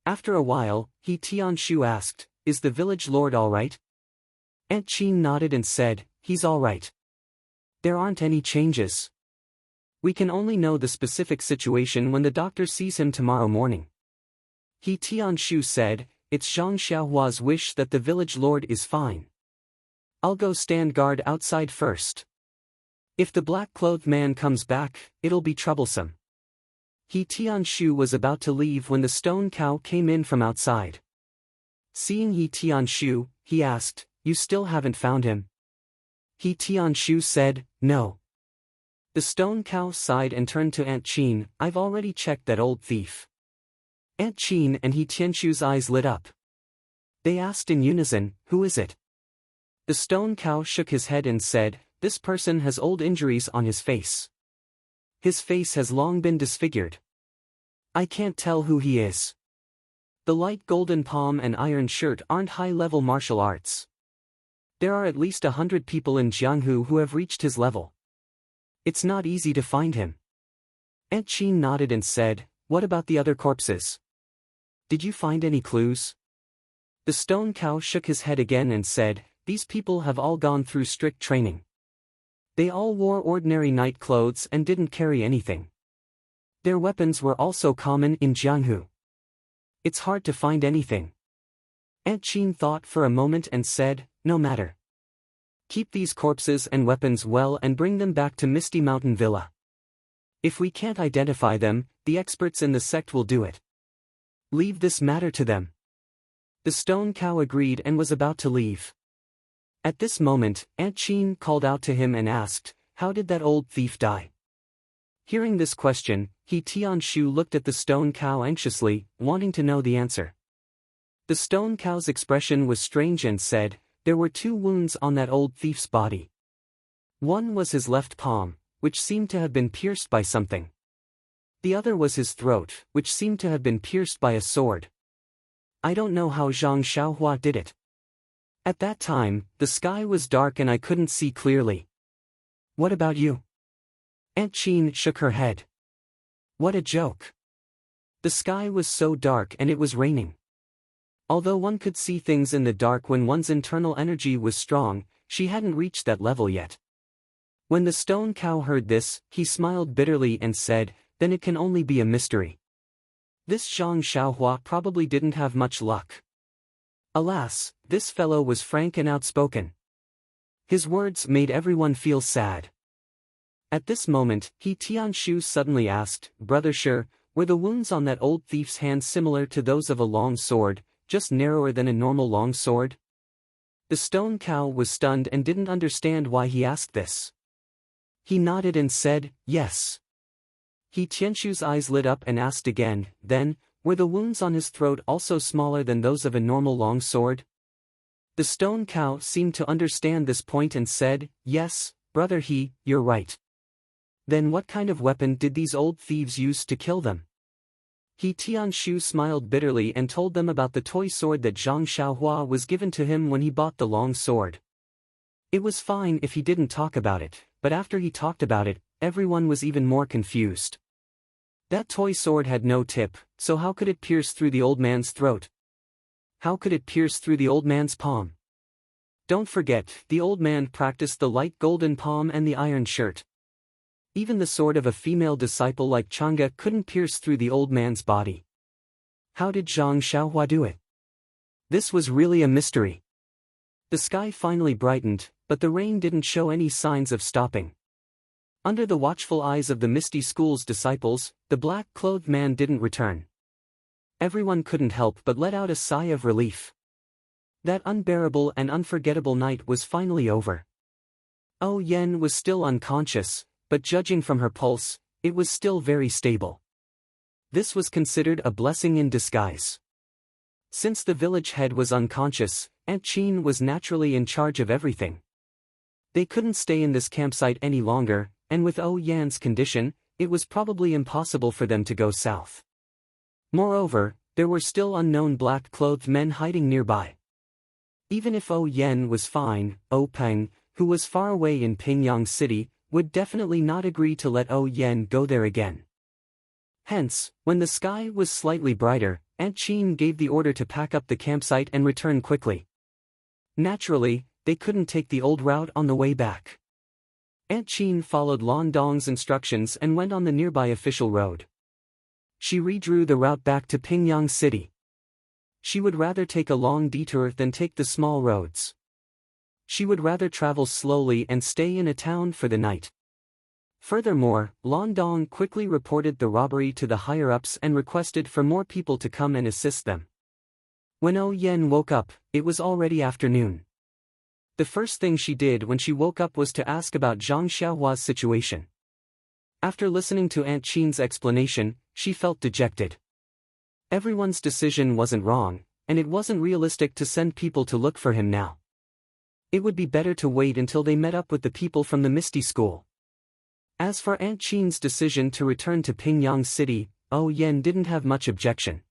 After a while, He Tianshu asked, "Is the village lord all right?" Aunt Qin nodded and said, "He's all right. There aren't any changes. We can only know the specific situation when the doctor sees him tomorrow morning." He Tianshu said, "It's Zhang Xiaohua's wish that the village lord is fine. I'll go stand guard outside first. If the black-clothed man comes back, it'll be troublesome." He Tianshu was about to leave when the stone cow came in from outside. Seeing He Tianshu, he asked, "You still haven't found him?" He Tianshu said, "No." The stone cow sighed and turned to Aunt Qin, "I've already checked that old thief." Aunt Qin and He Tianshu's eyes lit up. They asked in unison, "Who is it?" The stone cow shook his head and said, "This person has old injuries on his face. His face has long been disfigured. I can't tell who he is. The light golden palm and iron shirt aren't high-level martial arts. There are at least 100 people in Jianghu who have reached his level. It's not easy to find him." Aunt Qin nodded and said, "What about the other corpses? Did you find any clues?" The stone cow shook his head again and said, "These people have all gone through strict training. They all wore ordinary night clothes and didn't carry anything. Their weapons were also common in Jianghu. It's hard to find anything. Aunt Chin thought for a moment and said, no matter. Keep these corpses and weapons well and bring them back to Misty Mountain Villa. If we can't identify them, the experts in the sect will do it. Leave this matter to them. The stone cow agreed and was about to leave. At this moment, Aunt Chin called out to him and asked, how did that old thief die? Hearing this question, He Tianshu looked at the stone cow anxiously, wanting to know the answer. The stone cow's expression was strange and said, there were 2 wounds on that old thief's body. One was his left palm, which seemed to have been pierced by something. The other was his throat, which seemed to have been pierced by a sword. I don't know how Zhang Xiaohua did it. At that time, the sky was dark and I couldn't see clearly. What about you? Aunt Chin shook her head. What a joke. The sky was so dark and it was raining. Although one could see things in the dark when one's internal energy was strong, she hadn't reached that level yet. When the stone cow heard this, he smiled bitterly and said, then it can only be a mystery. This Zhang Xiaohua probably didn't have much luck. Alas, this fellow was frank and outspoken. His words made everyone feel sad. At this moment, He Tianshu suddenly asked, Brother Shi, were the wounds on that old thief's hand similar to those of a long sword, just narrower than a normal long sword? The stone cow was stunned and didn't understand why he asked this. He nodded and said, yes. He Tianshu's eyes lit up and asked again, then, were the wounds on his throat also smaller than those of a normal long sword? The stone cow seemed to understand this point and said, yes, brother He, you're right. Then what kind of weapon did these old thieves use to kill them? He Tianshu smiled bitterly and told them about the toy sword that Zhang Xiaohua was given to him when he bought the long sword. It was fine if he didn't talk about it, but after he talked about it, everyone was even more confused. That toy sword had no tip, so how could it pierce through the old man's throat? How could it pierce through the old man's palm? Don't forget, the old man practiced the light golden palm and the iron shirt. Even the sword of a female disciple like Chang'e couldn't pierce through the old man's body. How did Zhang Xiaohua do it? This was really a mystery. The sky finally brightened, but the rain didn't show any signs of stopping. Under the watchful eyes of the Misty School's disciples, the black-clothed man didn't return. Everyone couldn't help but let out a sigh of relief. That unbearable and unforgettable night was finally over. Oh Yen was still unconscious, but judging from her pulse, it was still very stable. This was considered a blessing in disguise. Since the village head was unconscious, Aunt Chin was naturally in charge of everything. They couldn't stay in this campsite any longer, and with Oh Yan's condition, it was probably impossible for them to go south. Moreover, there were still unknown black-clothed men hiding nearby. Even if Oh Yan was fine, Oh Peng, who was far away in Pingyang City, would definitely not agree to let Oh Yan go there again. Hence, when the sky was slightly brighter, Aunt Chin gave the order to pack up the campsite and return quickly. Naturally, they couldn't take the old route on the way back. Aunt Chin followed Lan Dong's instructions and went on the nearby official road. She redrew the route back to Pingyang City. She would rather take a long detour than take the small roads. She would rather travel slowly and stay in a town for the night. Furthermore, Lan Dong quickly reported the robbery to the higher-ups and requested for more people to come and assist them. When Oh Yen woke up, it was already afternoon. The first thing she did when she woke up was to ask about Zhang Xiaohua's situation. After listening to Aunt Chin's explanation, she felt dejected. Everyone's decision wasn't wrong, and it wasn't realistic to send people to look for him now. It would be better to wait until they met up with the people from the Misty School. As for Aunt Chin's decision to return to Pingyang City, Oh Yen didn't have much objection.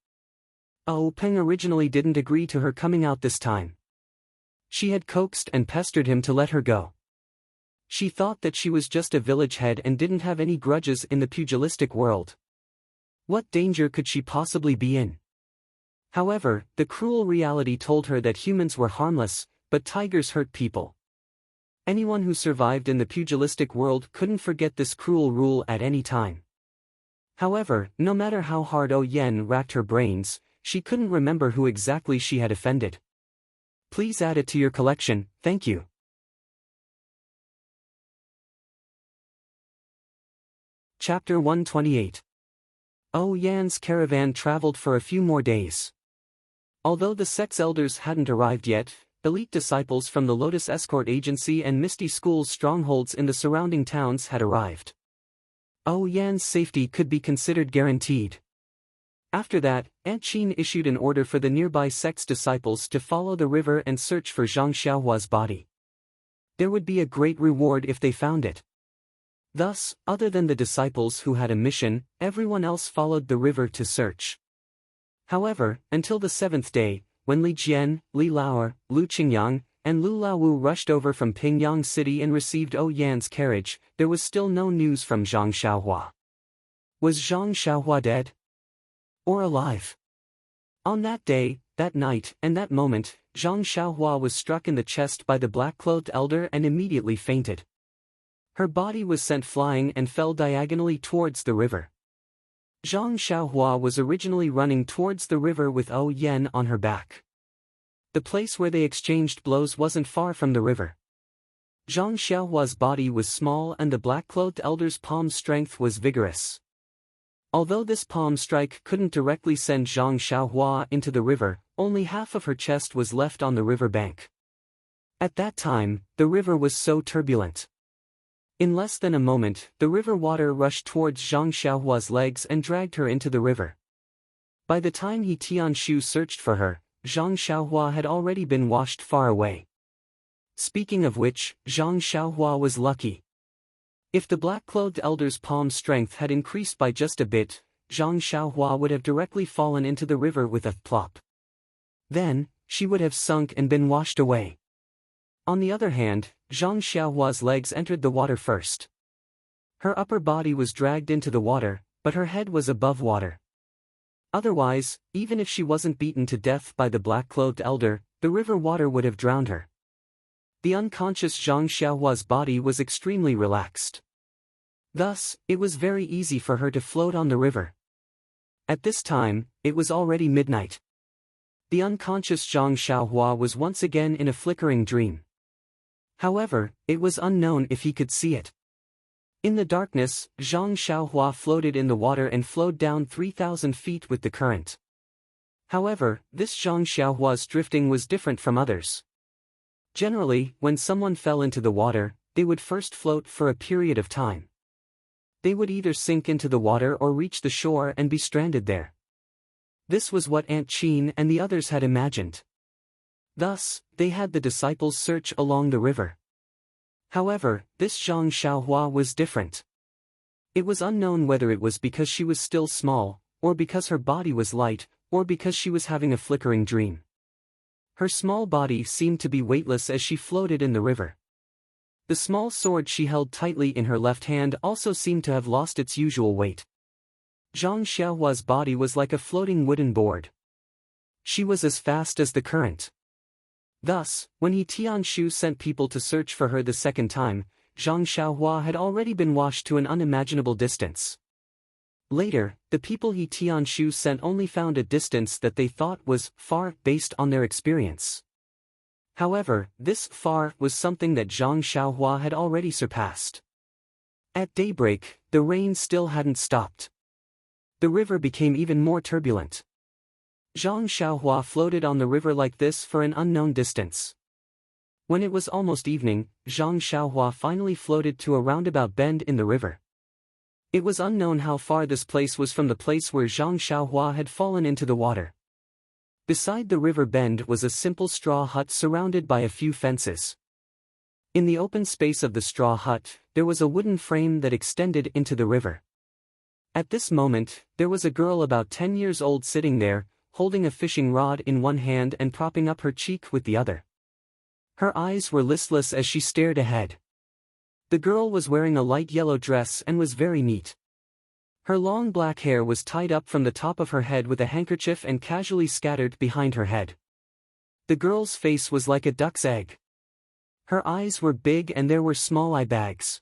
Oh Peng originally didn't agree to her coming out this time. She had coaxed and pestered him to let her go. She thought that she was just a village head and didn't have any grudges in the pugilistic world. What danger could she possibly be in? However, the cruel reality told her that humans were harmless, but tigers hurt people. Anyone who survived in the pugilistic world couldn't forget this cruel rule at any time. However, no matter how hard Oh Yen racked her brains, she couldn't remember who exactly she had offended. Please add it to your collection, thank you. Chapter 128. Yan's caravan traveled for a few more days. Although the sect's elders hadn't arrived yet, elite disciples from the Lotus Escort Agency and Misty School's strongholds in the surrounding towns had arrived. Yan's safety could be considered guaranteed. After that, Aunt Qin issued an order for the nearby sect's disciples to follow the river and search for Zhang Xiaohua's body. There would be a great reward if they found it. Thus, other than the disciples who had a mission, everyone else followed the river to search. However, until the seventh day, when Li Jian, Li Laoer, Lu Qingyang, and Lu Laowu rushed over from Pingyang City and received Yan's carriage, there was still no news from Zhang Xiaohua. Was Zhang Xiaohua dead? Or alive? On that day, that night, and that moment, Zhang Xiaohua was struck in the chest by the black-clothed elder and immediately fainted. Her body was sent flying and fell diagonally towards the river. Zhang Xiaohua was originally running towards the river with Yan on her back. The place where they exchanged blows wasn't far from the river. Zhang Xiaohua's body was small and the black-clothed elder's palm strength was vigorous. Although this palm strike couldn't directly send Zhang Xiaohua into the river, only half of her chest was left on the river bank. At that time, the river was so turbulent. In less than a moment, the river water rushed towards Zhang Xiaohua's legs and dragged her into the river. By the time He Tianshu searched for her, Zhang Xiaohua had already been washed far away. Speaking of which, Zhang Xiaohua was lucky. If the black-clothed elder's palm strength had increased by just a bit, Zhang Xiaohua would have directly fallen into the river with a plop. Then, she would have sunk and been washed away. On the other hand, Zhang Xiaohua's legs entered the water first. Her upper body was dragged into the water, but her head was above water. Otherwise, even if she wasn't beaten to death by the black-clothed elder, the river water would have drowned her. The unconscious Zhang Xiaohua's body was extremely relaxed. Thus, it was very easy for her to float on the river. At this time, it was already midnight. The unconscious Zhang Xiaohua was once again in a flickering dream. However, it was unknown if he could see it. In the darkness, Zhang Xiaohua floated in the water and flowed down 3,000 feet with the current. However, this Zhang Xiaohua's drifting was different from others. Generally, when someone fell into the water, they would first float for a period of time. They would either sink into the water or reach the shore and be stranded there. This was what Aunt Qin and the others had imagined. Thus, they had the disciples search along the river. However, this Zhang Xiaohua was different. It was unknown whether it was because she was still small, or because her body was light, or because she was having a flickering dream. Her small body seemed to be weightless as she floated in the river. The small sword she held tightly in her left hand also seemed to have lost its usual weight. Zhang Xiaohua's body was like a floating wooden board. She was as fast as the current. Thus, when He Tianshu sent people to search for her the second time, Zhang Xiaohua had already been washed to an unimaginable distance. Later, the people He Tianshu sent only found a distance that they thought was far based on their experience. However, this far was something that Zhang Xiaohua had already surpassed. At daybreak, the rain still hadn't stopped. The river became even more turbulent. Zhang Xiaohua floated on the river like this for an unknown distance. When it was almost evening, Zhang Xiaohua finally floated to a roundabout bend in the river. It was unknown how far this place was from the place where Zhang Xiaohua had fallen into the water. Beside the river bend was a simple straw hut surrounded by a few fences. In the open space of the straw hut, there was a wooden frame that extended into the river. At this moment, there was a girl about 10 years old sitting there, holding a fishing rod in one hand and propping up her cheek with the other. Her eyes were listless as she stared ahead. The girl was wearing a light yellow dress and was very neat. Her long black hair was tied up from the top of her head with a handkerchief and casually scattered behind her head. The girl's face was like a duck's egg. Her eyes were big and there were small eye bags.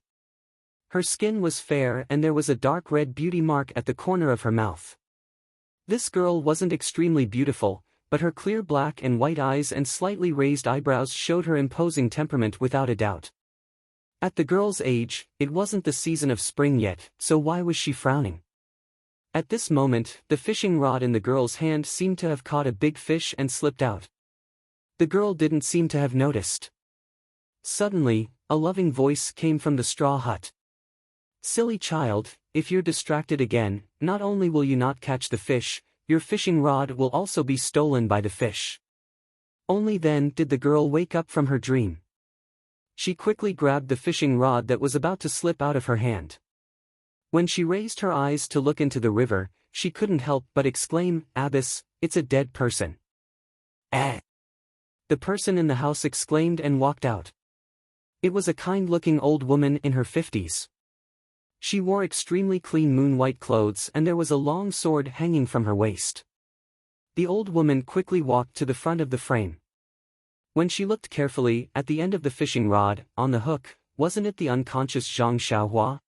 Her skin was fair and there was a dark red beauty mark at the corner of her mouth. This girl wasn't extremely beautiful, but her clear black and white eyes and slightly raised eyebrows showed her imposing temperament without a doubt. At the girl's age, it wasn't the season of spring yet, so why was she frowning? At this moment, the fishing rod in the girl's hand seemed to have caught a big fish and slipped out. The girl didn't seem to have noticed. Suddenly, a loving voice came from the straw hut. "Silly child, if you're distracted again, not only will you not catch the fish, your fishing rod will also be stolen by the fish." Only then did the girl wake up from her dream. She quickly grabbed the fishing rod that was about to slip out of her hand. When she raised her eyes to look into the river, she couldn't help but exclaim, "Abyss, it's a dead person." "Eh?" The person in the house exclaimed and walked out. It was a kind-looking old woman in her 50s. She wore extremely clean moon-white clothes and there was a long sword hanging from her waist. The old woman quickly walked to the front of the frame. When she looked carefully at the end of the fishing rod, on the hook, wasn't it the unconscious Zhang Xiaohua?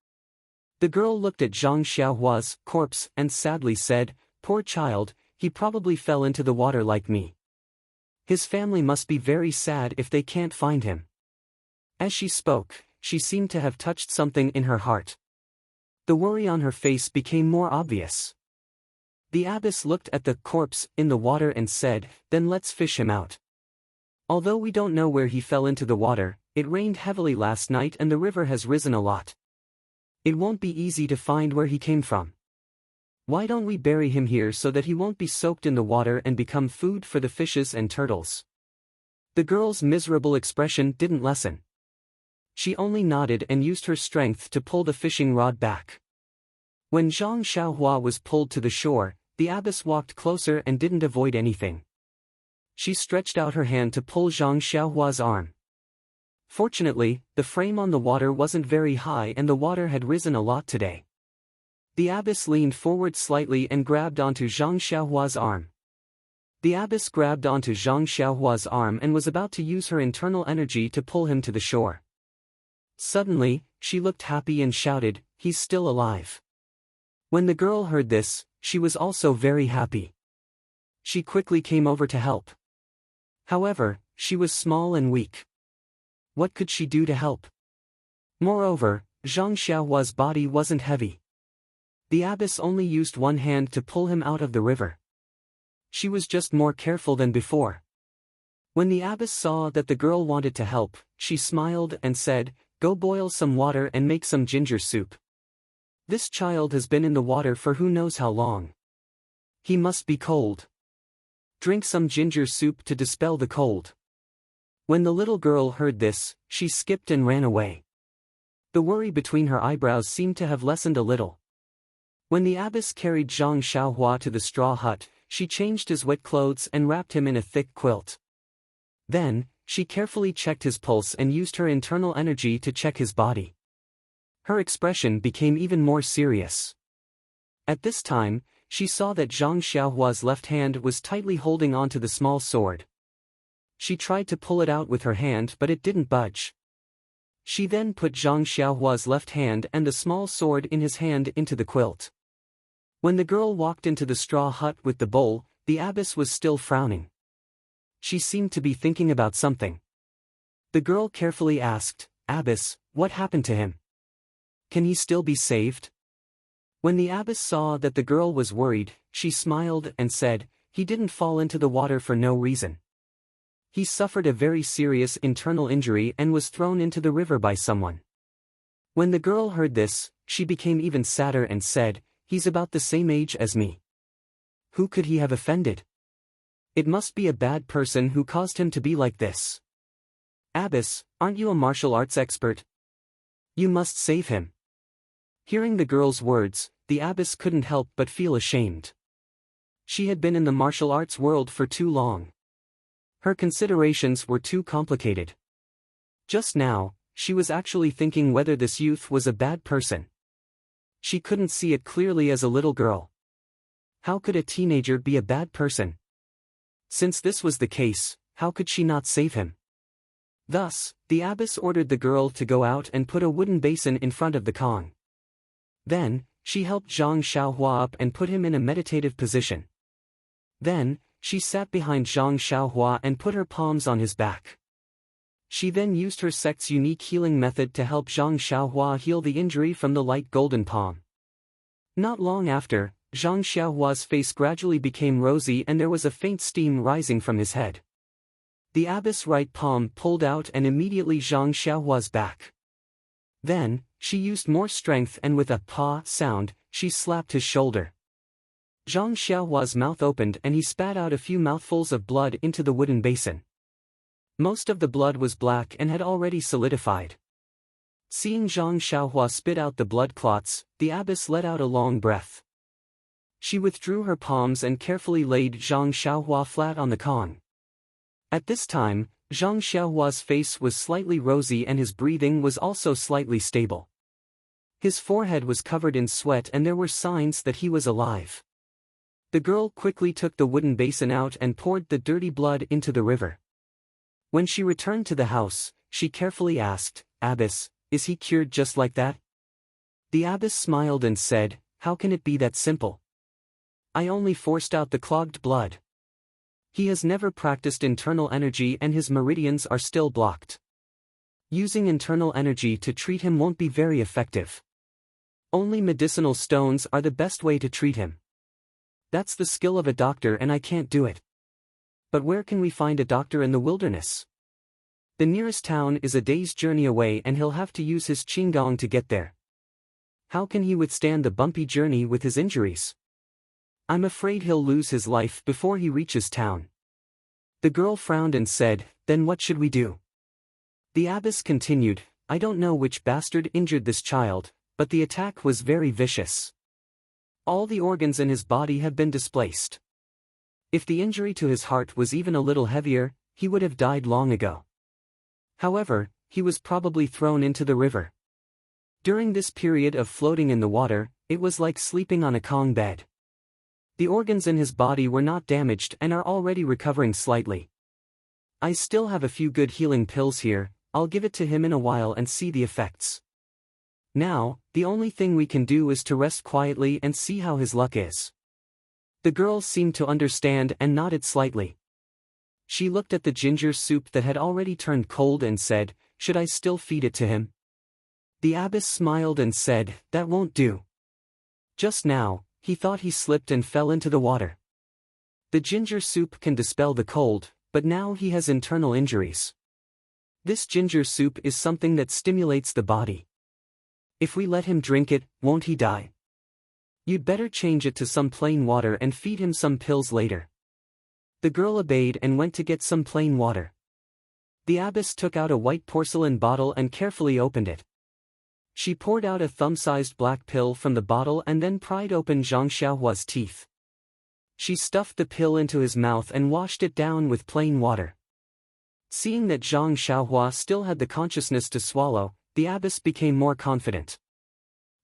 The girl looked at Zhang Xiaohua's corpse and sadly said, "Poor child, he probably fell into the water like me. His family must be very sad if they can't find him." As she spoke, she seemed to have touched something in her heart. The worry on her face became more obvious. The abbess looked at the corpse in the water and said, "Then let's fish him out. Although we don't know where he fell into the water, it rained heavily last night and the river has risen a lot. It won't be easy to find where he came from. Why don't we bury him here so that he won't be soaked in the water and become food for the fishes and turtles?" The girl's miserable expression didn't lessen. She only nodded and used her strength to pull the fishing rod back. When Zhang Xiaohua was pulled to the shore, the abbess walked closer and didn't avoid anything. She stretched out her hand to pull Zhang Xiaohua's arm. Fortunately, the frame on the water wasn't very high and the water had risen a lot today. The abbess leaned forward slightly and grabbed onto Zhang Xiaohua's arm. The abbess grabbed onto Zhang Xiaohua's arm and was about to use her internal energy to pull him to the shore. Suddenly, she looked happy and shouted, "He's still alive." When the girl heard this, she was also very happy. She quickly came over to help. However, she was small and weak. What could she do to help? Moreover, Zhang Xiaohua's body wasn't heavy. The abbess only used one hand to pull him out of the river. She was just more careful than before. When the abbess saw that the girl wanted to help, she smiled and said, "Go boil some water and make some ginger soup. This child has been in the water for who knows how long. He must be cold. Drink some ginger soup to dispel the cold." When the little girl heard this, she skipped and ran away. The worry between her eyebrows seemed to have lessened a little. When the abbess carried Zhang Xiaohua to the straw hut, she changed his wet clothes and wrapped him in a thick quilt. Then, she carefully checked his pulse and used her internal energy to check his body. Her expression became even more serious. At this time, she saw that Zhang Xiaohua's left hand was tightly holding onto the small sword. She tried to pull it out with her hand but it didn't budge. She then put Zhang Xiaohua's left hand and the small sword in his hand into the quilt. When the girl walked into the straw hut with the bowl, the abbess was still frowning. She seemed to be thinking about something. The girl carefully asked, "Abbess, what happened to him? Can he still be saved?" When the abbess saw that the girl was worried, she smiled and said, "He didn't fall into the water for no reason. He suffered a very serious internal injury and was thrown into the river by someone." When the girl heard this, she became even sadder and said, "He's about the same age as me. Who could he have offended? It must be a bad person who caused him to be like this. Abbess, aren't you a martial arts expert? You must save him." Hearing the girl's words, the abbess couldn't help but feel ashamed. She had been in the martial arts world for too long. Her considerations were too complicated. Just now, she was actually thinking whether this youth was a bad person. She couldn't see it clearly as a little girl. How could a teenager be a bad person? Since this was the case, how could she not save him? Thus, the abbess ordered the girl to go out and put a wooden basin in front of the Kong. Then, she helped Zhang Xiaohua up and put him in a meditative position. Then, she sat behind Zhang Xiaohua and put her palms on his back. She then used her sect's unique healing method to help Zhang Xiaohua heal the injury from the light golden palm. Not long after, Zhang Xiaohua's face gradually became rosy and there was a faint steam rising from his head. The abbess' right palm pulled out and immediately Zhang Xiaohua's back. Then, she used more strength and with a "pa" sound, she slapped his shoulder. Zhang Xiaohua's mouth opened and he spat out a few mouthfuls of blood into the wooden basin. Most of the blood was black and had already solidified. Seeing Zhang Xiaohua spit out the blood clots, the abbess let out a long breath. She withdrew her palms and carefully laid Zhang Xiaohua flat on the Kong. At this time, Zhang Xiaohua's face was slightly rosy and his breathing was also slightly stable. His forehead was covered in sweat and there were signs that he was alive. The girl quickly took the wooden basin out and poured the dirty blood into the river. When she returned to the house, she carefully asked, "Abbess, is he cured just like that?" The abbess smiled and said, "How can it be that simple? I only forced out the clogged blood. He has never practiced internal energy and his meridians are still blocked. Using internal energy to treat him won't be very effective. Only medicinal stones are the best way to treat him. That's the skill of a doctor and I can't do it. But where can we find a doctor in the wilderness? The nearest town is a day's journey away and he'll have to use his qinggong to get there. How can he withstand the bumpy journey with his injuries? I'm afraid he'll lose his life before he reaches town." The girl frowned and said, "Then what should we do?" The abbess continued, "I don't know which bastard injured this child, but the attack was very vicious. All the organs in his body have been displaced. If the injury to his heart was even a little heavier, he would have died long ago. However, he was probably thrown into the river. During this period of floating in the water, it was like sleeping on a Kong bed. The organs in his body were not damaged and are already recovering slightly. I still have a few good healing pills here, I'll give it to him in a while and see the effects. Now, the only thing we can do is to rest quietly and see how his luck is." The girl seemed to understand and nodded slightly. She looked at the ginger soup that had already turned cold and said, "Should I still feed it to him?" The abbess smiled and said, "That won't do. Just now, he thought he slipped and fell into the water. The ginger soup can dispel the cold, but now he has internal injuries. This ginger soup is something that stimulates the body. If we let him drink it, won't he die? You'd better change it to some plain water and feed him some pills later." The girl obeyed and went to get some plain water. The abbess took out a white porcelain bottle and carefully opened it. She poured out a thumb-sized black pill from the bottle and then pried open Zhang Xiaohua's teeth. She stuffed the pill into his mouth and washed it down with plain water. Seeing that Zhang Xiaohua still had the consciousness to swallow, the abbess became more confident.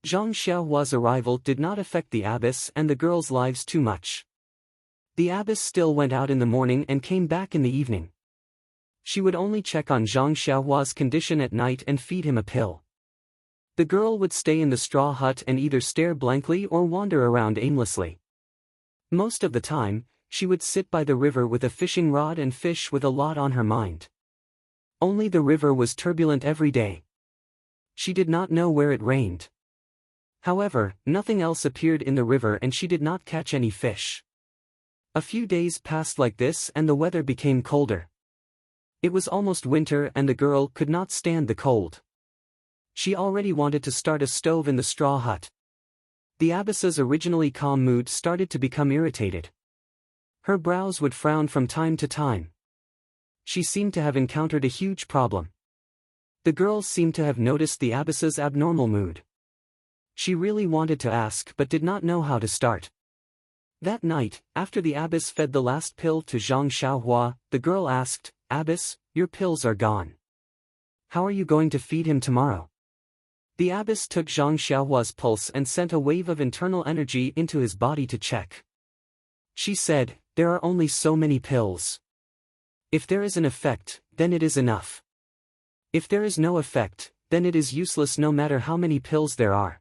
Zhang Xiaohua's arrival did not affect the abbess and the girls' lives too much. The abbess still went out in the morning and came back in the evening. She would only check on Zhang Xiaohua's condition at night and feed him a pill. The girl would stay in the straw hut and either stare blankly or wander around aimlessly. Most of the time, she would sit by the river with a fishing rod and fish with a lot on her mind. Only the river was turbulent every day. She did not know where it rained. However, nothing else appeared in the river and she did not catch any fish. A few days passed like this and the weather became colder. It was almost winter and the girl could not stand the cold. She already wanted to start a stove in the straw hut. The abbess's originally calm mood started to become irritated. Her brows would frown from time to time. She seemed to have encountered a huge problem. The girl seemed to have noticed the abbess's abnormal mood. She really wanted to ask but did not know how to start. That night, after the abbess fed the last pill to Zhang Xiaohua, the girl asked, "Abbess, your pills are gone. How are you going to feed him tomorrow?" The abbess took Zhang Xiaohua's pulse and sent a wave of internal energy into his body to check. She said, "There are only so many pills. If there is an effect, then it is enough. If there is no effect, then it is useless no matter how many pills there are."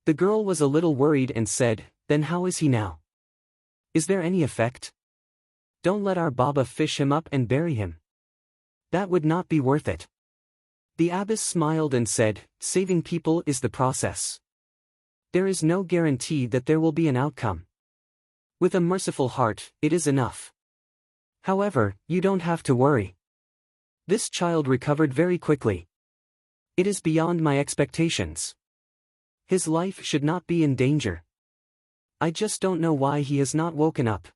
The girl was a little worried and said, "Then how is he now? Is there any effect? Don't let our Baba fish him up and bury him. That would not be worth it. The abbess smiled and said, saving people is the process. There is no guarantee that there will be an outcome. With a merciful heart, it is enough. However, you don't have to worry. This child recovered very quickly. It is beyond my expectations. His life should not be in danger. I just don't know why he has not woken up.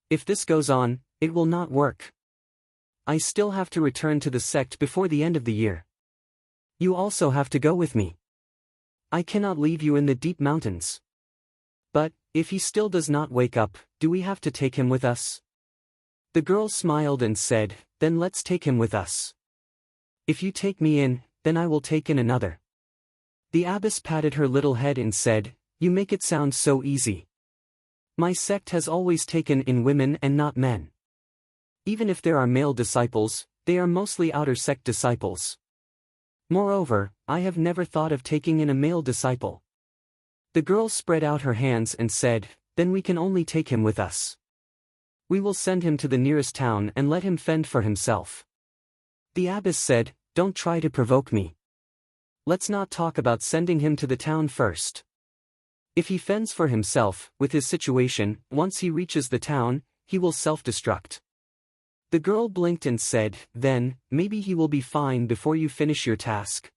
If this goes on, it will not work. I still have to return to the sect before the end of the year. You also have to go with me. I cannot leave you in the deep mountains. But, if he still does not wake up, do we have to take him with us? The girl smiled and said, then let's take him with us. If you take me in, then I will take in another. The abbess patted her little head and said, you make it sound so easy. My sect has always taken in women and not men. Even if there are male disciples, they are mostly outer sect disciples. Moreover, I have never thought of taking in a male disciple. The girl spread out her hands and said, then we can only take him with us. We will send him to the nearest town and let him fend for himself. The abbess said, don't try to provoke me. Let's not talk about sending him to the town first. If he fends for himself, with his situation, once he reaches the town, he will self-destruct. The girl blinked and said, then, maybe he will be fine before you finish your task.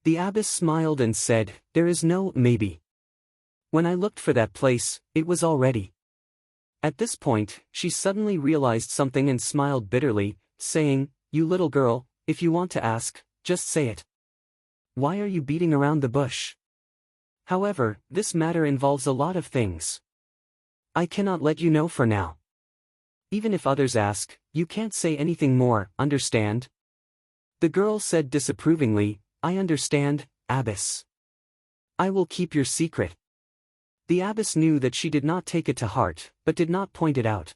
The abbess smiled and said, there is no maybe. When I looked for that place, it was already. At this point, she suddenly realized something and smiled bitterly, saying, you little girl, if you want to ask, just say it. Why are you beating around the bush? However, this matter involves a lot of things. I cannot let you know for now. Even if others ask, you can't say anything more, understand? The girl said disapprovingly, I understand, abbess. I will keep your secret. The abbess knew that she did not take it to heart, but did not point it out.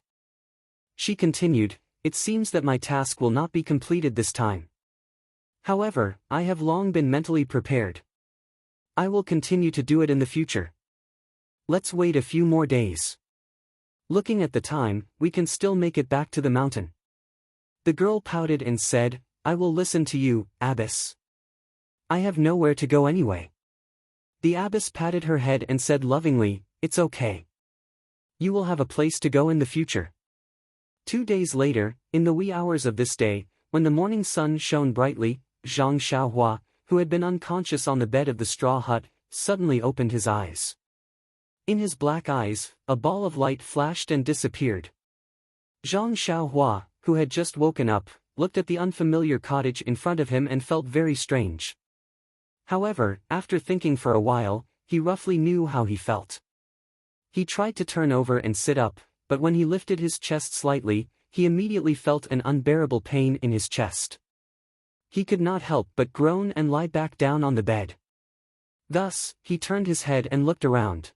She continued, it seems that my task will not be completed this time. However, I have long been mentally prepared. I will continue to do it in the future. Let's wait a few more days. Looking at the time, we can still make it back to the mountain. The girl pouted and said, I will listen to you, abbess. I have nowhere to go anyway. The abbess patted her head and said lovingly, it's okay. You will have a place to go in the future. 2 days later, in the wee hours of this day, when the morning sun shone brightly, Zhang Xiaohua, who had been unconscious on the bed of the straw hut, suddenly opened his eyes. In his black eyes, a ball of light flashed and disappeared. Zhang Xiaohua, who had just woken up, looked at the unfamiliar cottage in front of him and felt very strange. However, after thinking for a while, he roughly knew how he felt. He tried to turn over and sit up, but when he lifted his chest slightly, he immediately felt an unbearable pain in his chest. He could not help but groan and lie back down on the bed. Thus, he turned his head and looked around.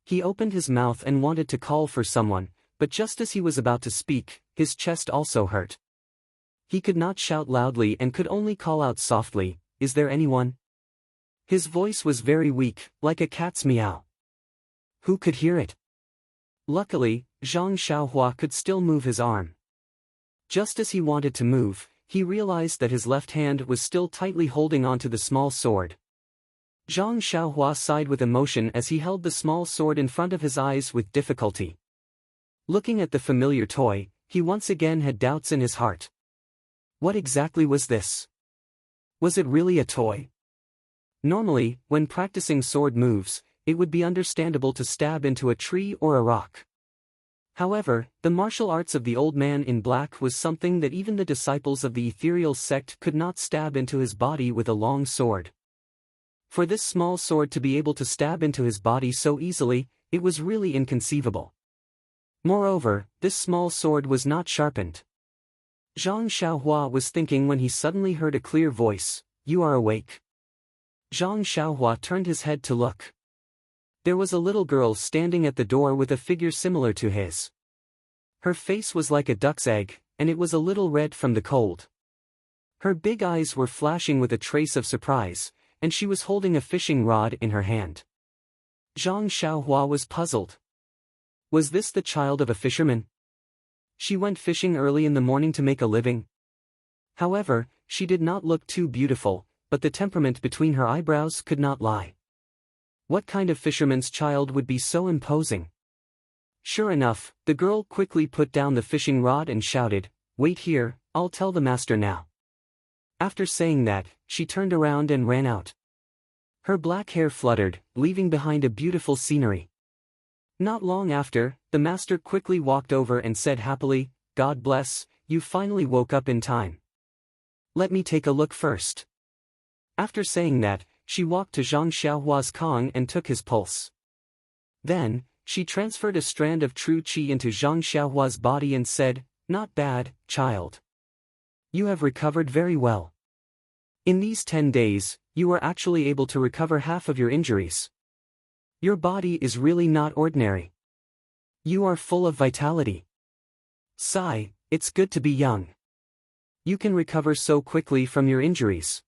He opened his mouth and wanted to call for someone, but just as he was about to speak, his chest also hurt. He could not shout loudly and could only call out softly, is there anyone? His voice was very weak, like a cat's meow. Who could hear it? Luckily, Zhang Xiaohua could still move his arm. Just as he wanted to move, he realized that his left hand was still tightly holding onto the small sword. Zhang Xiaohua sighed with emotion as he held the small sword in front of his eyes with difficulty. Looking at the familiar toy, he once again had doubts in his heart. What exactly was this? Was it really a toy? Normally, when practicing sword moves, it would be understandable to stab into a tree or a rock. However, the martial arts of the old man in black was something that even the disciples of the ethereal sect could not stab into his body with a long sword. For this small sword to be able to stab into his body so easily, it was really inconceivable. Moreover, this small sword was not sharpened. Zhang Xiaohua was thinking when he suddenly heard a clear voice, "You are awake." Zhang Xiaohua turned his head to look. There was a little girl standing at the door with a figure similar to his. Her face was like a duck's egg, and it was a little red from the cold. Her big eyes were flashing with a trace of surprise, and she was holding a fishing rod in her hand. Zhang Xiaohua was puzzled. Was this the child of a fisherman? She went fishing early in the morning to make a living. However, she did not look too beautiful, but the temperament between her eyebrows could not lie. What kind of fisherman's child would be so imposing? Sure enough, the girl quickly put down the fishing rod and shouted, "Wait here, I'll tell the master now." After saying that, she turned around and ran out. Her black hair fluttered, leaving behind a beautiful scenery. Not long after, the master quickly walked over and said happily, "God bless, you finally woke up in time. Let me take a look first." After saying that, she walked to Zhang Xiaohua's Kong and took his pulse. Then, she transferred a strand of true qi into Zhang Xiaohua's body and said, "Not bad, child. You have recovered very well. In these 10 days, you were actually able to recover half of your injuries. Your body is really not ordinary. You are full of vitality. Sigh, it's good to be young. You can recover so quickly from your injuries."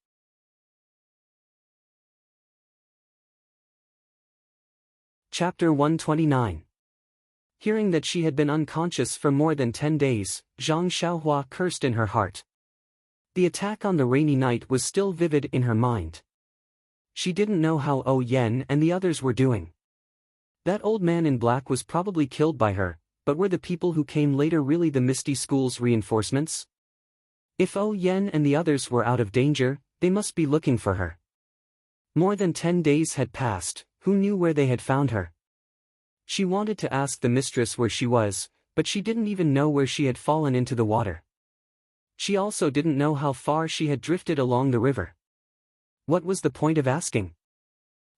Chapter 129. Hearing that she had been unconscious for more than 10 days, Zhang Xiaohua cursed in her heart. The attack on the rainy night was still vivid in her mind. She didn't know how O Yen and the others were doing. That old man in black was probably killed by her, but were the people who came later really the Misty School's reinforcements? If O Yen and the others were out of danger, they must be looking for her. More than 10 days had passed, who knew where they had found her? She wanted to ask the mistress where she was, but she didn't even know where she had fallen into the water. She also didn't know how far she had drifted along the river. What was the point of asking?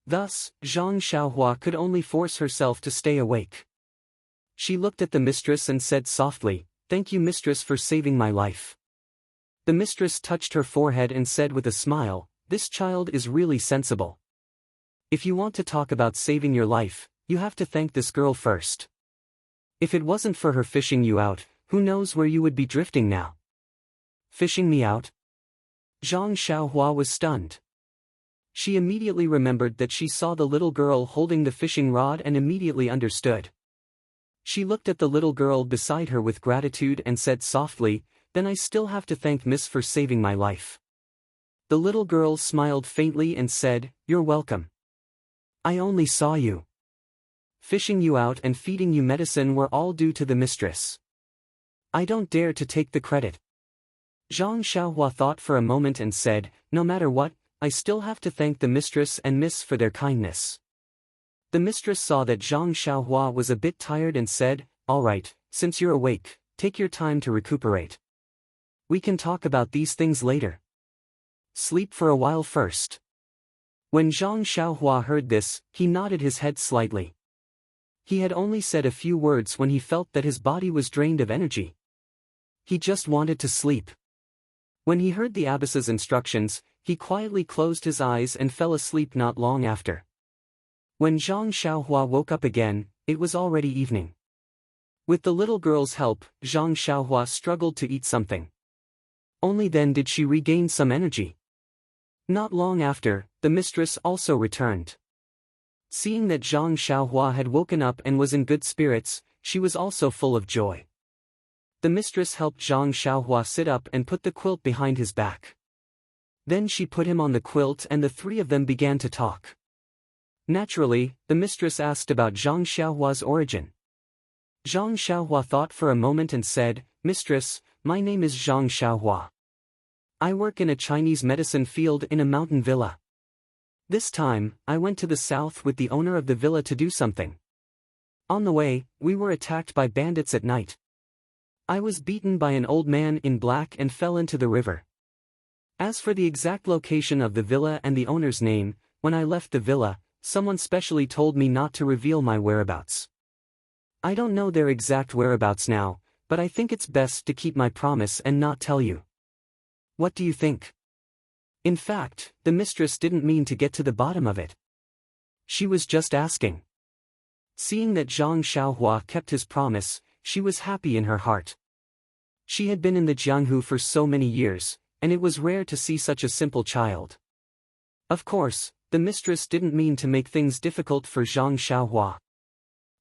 Thus, Zhang Xiaohua could only force herself to stay awake. She looked at the mistress and said softly, "Thank you, mistress, for saving my life." The mistress touched her forehead and said with a smile, "This child is really sensible. If you want to talk about saving your life, you have to thank this girl first. If it wasn't for her fishing you out, who knows where you would be drifting now?" "Fishing me out?" Zhang Xiaohua was stunned. She immediately remembered that she saw the little girl holding the fishing rod and immediately understood. She looked at the little girl beside her with gratitude and said softly, "Then I still have to thank Miss for saving my life." The little girl smiled faintly and said, "You're welcome. I only saw you. Fishing you out and feeding you medicine were all due to the mistress. I don't dare to take the credit." Zhang Xiaohua thought for a moment and said, "No matter what, I still have to thank the mistress and miss for their kindness." The mistress saw that Zhang Xiaohua was a bit tired and said, "All right, since you're awake, take your time to recuperate. We can talk about these things later. Sleep for a while first." When Zhang Xiaohua heard this, he nodded his head slightly. He had only said a few words when he felt that his body was drained of energy. He just wanted to sleep. When he heard the abbess's instructions, he quietly closed his eyes and fell asleep not long after. When Zhang Xiaohua woke up again, it was already evening. With the little girl's help, Zhang Xiaohua struggled to eat something. Only then did she regain some energy. Not long after, the mistress also returned. Seeing that Zhang Xiaohua had woken up and was in good spirits, she was also full of joy. The mistress helped Zhang Xiaohua sit up and put the quilt behind his back. Then she put him on the quilt and the three of them began to talk. Naturally, the mistress asked about Zhang Xiaohua's origin. Zhang Xiaohua thought for a moment and said, "Mistress, my name is Zhang Xiaohua. I work in a Chinese medicine field in a mountain villa. This time, I went to the south with the owner of the villa to do something. On the way, we were attacked by bandits at night. I was beaten by an old man in black and fell into the river. As for the exact location of the villa and the owner's name, when I left the villa, someone specially told me not to reveal my whereabouts. I don't know their exact whereabouts now, but I think it's best to keep my promise and not tell you. What do you think?" In fact, the mistress didn't mean to get to the bottom of it. She was just asking. Seeing that Zhang Xiaohua kept his promise, she was happy in her heart. She had been in the Jianghu for so many years, and it was rare to see such a simple child. Of course, the mistress didn't mean to make things difficult for Zhang Xiaohua.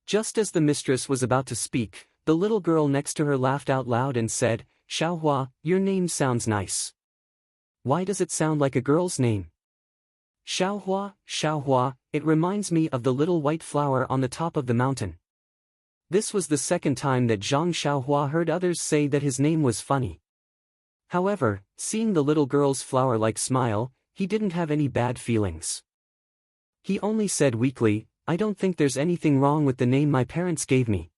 Just as the mistress was about to speak, the little girl next to her laughed out loud and said, "Xiaohua, your name sounds nice. Why does it sound like a girl's name?" "Xiaohua, Xiaohua, it reminds me of the little white flower on the top of the mountain." This was the second time that Zhang Xiaohua heard others say that his name was funny. However, seeing the little girl's flower-like smile, he didn't have any bad feelings. He only said weakly, "I don't think there's anything wrong with the name my parents gave me."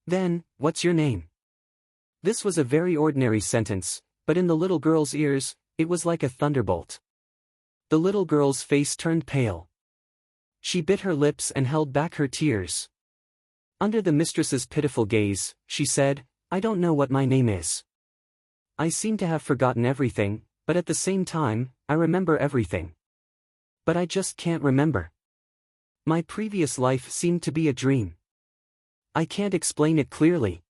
"Then, what's your name?" This was a very ordinary sentence, but in the little girl's ears, it was like a thunderbolt. The little girl's face turned pale. She bit her lips and held back her tears. Under the mistress's pitiful gaze, she said, "I don't know what my name is. I seem to have forgotten everything, but at the same time, I remember everything. But I just can't remember. My previous life seemed to be a dream. I can't explain it clearly."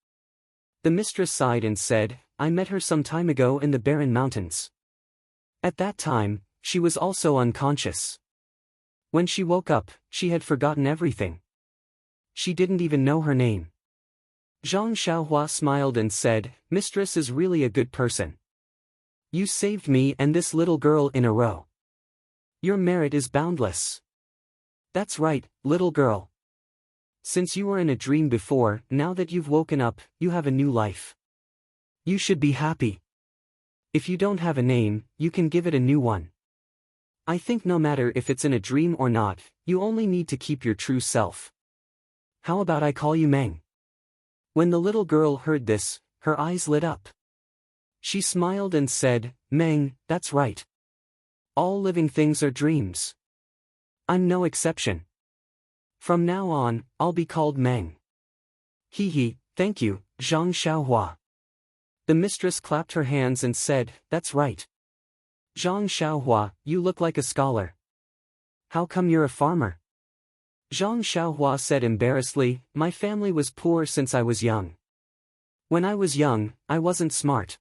The mistress sighed and said, "I met her some time ago in the barren mountains. At that time, she was also unconscious. When she woke up, she had forgotten everything. She didn't even know her name." Zhang Xiaohua smiled and said, "Mistress is really a good person. You saved me and this little girl in a row. Your merit is boundless." "That's right, little girl. Since you were in a dream before, now that you've woken up, you have a new life. You should be happy. If you don't have a name, you can give it a new one. I think no matter if it's in a dream or not, you only need to keep your true self. How about I call you Meng?" When the little girl heard this, her eyes lit up. She smiled and said, "Meng, that's right. All living things are dreams. I'm no exception. From now on, I'll be called Meng." "Hee, thank you, Zhang Xiaohua." The mistress clapped her hands and said, "That's right. Zhang Xiaohua, you look like a scholar. How come you're a farmer?" Zhang Xiaohua said embarrassedly, "My family was poor since I was young. When I was young, I wasn't smart.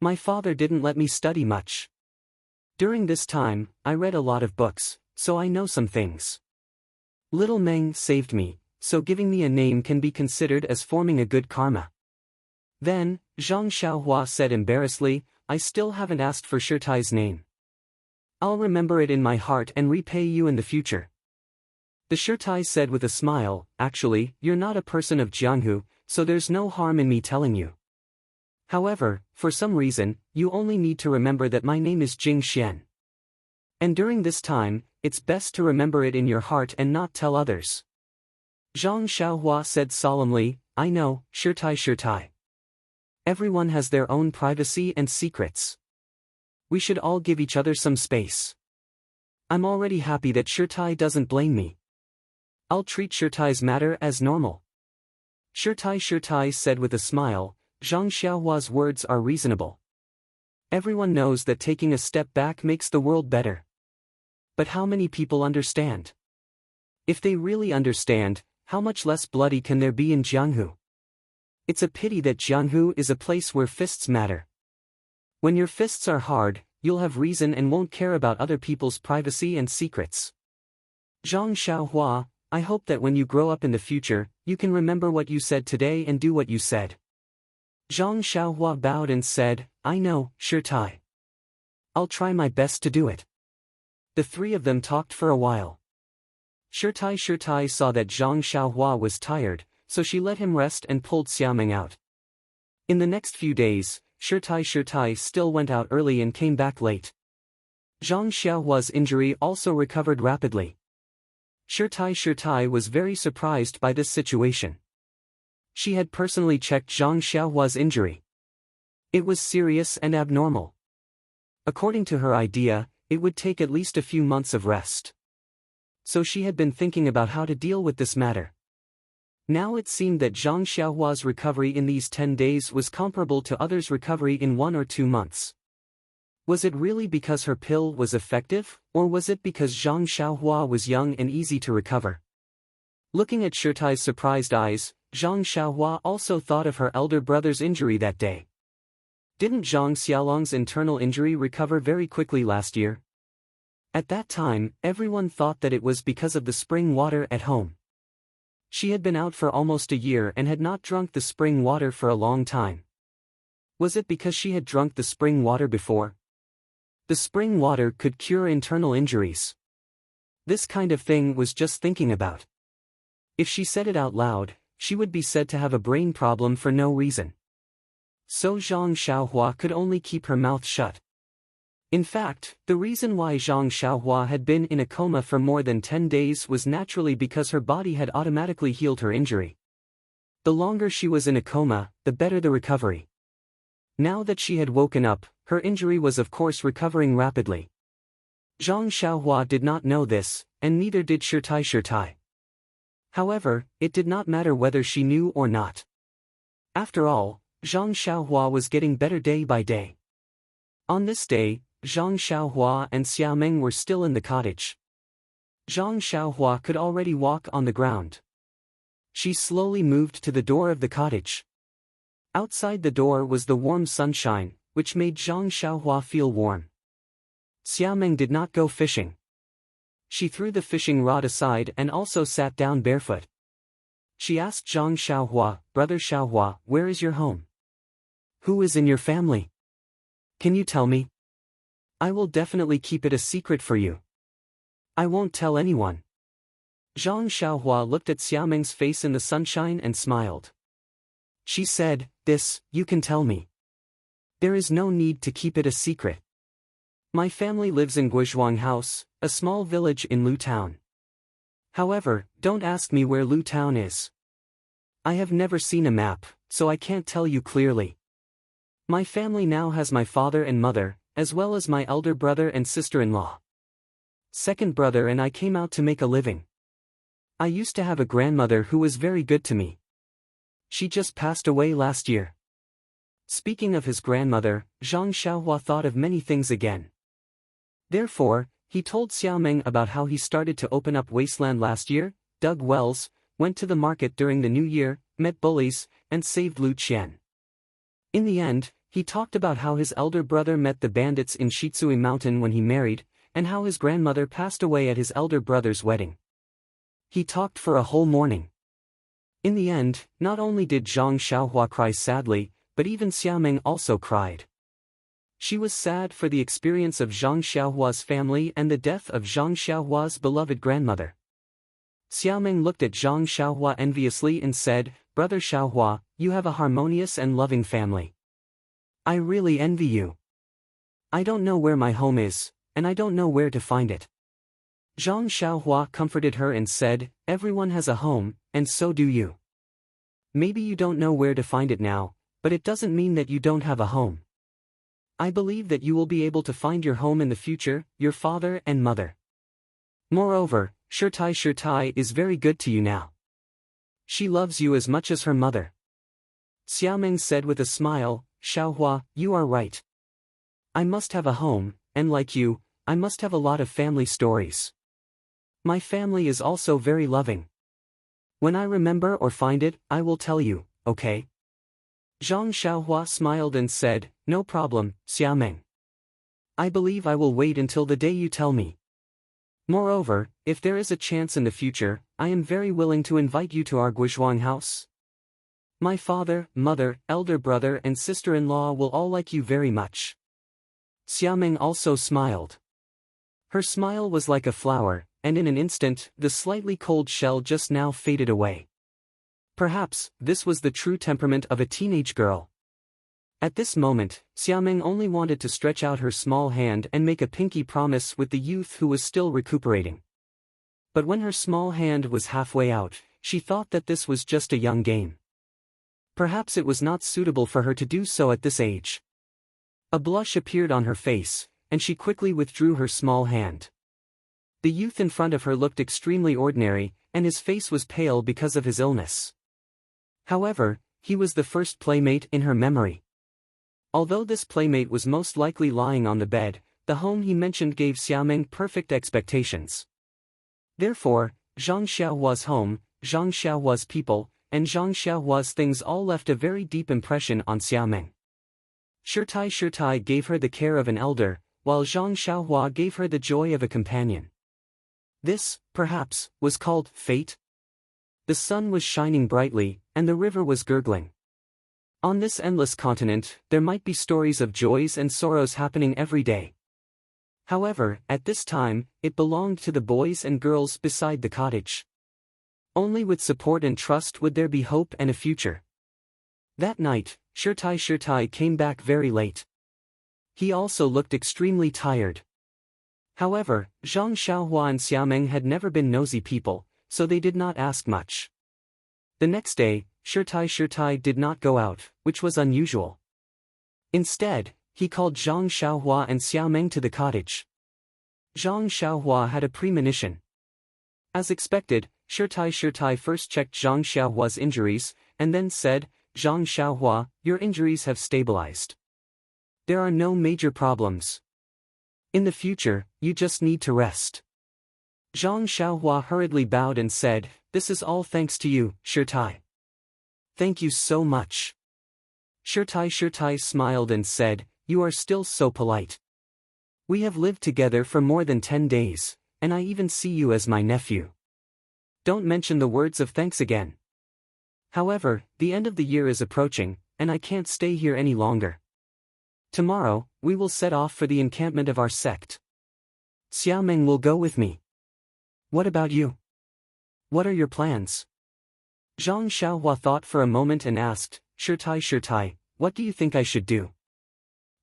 My father didn't let me study much. During this time, I read a lot of books, so I know some things. Little Meng saved me, so giving me a name can be considered as forming a good karma." Then, Zhang Xiaohua said embarrassedly, "I still haven't asked for Shirtai's name. I'll remember it in my heart and repay you in the future." The Shirtai said with a smile, "Actually, you're not a person of Jianghu, so there's no harm in me telling you. However, for some reason, you only need to remember that my name is Jing Xian. And during this time, it's best to remember it in your heart and not tell others." Zhang Xiaohua said solemnly, "I know, Shirtai. Everyone has their own privacy and secrets. We should all give each other some space. I'm already happy that Shirtai doesn't blame me. I'll treat Shirtai's matter as normal." Shirtai said with a smile, "Zhang Xiaohua's words are reasonable. Everyone knows that taking a step back makes the world better. But how many people understand? If they really understand, how much less bloody can there be in Jianghu? It's a pity that Jianghu is a place where fists matter. When your fists are hard, you'll have reason and won't care about other people's privacy and secrets. Zhang Xiaohua, I hope that when you grow up in the future, you can remember what you said today and do what you said." Zhang Xiaohua bowed and said, "I know, Shirtai. I'll try my best to do it." The three of them talked for a while. Shirtai saw that Zhang Xiaohua was tired, so she let him rest and pulled Xiaomeng out. In the next few days, Shirtai still went out early and came back late. Zhang Xiaohua's injury also recovered rapidly. Shirtai was very surprised by this situation. She had personally checked Zhang Xiaohua's injury. It was serious and abnormal. According to her idea, it would take at least a few months of rest. So she had been thinking about how to deal with this matter. Now it seemed that Zhang Xiaohua's recovery in these 10 days was comparable to others' recovery in 1 or 2 months. Was it really because her pill was effective, or was it because Zhang Xiaohua was young and easy to recover? Looking at Shirtai's surprised eyes, Zhang Xiaohua also thought of her elder brother's injury that day. Didn't Zhang Xiaolong's internal injury recover very quickly last year? At that time, everyone thought that it was because of the spring water at home. She had been out for almost a year and had not drunk the spring water for a long time. Was it because she had drunk the spring water before? The spring water could cure internal injuries. This kind of thing was just thinking about. If she said it out loud, she would be said to have a brain problem for no reason. So Zhang Xiaohua could only keep her mouth shut. In fact, the reason why Zhang Xiaohua had been in a coma for more than 10 days was naturally because her body had automatically healed her injury. The longer she was in a coma, the better the recovery. Now that she had woken up, her injury was of course recovering rapidly. Zhang Xiaohua did not know this, and neither did Shirtai. However, it did not matter whether she knew or not. After all, Zhang Xiaohua was getting better day by day. On this day, Zhang Xiaohua and Xiaomeng were still in the cottage. Zhang Xiaohua could already walk on the ground. She slowly moved to the door of the cottage. Outside the door was the warm sunshine, which made Zhang Xiaohua feel warm. Xiaomeng did not go fishing. She threw the fishing rod aside and also sat down barefoot. She asked Zhang Xiaohua, "Brother Xiaohua, where is your home? Who is in your family? Can you tell me? I will definitely keep it a secret for you. I won't tell anyone." Zhang Xiaohua looked at Xiaomeng's face in the sunshine and smiled. She said, "This, you can tell me. There is no need to keep it a secret. My family lives in Guizhuang House, a small village in Lu Town. However, don't ask me where Lu Town is. I have never seen a map, so I can't tell you clearly. My family now has my father and mother, as well as my elder brother and sister-in-law. Second brother and I came out to make a living. I used to have a grandmother who was very good to me. She just passed away last year." Speaking of his grandmother, Zhang Xiaohua thought of many things again. Therefore, he told Xiaomeng about how he started to open up wasteland last year, dug wells, went to the market during the new year, met bullies, and saved Lu Qian. In the end, he talked about how his elder brother met the bandits in Shitsui Mountain when he married, and how his grandmother passed away at his elder brother's wedding. He talked for a whole morning. In the end, not only did Zhang Xiaohua cry sadly, but even Xiaomeng also cried. She was sad for the experience of Zhang Xiaohua's family and the death of Zhang Xiaohua's beloved grandmother. Xiaomeng looked at Zhang Xiaohua enviously and said, "Brother Xiaohua, you have a harmonious and loving family. I really envy you. I don't know where my home is, and I don't know where to find it." Zhang Xiaohua comforted her and said, "Everyone has a home, and so do you. Maybe you don't know where to find it now, but it doesn't mean that you don't have a home. I believe that you will be able to find your home in the future, your father and mother. Moreover, Shirtai is very good to you now. She loves you as much as her mother." Xiaomeng said with a smile, "Xiaohua, you are right. I must have a home, and like you, I must have a lot of family stories. My family is also very loving. When I remember or find it, I will tell you, okay?" Zhang Xiaohua smiled and said, "No problem, Xiaomeng. I believe I will wait until the day you tell me. Moreover, if there is a chance in the future, I am very willing to invite you to our Guizhuang house. My father, mother, elder brother and sister-in-law will all like you very much." Xiaomeng also smiled. Her smile was like a flower, and in an instant, the slightly cold shell just now faded away. Perhaps, this was the true temperament of a teenage girl. At this moment, Xiaomeng only wanted to stretch out her small hand and make a pinky promise with the youth who was still recuperating. But when her small hand was halfway out, she thought that this was just a young game. Perhaps it was not suitable for her to do so at this age. A blush appeared on her face, and she quickly withdrew her small hand. The youth in front of her looked extremely ordinary, and his face was pale because of his illness. However, he was the first playmate in her memory. Although this playmate was most likely lying on the bed, the home he mentioned gave Xiaomeng perfect expectations. Therefore, Zhang Xiaohua's home, Zhang Xiaohua's people, and Zhang Xiaohua's things all left a very deep impression on Xiaomeng. Shirtai gave her the care of an elder, while Zhang Xiaohua gave her the joy of a companion. This, perhaps, was called fate. The sun was shining brightly, and the river was gurgling. On this endless continent, there might be stories of joys and sorrows happening every day. However, at this time, it belonged to the boys and girls beside the cottage. Only with support and trust would there be hope and a future. That night, Shirtai came back very late. He also looked extremely tired. However, Zhang Xiaohua and Xiaomeng had never been nosy people, so they did not ask much. The next day, Shirtai did not go out, which was unusual. Instead, he called Zhang Xiaohua and Xiaomeng to the cottage. Zhang Xiaohua had a premonition. As expected, Shirtai first checked Zhang Xiaohua's injuries, and then said, "Zhang Xiaohua, your injuries have stabilized. There are no major problems. In the future, you just need to rest." Zhang Xiaohua hurriedly bowed and said, "This is all thanks to you, Shirtai. Thank you so much." Shirtai smiled and said, "You are still so polite. We have lived together for more than 10 days, and I even see you as my nephew. Don't mention the words of thanks again. However, the end of the year is approaching, and I can't stay here any longer. Tomorrow, we will set off for the encampment of our sect. Xiaomeng will go with me. What about you? What are your plans?" Zhang Xiaohua thought for a moment and asked, Shirtai, what do you think I should do?"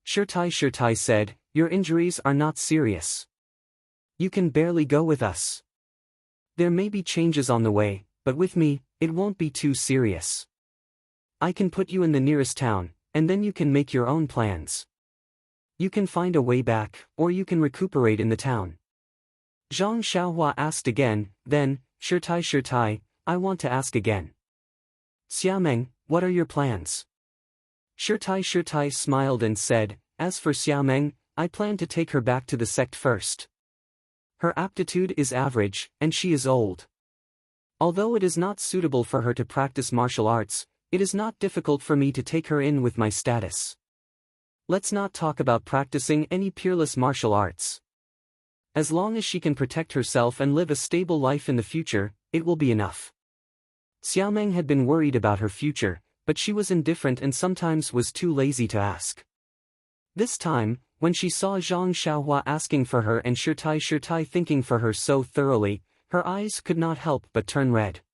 Shirtai said, "Your injuries are not serious. You can barely go with us. There may be changes on the way, but with me, it won't be too serious. I can put you in the nearest town, and then you can make your own plans. You can find a way back, or you can recuperate in the town." Zhang Xiaohua asked again, then, Shirtai, I want to ask again. Xiaomeng, what are your plans?" Shirtai smiled and said, "As for Xiaomeng, I plan to take her back to the sect first. Her aptitude is average, and she is old. Although it is not suitable for her to practice martial arts, it is not difficult for me to take her in with my status. Let's not talk about practicing any peerless martial arts. As long as she can protect herself and live a stable life in the future, it will be enough." Xiaomeng had been worried about her future, but she was indifferent and sometimes was too lazy to ask. This time, when she saw Zhang Xiaohua asking for her and Shirtai thinking for her so thoroughly, her eyes could not help but turn red.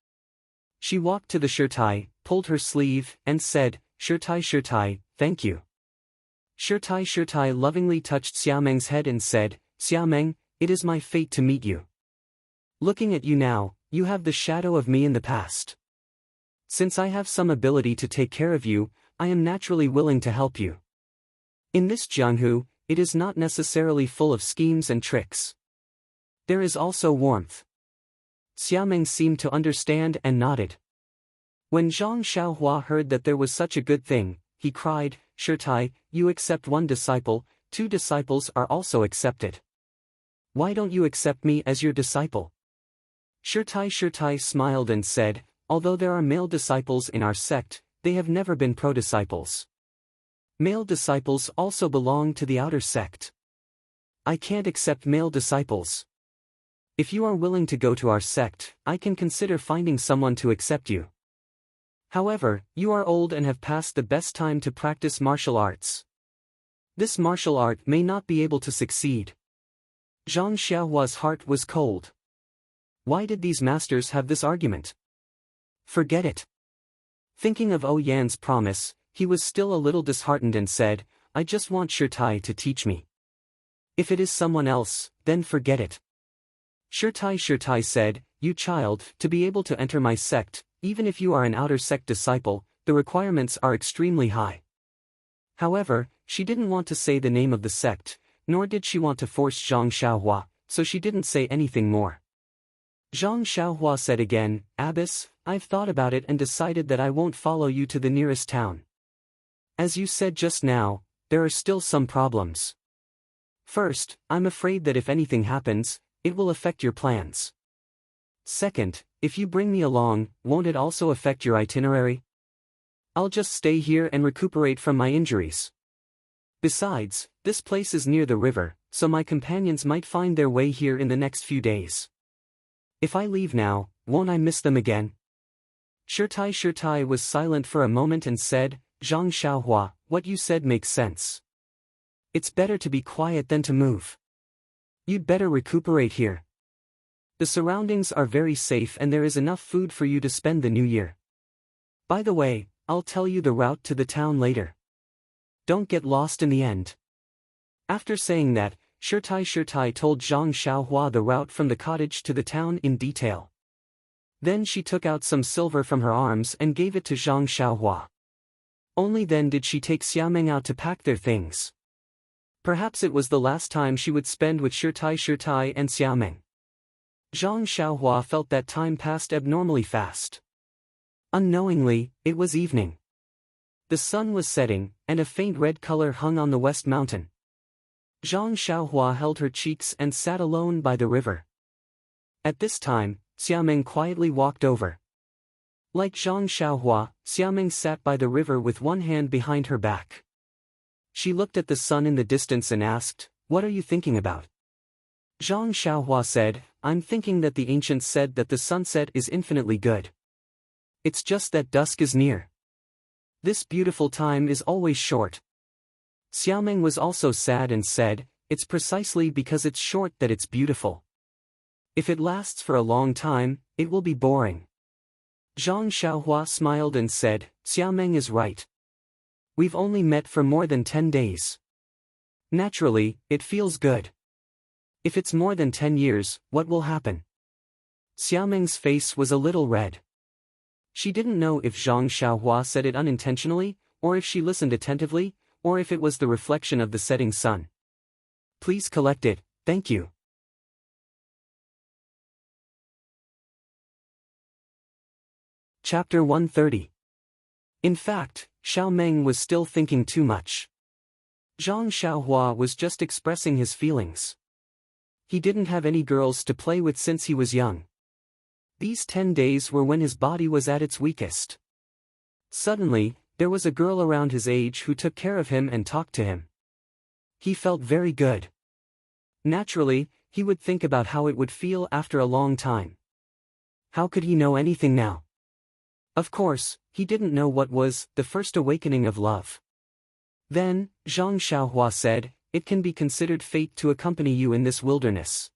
She walked to the Shirtai, pulled her sleeve, and said, Shirtai, thank you." Shirtai lovingly touched Xiaomeng's head and said, "Xiaomeng, it is my fate to meet you. Looking at you now, you have the shadow of me in the past. Since I have some ability to take care of you, I am naturally willing to help you. In this Jianghu, it is not necessarily full of schemes and tricks. There is also warmth." Xiaomeng seemed to understand and nodded. When Zhang Xiaohua heard that there was such a good thing, he cried, "Shirtai, you accept one disciple, 2 disciples are also accepted. Why don't you accept me as your disciple?" Shirtai smiled and said, "Although there are male disciples in our sect, they have never been pro-disciples. Male disciples also belong to the outer sect. I can't accept male disciples. If you are willing to go to our sect, I can consider finding someone to accept you. However, you are old and have passed the best time to practice martial arts. This martial art may not be able to succeed." Zhang Xiaohua's heart was cold. Why did these masters have this argument? Forget it. Thinking of Yan's promise, he was still a little disheartened and said, "I just want Shirtai to teach me. If it is someone else, then forget it." Shirtai said, "You child, to be able to enter my sect, even if you are an outer sect disciple, the requirements are extremely high." However, she didn't want to say the name of the sect, nor did she want to force Zhang Xiaohua, so she didn't say anything more. Zhang Xiaohua said again, "Abbess, I've thought about it and decided that I won't follow you to the nearest town. As you said just now, there are still some problems. First, I'm afraid that if anything happens, it will affect your plans. Second, if you bring me along, won't it also affect your itinerary? I'll just stay here and recuperate from my injuries. Besides, this place is near the river, so my companions might find their way here in the next few days. If I leave now, won't I miss them again?" Shirtai was silent for a moment and said, Zhang Xiaohua, what you said makes sense. It's better to be quiet than to move. You'd better recuperate here. The surroundings are very safe and there is enough food for you to spend the new year. By the way, I'll tell you the route to the town later. Don't get lost in the end. After saying that, Shirtai told Zhang Xiaohua the route from the cottage to the town in detail. Then she took out some silver from her arms and gave it to Zhang Xiaohua. Only then did she take Xiaomeng out to pack their things. Perhaps it was the last time she would spend with Shirtai and Xiaomeng. Zhang Xiaohua felt that time passed abnormally fast. Unknowingly, it was evening. The sun was setting, and a faint red color hung on the west mountain. Zhang Xiaohua held her cheeks and sat alone by the river. At this time, Xiaomeng quietly walked over. Like Zhang Xiaohua, Xiaomeng sat by the river with one hand behind her back. She looked at the sun in the distance and asked, "What are you thinking about?" Zhang Xiaohua said, "I'm thinking that the ancients said that the sunset is infinitely good. It's just that dusk is near. This beautiful time is always short." Xiaomeng was also sad and said, "It's precisely because it's short that it's beautiful. If it lasts for a long time, it will be boring." Zhang Xiaohua smiled and said, "Xiaomeng is right. We've only met for more than 10 days. Naturally, it feels good. If it's more than 10 years, what will happen?" Xiaomeng's face was a little red. She didn't know if Zhang Xiaohua said it unintentionally, or if she listened attentively, or if it was the reflection of the setting sun. "Please collect it, thank you." Chapter 130. In fact, Xiaomeng was still thinking too much. Zhang Xiaohua was just expressing his feelings. He didn't have any girls to play with since he was young. These 10 days were when his body was at its weakest. Suddenly, there was a girl around his age who took care of him and talked to him. He felt very good. Naturally, he would think about how it would feel after a long time. How could he know anything now? Of course, he didn't know what was the first awakening of love. Then, Zhang Xiaohua said, "It can be considered fate to accompany you in this wilderness.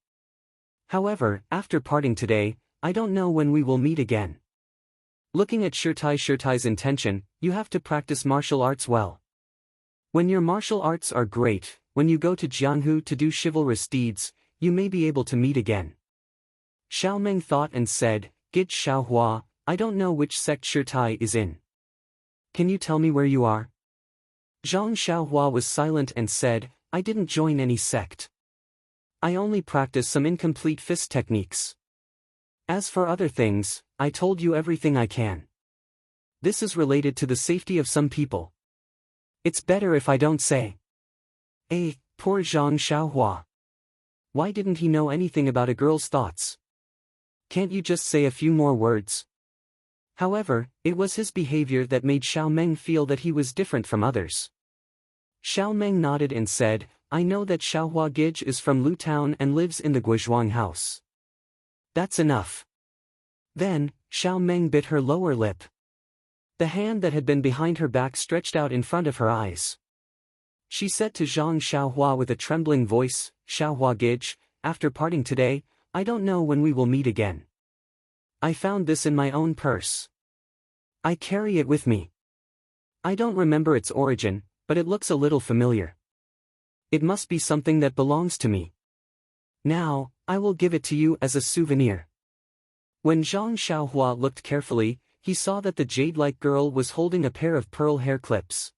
However, after parting today, I don't know when we will meet again." Looking at Shirtai's intention, you have to practice martial arts well. When your martial arts are great, when you go to Jianghu to do chivalrous deeds, you may be able to meet again. Xiaomeng thought and said, "Gid Xiaohua, I don't know which sect Shirtai is in. Can you tell me where you are?" Zhang Xiaohua was silent and said, "I didn't join any sect. I only practice some incomplete fist techniques. As for other things, I told you everything I can. This is related to the safety of some people. It's better if I don't say." Poor Zhang Xiaohua. Why didn't he know anything about a girl's thoughts? Can't you just say a few more words? However, it was his behavior that made Xiaomeng feel that he was different from others. Xiaomeng nodded and said, "I know that Xiaohua Gij is from Lu Town and lives in the Guizhuang house." That's enough. Then, Xiaomeng bit her lower lip. The hand that had been behind her back stretched out in front of her eyes. She said to Zhang Xiaohua with a trembling voice, "Xiaohua Gij, after parting today, I don't know when we will meet again. I found this in my own purse. I carry it with me. I don't remember its origin, but it looks a little familiar. It must be something that belongs to me. Now, I will give it to you as a souvenir." When Zhang Xiaohua looked carefully, he saw that the jade-like girl was holding a pair of pearl hair clips.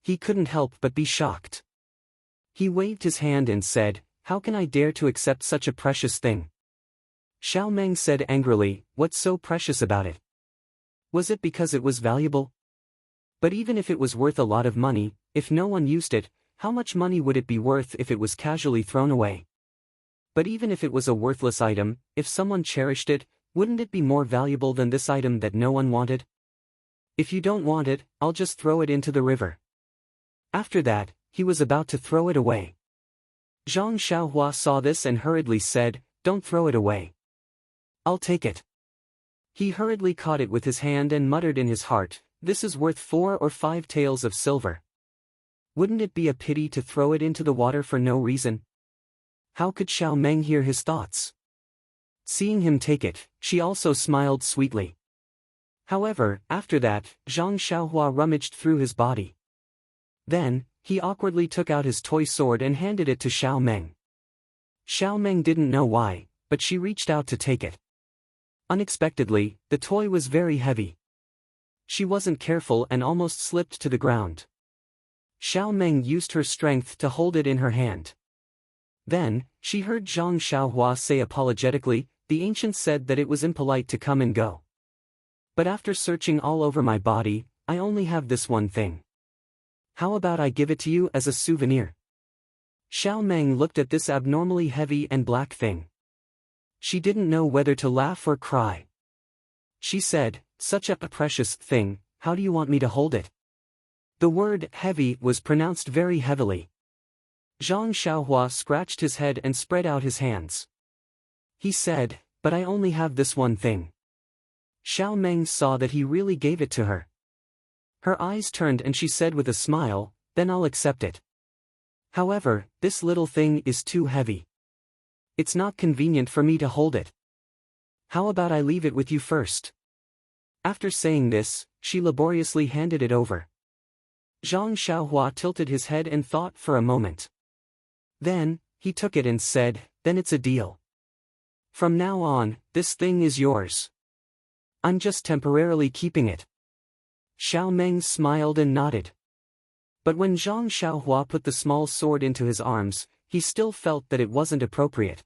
He couldn't help but be shocked. He waved his hand and said, "How can I dare to accept such a precious thing?" Xiaomeng said angrily, "What's so precious about it? Was it because it was valuable? But even if it was worth a lot of money, if no one used it, how much money would it be worth if it was casually thrown away? But even if it was a worthless item, if someone cherished it, wouldn't it be more valuable than this item that no one wanted? If you don't want it, I'll just throw it into the river." After that, he was about to throw it away. Zhang Xiaohua saw this and hurriedly said, "Don't throw it away. I'll take it." He hurriedly caught it with his hand and muttered in his heart, "This is worth 4 or 5 taels of silver. Wouldn't it be a pity to throw it into the water for no reason?" How could Xiao Meng hear his thoughts? Seeing him take it, she also smiled sweetly. However, after that, Zhang Xiaohua rummaged through his body. Then, he awkwardly took out his toy sword and handed it to Xiao Meng. Xiao Meng didn't know why, but she reached out to take it. Unexpectedly, the toy was very heavy. She wasn't careful and almost slipped to the ground. Xiao Meng used her strength to hold it in her hand. Then, she heard Zhang Xiaohua say apologetically, "The ancient said that it was impolite to come and go. But after searching all over my body, I only have this one thing. How about I give it to you as a souvenir?" Xiao Meng looked at this abnormally heavy and black thing. She didn't know whether to laugh or cry. She said, "Such a precious thing, how do you want me to hold it?" The word heavy was pronounced very heavily. Zhang Xiaohua scratched his head and spread out his hands. He said, "But I only have this one thing." Xiao Meng saw that he really gave it to her. Her eyes turned and she said with a smile, "Then I'll accept it. However, this little thing is too heavy. It's not convenient for me to hold it. How about I leave it with you first?" After saying this, she laboriously handed it over. Zhang Xiaohua tilted his head and thought for a moment. Then, he took it and said, "Then it's a deal. From now on, this thing is yours. I'm just temporarily keeping it." Xiao Meng smiled and nodded. But when Zhang Xiaohua put the small sword into his arms, he still felt that it wasn't appropriate.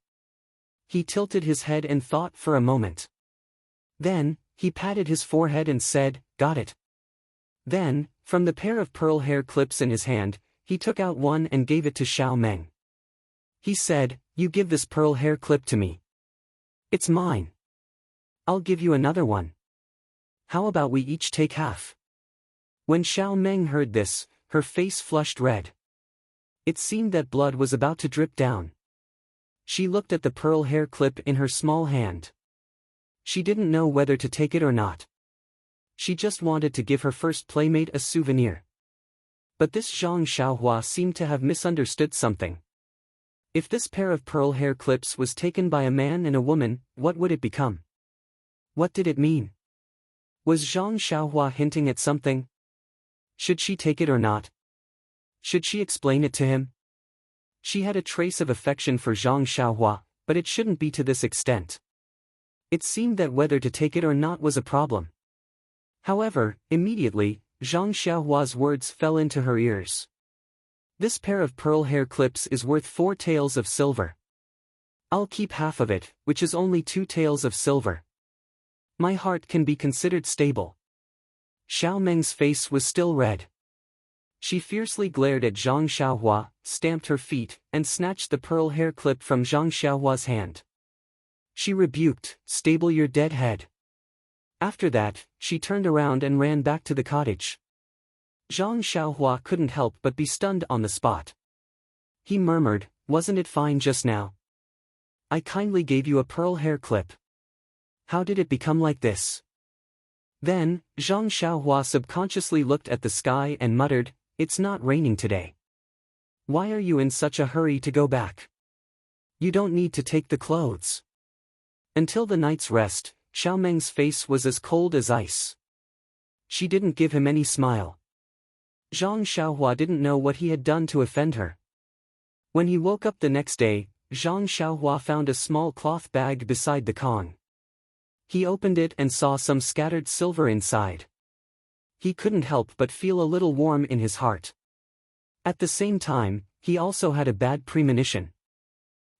He tilted his head and thought for a moment. Then, he patted his forehead and said, "Got it." Then, from the pair of pearl hair clips in his hand, he took out one and gave it to Xiao Meng. He said, "You give this pearl hair clip to me. It's mine. I'll give you another one. How about we each take half?" When Xiao Meng heard this, her face flushed red. It seemed that blood was about to drip down. She looked at the pearl hair clip in her small hand. She didn't know whether to take it or not. She just wanted to give her first playmate a souvenir. But this Zhang Xiaohua seemed to have misunderstood something. If this pair of pearl hair clips was taken by a man and a woman, what would it become? What did it mean? Was Zhang Xiaohua hinting at something? Should she take it or not? Should she explain it to him? She had a trace of affection for Zhang Xiaohua, but it shouldn't be to this extent. It seemed that whether to take it or not was a problem. However, immediately, Zhang Xiaohua's words fell into her ears. "This pair of pearl hair clips is worth 4 taels of silver. I'll keep half of it, which is only 2 taels of silver. My heart can be considered stable." Xiao Meng's face was still red. She fiercely glared at Zhang Xiaohua, stamped her feet, and snatched the pearl hair clip from Zhang Xiaohua's hand. She rebuked, "Stable your dead head." After that, she turned around and ran back to the cottage. Zhang Xiaohua couldn't help but be stunned on the spot. He murmured, "Wasn't it fine just now? I kindly gave you a pearl hair clip. How did it become like this?" Then, Zhang Xiaohua subconsciously looked at the sky and muttered, "It's not raining today. Why are you in such a hurry to go back? You don't need to take the clothes." Until the night's rest, Xiao Meng's face was as cold as ice. She didn't give him any smile. Zhang Xiaohua didn't know what he had done to offend her. When he woke up the next day, Zhang Xiaohua found a small cloth bag beside the Kong. He opened it and saw some scattered silver inside. He couldn't help but feel a little warm in his heart. At the same time, he also had a bad premonition.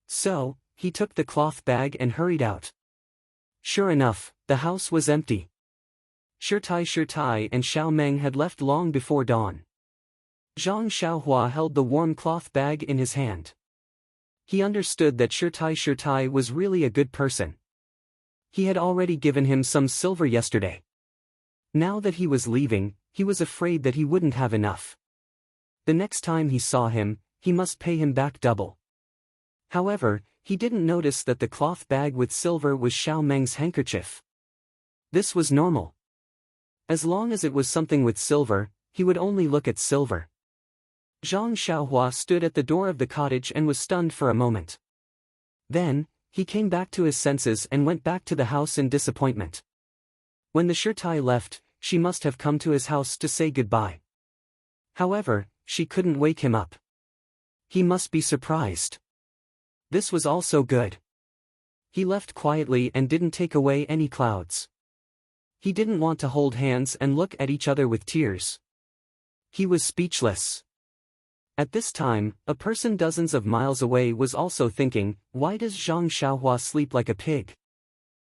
So, he took the cloth bag and hurried out. Sure enough, the house was empty. Shirtai and Xiao Meng had left long before dawn. Zhang Xiaohua held the warm cloth bag in his hand. He understood that Shirtai was really a good person. He had already given him some silver yesterday. Now that he was leaving, he was afraid that he wouldn't have enough. The next time he saw him, he must pay him back double. However, he didn't notice that the cloth bag with silver was Xiao Meng's handkerchief. This was normal. As long as it was something with silver, he would only look at silver. Zhang Xiaohua stood at the door of the cottage and was stunned for a moment. Then, he came back to his senses and went back to the house in disappointment. When the Shirtai left, she must have come to his house to say goodbye. However, she couldn't wake him up. He must be surprised. This was also good. He left quietly and didn't take away any clouds. He didn't want to hold hands and look at each other with tears. He was speechless. At this time, a person dozens of miles away was also thinking, why does Zhang Xiaohua sleep like a pig?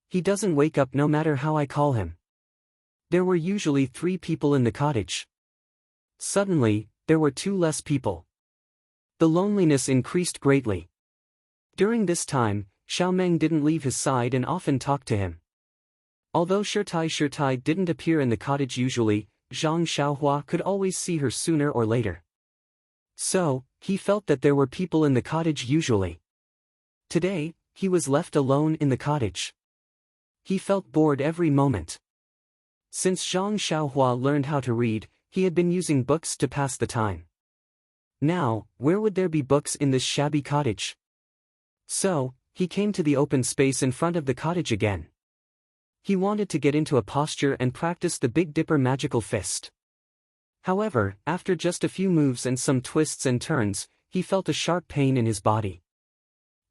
He doesn't wake up no matter how I call him. There were usually 3 people in the cottage. Suddenly, there were 2 less people. The loneliness increased greatly. During this time, Xiaomeng didn't leave his side and often talked to him. Although Shirtai didn't appear in the cottage usually, Zhang Xiaohua could always see her sooner or later. So, he felt that there were people in the cottage usually. Today, he was left alone in the cottage. He felt bored every moment. Since Zhang Xiaohua learned how to read, he had been using books to pass the time. Now, where would there be books in this shabby cottage? So, he came to the open space in front of the cottage again. He wanted to get into a posture and practice the Big Dipper magical fist. However, after just a few moves and some twists and turns, he felt a sharp pain in his body.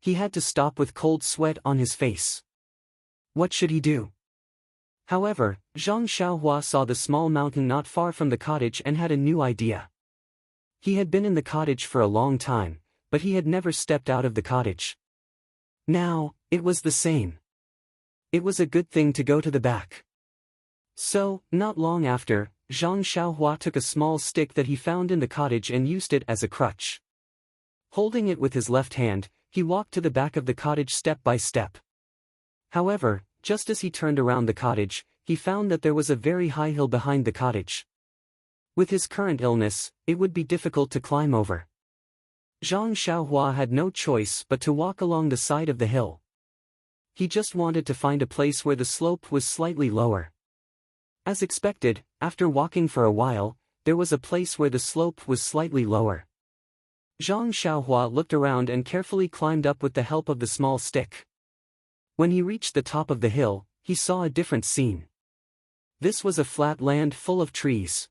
He had to stop with cold sweat on his face. What should he do? However, Zhang Xiaohua saw the small mountain not far from the cottage and had a new idea. He had been in the cottage for a long time, but he had never stepped out of the cottage. Now, it was the same. It was a good thing to go to the back. So, not long after, Zhang Xiaohua took a small stick that he found in the cottage and used it as a crutch. Holding it with his left hand, he walked to the back of the cottage step by step. However, just as he turned around the cottage, he found that there was a very high hill behind the cottage. With his current illness, it would be difficult to climb over. Zhang Xiaohua had no choice but to walk along the side of the hill. He just wanted to find a place where the slope was slightly lower. As expected, after walking for a while, there was a place where the slope was slightly lower. Zhang Xiaohua looked around and carefully climbed up with the help of the small stick. When he reached the top of the hill, he saw a different scene. This was a flat land full of trees.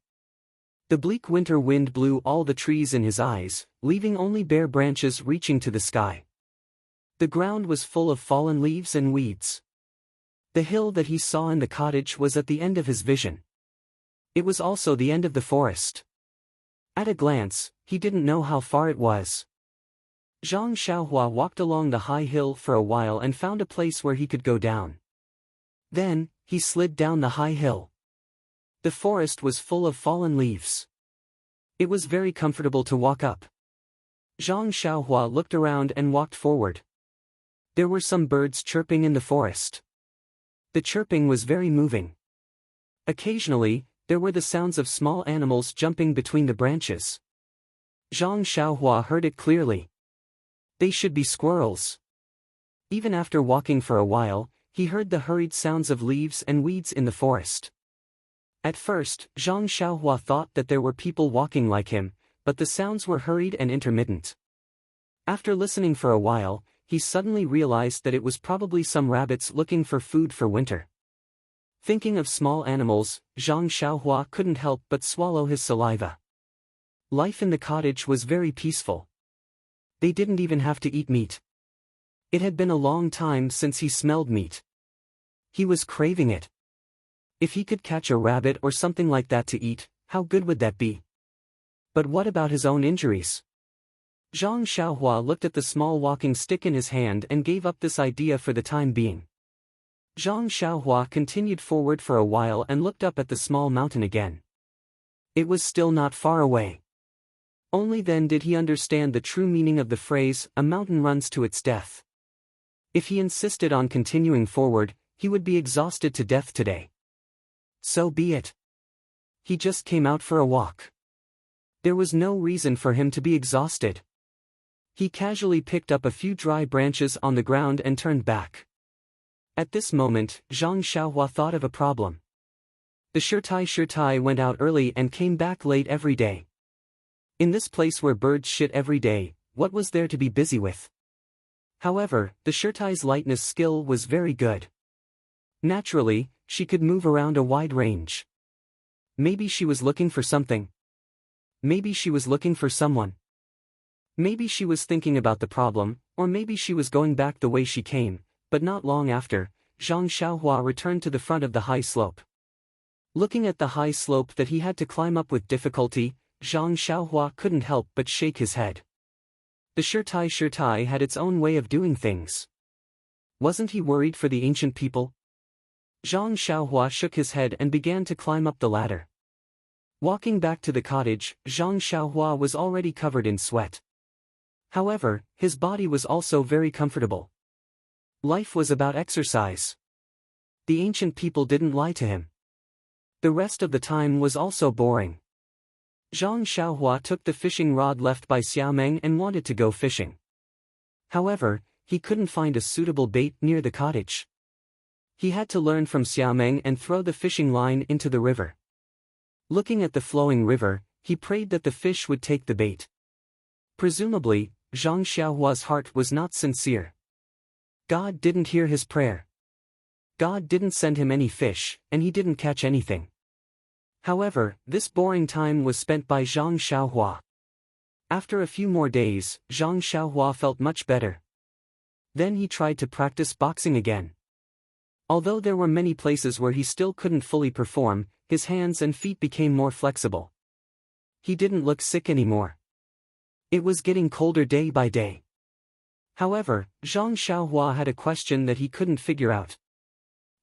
The bleak winter wind blew all the trees in his eyes, leaving only bare branches reaching to the sky. The ground was full of fallen leaves and weeds. The hill that he saw in the cottage was at the end of his vision. It was also the end of the forest. At a glance, he didn't know how far it was. Zhang Xiaohua walked along the high hill for a while and found a place where he could go down. Then, he slid down the high hill. The forest was full of fallen leaves. It was very comfortable to walk up. Zhang Xiaohua looked around and walked forward. There were some birds chirping in the forest. The chirping was very moving. Occasionally, there were the sounds of small animals jumping between the branches. Zhang Xiaohua heard it clearly. They should be squirrels. Even after walking for a while, he heard the hurried sounds of leaves and weeds in the forest. At first, Zhang Xiaohua thought that there were people walking like him, but the sounds were hurried and intermittent. After listening for a while, he suddenly realized that it was probably some rabbits looking for food for winter. Thinking of small animals, Zhang Xiaohua couldn't help but swallow his saliva. Life in the cottage was very peaceful. They didn't even have to eat meat. It had been a long time since he smelled meat. He was craving it. If he could catch a rabbit or something like that to eat, how good would that be? But what about his own injuries? Zhang Xiaohua looked at the small walking stick in his hand and gave up this idea for the time being. Zhang Xiaohua continued forward for a while and looked up at the small mountain again. It was still not far away. Only then did he understand the true meaning of the phrase, "A mountain runs to its death." If he insisted on continuing forward, he would be exhausted to death today. So be it. He just came out for a walk. There was no reason for him to be exhausted. He casually picked up a few dry branches on the ground and turned back. At this moment, Zhang Xiaohua thought of a problem. The Shirtai went out early and came back late every day. In this place where birds shit every day, what was there to be busy with? However, the Shirtai's lightness skill was very good. Naturally, she could move around a wide range. Maybe she was looking for something. Maybe she was looking for someone. Maybe she was thinking about the problem, or maybe she was going back the way she came, but not long after, Zhang Xiaohua returned to the front of the high slope. Looking at the high slope that he had to climb up with difficulty, Zhang Xiaohua couldn't help but shake his head. The Shirtai had its own way of doing things. Wasn't he worried for the ancient people? Zhang Xiaohua shook his head and began to climb up the ladder. Walking back to the cottage, Zhang Xiaohua was already covered in sweat. However, his body was also very comfortable. Life was about exercise. The ancient people didn't lie to him. The rest of the time was also boring. Zhang Xiaohua took the fishing rod left by Xiaomeng and wanted to go fishing. However, he couldn't find a suitable bait near the cottage. He had to learn from Xiaomeng and throw the fishing line into the river. Looking at the flowing river, he prayed that the fish would take the bait. Presumably, Zhang Xiaohua's heart was not sincere. God didn't hear his prayer. God didn't send him any fish, and he didn't catch anything. However, this boring time was spent by Zhang Xiaohua. After a few more days, Zhang Xiaohua felt much better. Then he tried to practice boxing again. Although there were many places where he still couldn't fully perform, his hands and feet became more flexible. He didn't look sick anymore. It was getting colder day by day. However, Zhang Xiaohua had a question that he couldn't figure out.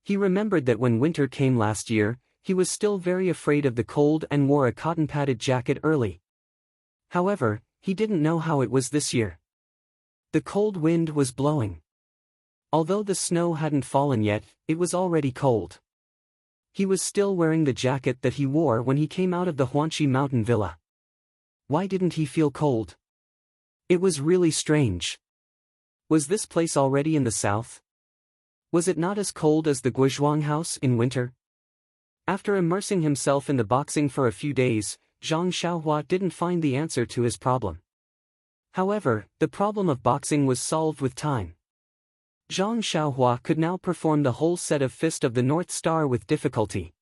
He remembered that when winter came last year, he was still very afraid of the cold and wore a cotton-padded jacket early. However, he didn't know how it was this year. The cold wind was blowing. Although the snow hadn't fallen yet, it was already cold. He was still wearing the jacket that he wore when he came out of the Huanqi mountain villa. Why didn't he feel cold? It was really strange. Was this place already in the south? Was it not as cold as the Guizhuang house in winter? After immersing himself in the boxing for a few days, Zhang Xiaohua didn't find the answer to his problem. However, the problem of boxing was solved with time. Zhang Xiaohua could now perform the whole set of Fist of the North Star with difficulty.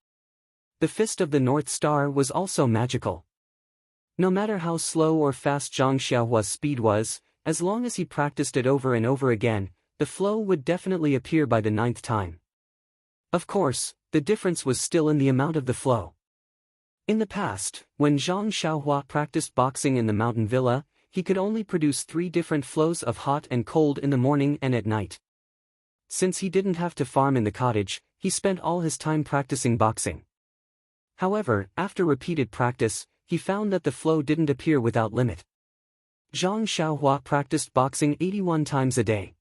The Fist of the North Star was also magical. No matter how slow or fast Zhang Xiaohua's speed was, as long as he practiced it over and over again, the flow would definitely appear by the 9th time. Of course, the difference was still in the amount of the flow. In the past, when Zhang Xiaohua practiced boxing in the mountain villa, he could only produce 3 different flows of hot and cold in the morning and at night. Since he didn't have to farm in the cottage, he spent all his time practicing boxing. However, after repeated practice, he found that the flow didn't appear without limit. Zhang Xiaohua practiced boxing 81 times a day.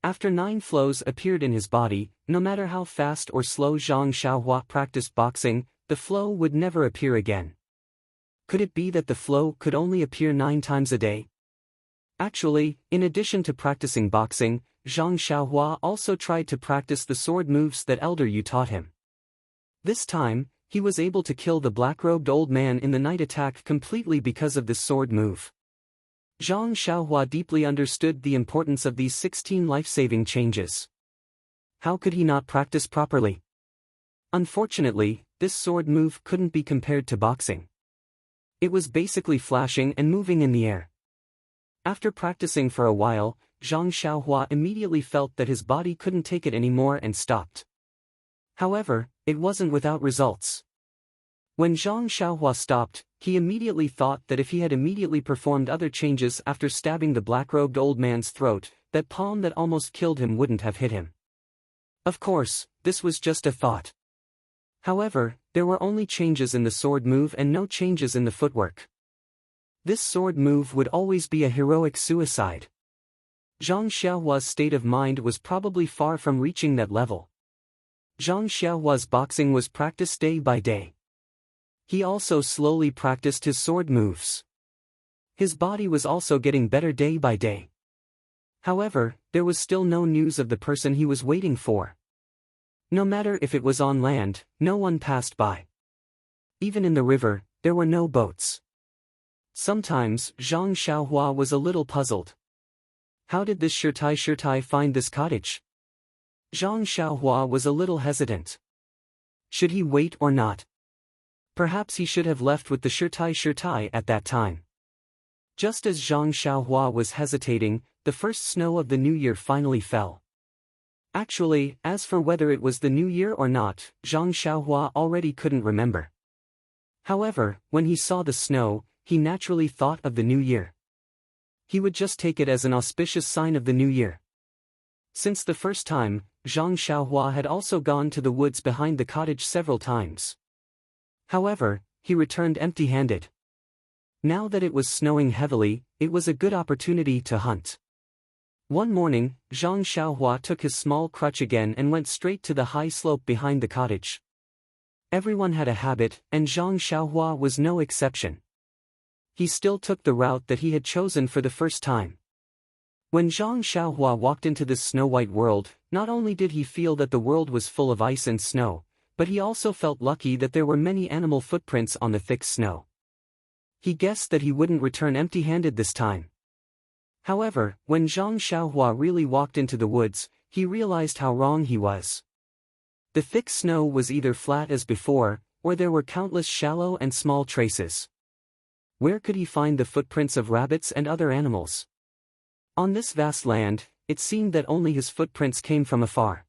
After 9 flows appeared in his body, no matter how fast or slow Zhang Xiaohua practiced boxing, the flow would never appear again. Could it be that the flow could only appear 9 times a day? Actually, in addition to practicing boxing, Zhang Xiaohua also tried to practice the sword moves that Elder Yu taught him. This time, he was able to kill the black-robed old man in the night attack completely because of this sword move. Zhang Xiaohua deeply understood the importance of these 16 life-saving changes. How could he not practice properly? Unfortunately, this sword move couldn't be compared to boxing. It was basically flashing and moving in the air. After practicing for a while, Zhang Xiaohua immediately felt that his body couldn't take it anymore and stopped. However, it wasn't without results. When Zhang Xiaohua stopped, he immediately thought that if he had immediately performed other changes after stabbing the black-robed old man's throat, that palm that almost killed him wouldn't have hit him. Of course, this was just a thought. However, there were only changes in the sword move and no changes in the footwork. This sword move would always be a heroic suicide. Zhang Xiaohua's state of mind was probably far from reaching that level. Zhang Xiaohua's boxing was practiced day by day. He also slowly practiced his sword moves. His body was also getting better day by day. However, there was still no news of the person he was waiting for. No matter if it was on land, no one passed by. Even in the river, there were no boats. Sometimes, Zhang Xiaohua was a little puzzled. How did this Shirtai find this cottage? Zhang Xiaohua was a little hesitant. Should he wait or not? Perhaps he should have left with the Shirtai at that time. Just as Zhang Xiaohua was hesitating, the first snow of the new year finally fell. Actually, as for whether it was the new year or not, Zhang Xiaohua already couldn't remember. However, when he saw the snow, he naturally thought of the new year. He would just take it as an auspicious sign of the new year. Since the first time, Zhang Xiaohua had also gone to the woods behind the cottage several times. However, he returned empty-handed. Now that it was snowing heavily, it was a good opportunity to hunt. One morning, Zhang Xiaohua took his small crutch again and went straight to the high slope behind the cottage. Everyone had a habit, and Zhang Xiaohua was no exception. He still took the route that he had chosen for the first time. When Zhang Xiaohua walked into this snow-white world, not only did he feel that the world was full of ice and snow, but he also felt lucky that there were many animal footprints on the thick snow. He guessed that he wouldn't return empty-handed this time. However, when Zhang Xiaohua really walked into the woods, he realized how wrong he was. The thick snow was either flat as before, or there were countless shallow and small traces. Where could he find the footprints of rabbits and other animals? On this vast land, it seemed that only his footprints came from afar.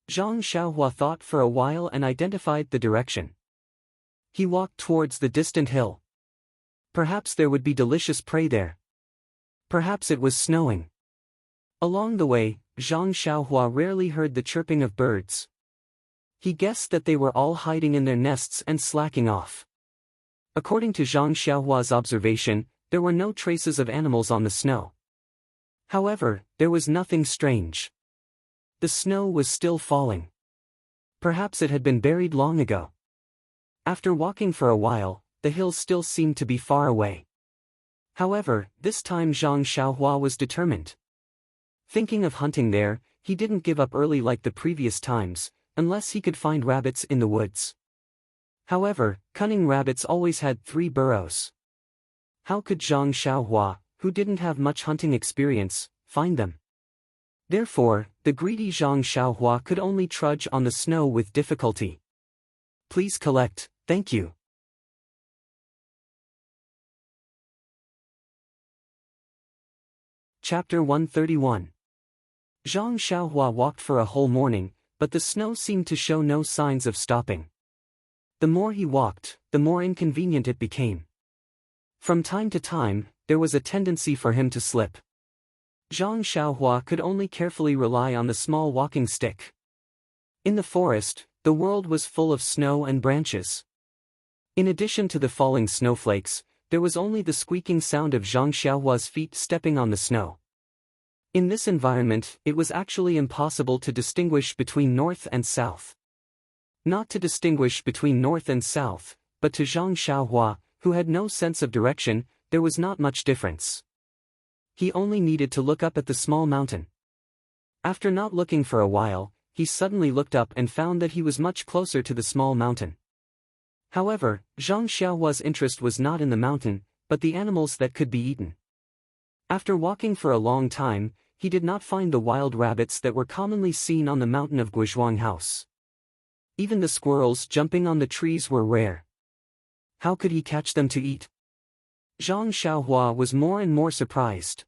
Zhang Xiaohua thought for a while and identified the direction. He walked towards the distant hill. Perhaps there would be delicious prey there. Perhaps it was snowing. Along the way, Zhang Xiaohua rarely heard the chirping of birds. He guessed that they were all hiding in their nests and slacking off. According to Zhang Xiaohua's observation, there were no traces of animals on the snow. However, there was nothing strange. The snow was still falling. Perhaps it had been buried long ago. After walking for a while, the hills still seemed to be far away. However, this time Zhang Xiaohua was determined. Thinking of hunting there, he didn't give up early like the previous times, unless he could find rabbits in the woods. However, cunning rabbits always had 3 burrows. How could Zhang Xiaohua, who didn't have much hunting experience, find them? Therefore, the greedy Zhang Xiaohua could only trudge on the snow with difficulty. Please collect, thank you. Chapter 131. Zhang Xiaohua walked for a whole morning, but the snow seemed to show no signs of stopping. The more he walked, the more inconvenient it became. From time to time, there was a tendency for him to slip. Zhang Xiaohua could only carefully rely on the small walking stick. In the forest, the world was full of snow and branches. In addition to the falling snowflakes, there was only the squeaking sound of Zhang Xiaohua's feet stepping on the snow. In this environment, it was actually impossible to distinguish between north and south. Not to distinguish between north and south, but to Zhang Xiaohua, who had no sense of direction, there was not much difference. He only needed to look up at the small mountain. After not looking for a while, he suddenly looked up and found that he was much closer to the small mountain. However, Zhang Xiaohua's interest was not in the mountain, but the animals that could be eaten. After walking for a long time, he did not find the wild rabbits that were commonly seen on the mountain of Guizhuang House. Even the squirrels jumping on the trees were rare. How could he catch them to eat? Zhang Xiaohua was more and more surprised.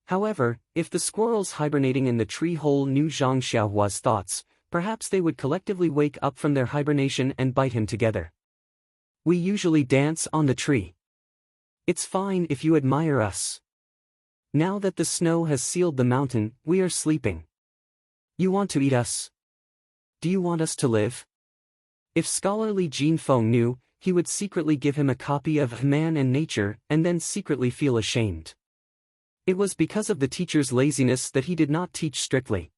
However, if the squirrels hibernating in the tree hole knew Zhang Xiaohua's thoughts, perhaps they would collectively wake up from their hibernation and bite him together. We usually dance on the tree. It's fine if you admire us. Now that the snow has sealed the mountain, we are sleeping. You want to eat us? Do you want us to live? If scholarly Jin Feng knew, he would secretly give him a copy of Man and Nature and then secretly feel ashamed. It was because of the teacher's laziness that he did not teach strictly.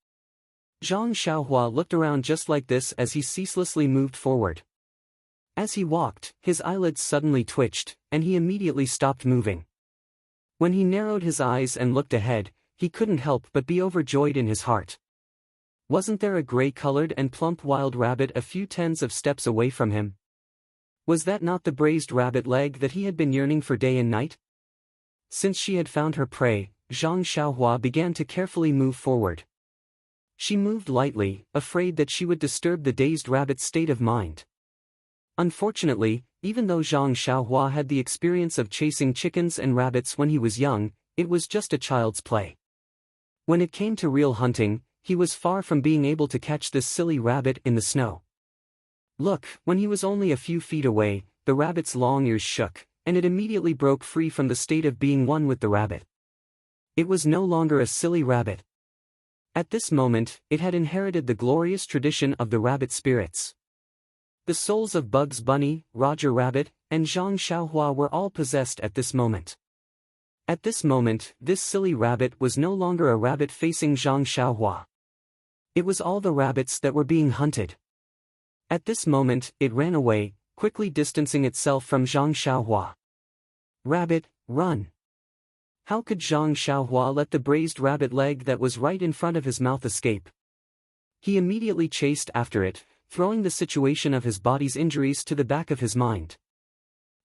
Zhang Xiaohua looked around just like this as he ceaselessly moved forward. As he walked, his eyelids suddenly twitched, and he immediately stopped moving. When he narrowed his eyes and looked ahead, he couldn't help but be overjoyed in his heart. Wasn't there a gray-colored and plump wild rabbit a few tens of steps away from him? Was that not the braised rabbit leg that he had been yearning for day and night? Since she had found her prey, Zhang Xiaohua began to carefully move forward. She moved lightly, afraid that she would disturb the dazed rabbit's state of mind. Unfortunately, even though Zhang Xiaohua had the experience of chasing chickens and rabbits when he was young, it was just a child's play. When it came to real hunting, he was far from being able to catch this silly rabbit in the snow. Look, when he was only a few feet away, the rabbit's long ears shook, and it immediately broke free from the state of being one with the rabbit. It was no longer a silly rabbit. At this moment, it had inherited the glorious tradition of the rabbit spirits. The souls of Bugs Bunny, Roger Rabbit, and Zhang Xiaohua were all possessed at this moment. At this moment, this silly rabbit was no longer a rabbit facing Zhang Xiaohua. It was all the rabbits that were being hunted. At this moment, it ran away, quickly distancing itself from Zhang Xiaohua. Rabbit, run! How could Zhang Xiaohua let the braised rabbit leg that was right in front of his mouth escape? He immediately chased after it, throwing the situation of his body's injuries to the back of his mind.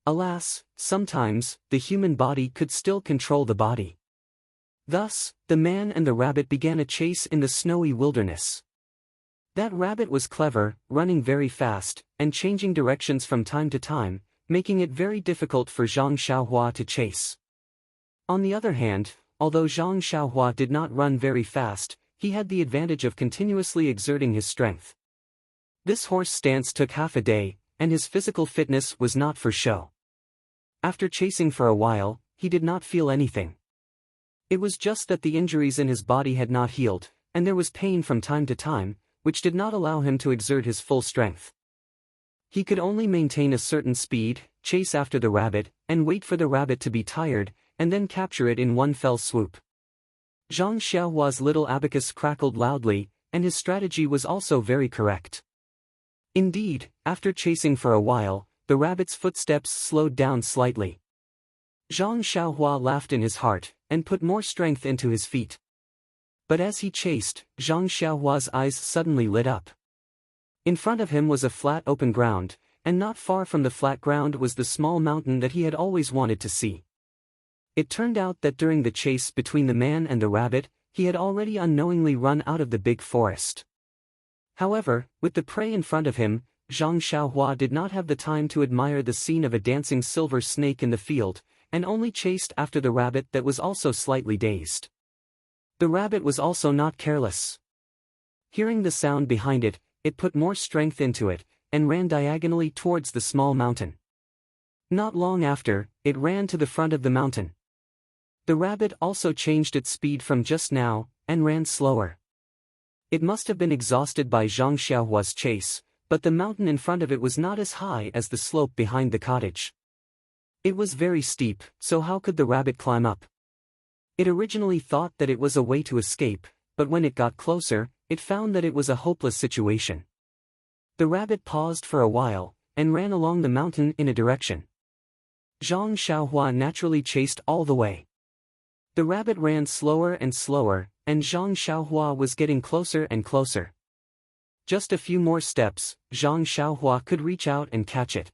Alas, sometimes, the human body could still control the body. Thus, the man and the rabbit began a chase in the snowy wilderness. That rabbit was clever, running very fast, and changing directions from time to time, making it very difficult for Zhang Xiaohua to chase. On the other hand, although Zhang Xiaohua did not run very fast, he had the advantage of continuously exerting his strength. This horse stance took half a day, and his physical fitness was not for show. After chasing for a while, he did not feel anything. It was just that the injuries in his body had not healed, and there was pain from time to time, which did not allow him to exert his full strength. He could only maintain a certain speed, chase after the rabbit, and wait for the rabbit to be tired, and then capture it in one fell swoop. Zhang Xiaohua's little abacus crackled loudly, and his strategy was also very correct. Indeed, after chasing for a while, the rabbit's footsteps slowed down slightly. Zhang Xiaohua laughed in his heart, and put more strength into his feet. But as he chased, Zhang Xiaohua's eyes suddenly lit up. In front of him was a flat open ground, and not far from the flat ground was the small mountain that he had always wanted to see. It turned out that during the chase between the man and the rabbit, he had already unknowingly run out of the big forest. However, with the prey in front of him, Zhang Xiaohua did not have the time to admire the scene of a dancing silver snake in the field, and only chased after the rabbit that was also slightly dazed. The rabbit was also not careless. Hearing the sound behind it, it put more strength into it, and ran diagonally towards the small mountain. Not long after, it ran to the front of the mountain. The rabbit also changed its speed from just now, and ran slower. It must have been exhausted by Zhang Xiaohua's chase, but the mountain in front of it was not as high as the slope behind the cottage. It was very steep, so how could the rabbit climb up? It originally thought that it was a way to escape, but when it got closer, it found that it was a hopeless situation. The rabbit paused for a while, and ran along the mountain in a direction. Zhang Xiaohua naturally chased all the way. The rabbit ran slower and slower, and Zhang Xiaohua was getting closer and closer. Just a few more steps, Zhang Xiaohua could reach out and catch it.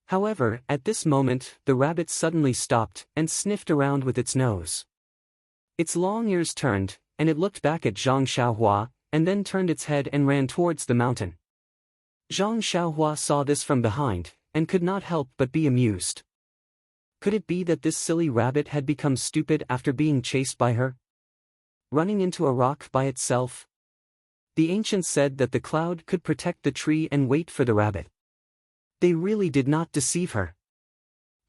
However, at this moment, the rabbit suddenly stopped and sniffed around with its nose. Its long ears turned, and it looked back at Zhang Xiaohua, and then turned its head and ran towards the mountain. Zhang Xiaohua saw this from behind, and could not help but be amused. Could it be that this silly rabbit had become stupid after being chased by her? Running into a rock by itself? The ancients said that the cloud could protect the tree and wait for the rabbit. They really did not deceive her.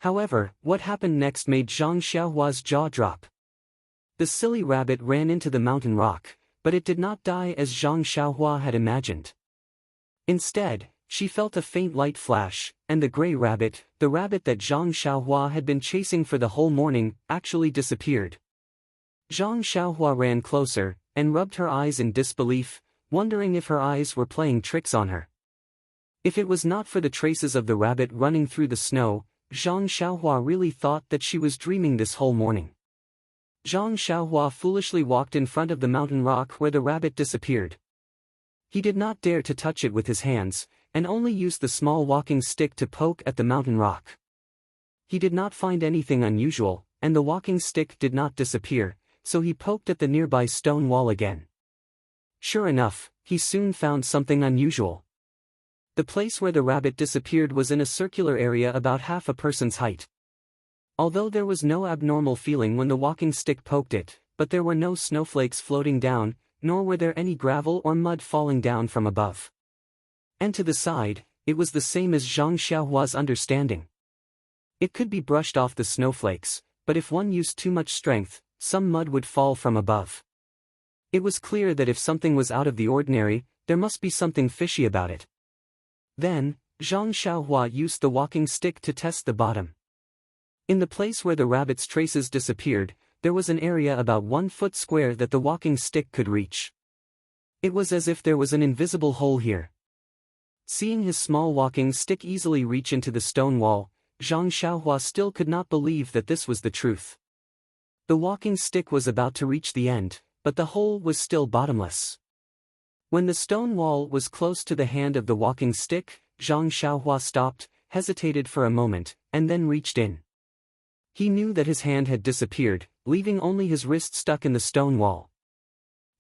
However, what happened next made Zhang Xiaohua's jaw drop. The silly rabbit ran into the mountain rock, but it did not die as Zhang Xiaohua had imagined. Instead, she felt a faint light flash, and the gray rabbit, the rabbit that Zhang Xiaohua had been chasing for the whole morning, actually disappeared. Zhang Xiaohua ran closer, and rubbed her eyes in disbelief, wondering if her eyes were playing tricks on her. If it was not for the traces of the rabbit running through the snow, Zhang Xiaohua really thought that she was dreaming this whole morning. Zhang Xiaohua foolishly walked in front of the mountain rock where the rabbit disappeared. He did not dare to touch it with his hands, and only used the small walking stick to poke at the mountain rock. He did not find anything unusual, and the walking stick did not disappear, so he poked at the nearby stone wall again. Sure enough, he soon found something unusual. The place where the rabbit disappeared was in a circular area about half a person's height. Although there was no abnormal feeling when the walking stick poked it, but there were no snowflakes floating down, nor were there any gravel or mud falling down from above. And to the side, it was the same as Zhang Xiaohua's understanding. It could be brushed off the snowflakes, but if one used too much strength, some mud would fall from above. It was clear that if something was out of the ordinary, there must be something fishy about it. Then, Zhang Xiaohua used the walking stick to test the bottom. In the place where the rabbit's traces disappeared, there was an area about 1 foot square that the walking stick could reach. It was as if there was an invisible hole here. Seeing his small walking stick easily reach into the stone wall, Zhang Xiaohua still could not believe that this was the truth. The walking stick was about to reach the end, but the hole was still bottomless. When the stone wall was close to the hand of the walking stick, Zhang Xiaohua stopped, hesitated for a moment, and then reached in. He knew that his hand had disappeared, leaving only his wrist stuck in the stone wall.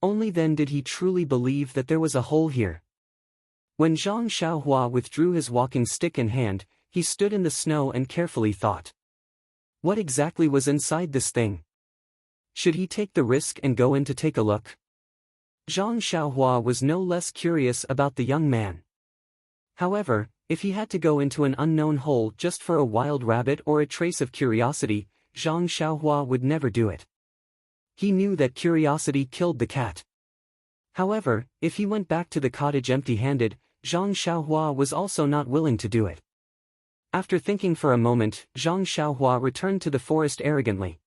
Only then did he truly believe that there was a hole here. When Zhang Xiaohua withdrew his walking stick in hand, he stood in the snow and carefully thought. What exactly was inside this thing? Should he take the risk and go in to take a look? Zhang Xiaohua was no less curious about the young man. However, if he had to go into an unknown hole just for a wild rabbit or a trace of curiosity, Zhang Xiaohua would never do it. He knew that curiosity killed the cat. However, if he went back to the cottage empty-handed, Zhang Xiaohua was also not willing to do it. After thinking for a moment, Zhang Xiaohua returned to the forest arrogantly.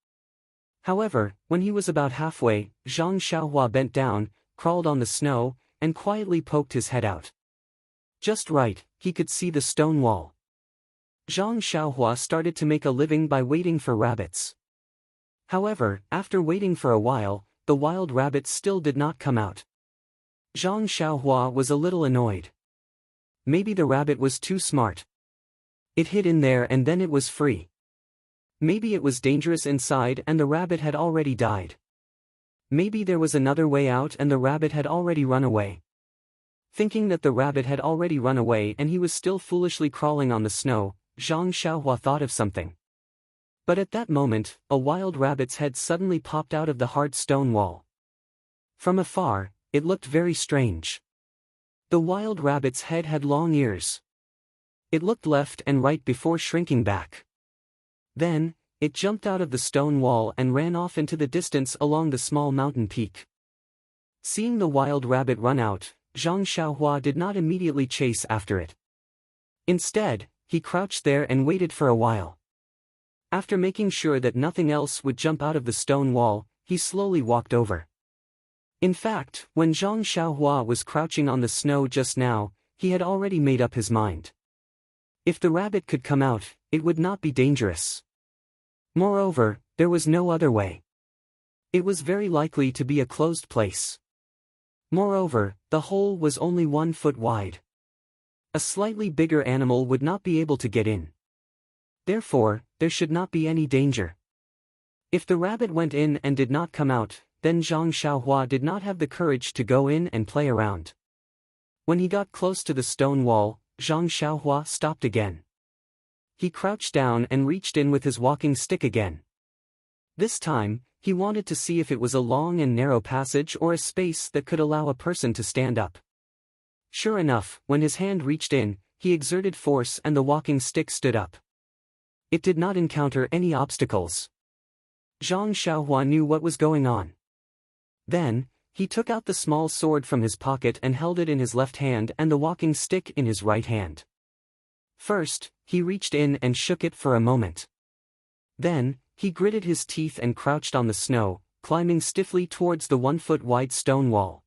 However, when he was about halfway, Zhang Xiaohua bent down, crawled on the snow, and quietly poked his head out. Just right, he could see the stone wall. Zhang Xiaohua started to make a living by waiting for rabbits. However, after waiting for a while, the wild rabbits still did not come out. Zhang Xiaohua was a little annoyed. Maybe the rabbit was too smart. It hid in there and then it was free. Maybe it was dangerous inside and the rabbit had already died. Maybe there was another way out and the rabbit had already run away. Thinking that the rabbit had already run away and he was still foolishly crawling on the snow, Zhang Xiaohua thought of something. But at that moment, a wild rabbit's head suddenly popped out of the hard stone wall. From afar, it looked very strange. The wild rabbit's head had long ears. It looked left and right before shrinking back. Then, it jumped out of the stone wall and ran off into the distance along the small mountain peak. Seeing the wild rabbit run out, Zhang Xiaohua did not immediately chase after it. Instead, he crouched there and waited for a while. After making sure that nothing else would jump out of the stone wall, he slowly walked over. In fact, when Zhang Xiaohua was crouching on the snow just now, he had already made up his mind. If the rabbit could come out, it would not be dangerous. Moreover, there was no other way. It was very likely to be a closed place. Moreover, the hole was only 1 foot wide. A slightly bigger animal would not be able to get in. Therefore, there should not be any danger. If the rabbit went in and did not come out, then Zhang Xiaohua did not have the courage to go in and play around. When he got close to the stone wall, Zhang Xiaohua stopped again. He crouched down and reached in with his walking stick again. This time, he wanted to see if it was a long and narrow passage or a space that could allow a person to stand up. Sure enough, when his hand reached in, he exerted force and the walking stick stood up. It did not encounter any obstacles. Zhang Xiaohua knew what was going on. Then, he took out the small sword from his pocket and held it in his left hand and the walking stick in his right hand. First, he reached in and shook it for a moment. Then, he gritted his teeth and crouched on the snow, climbing stiffly towards the 1 foot wide stone wall.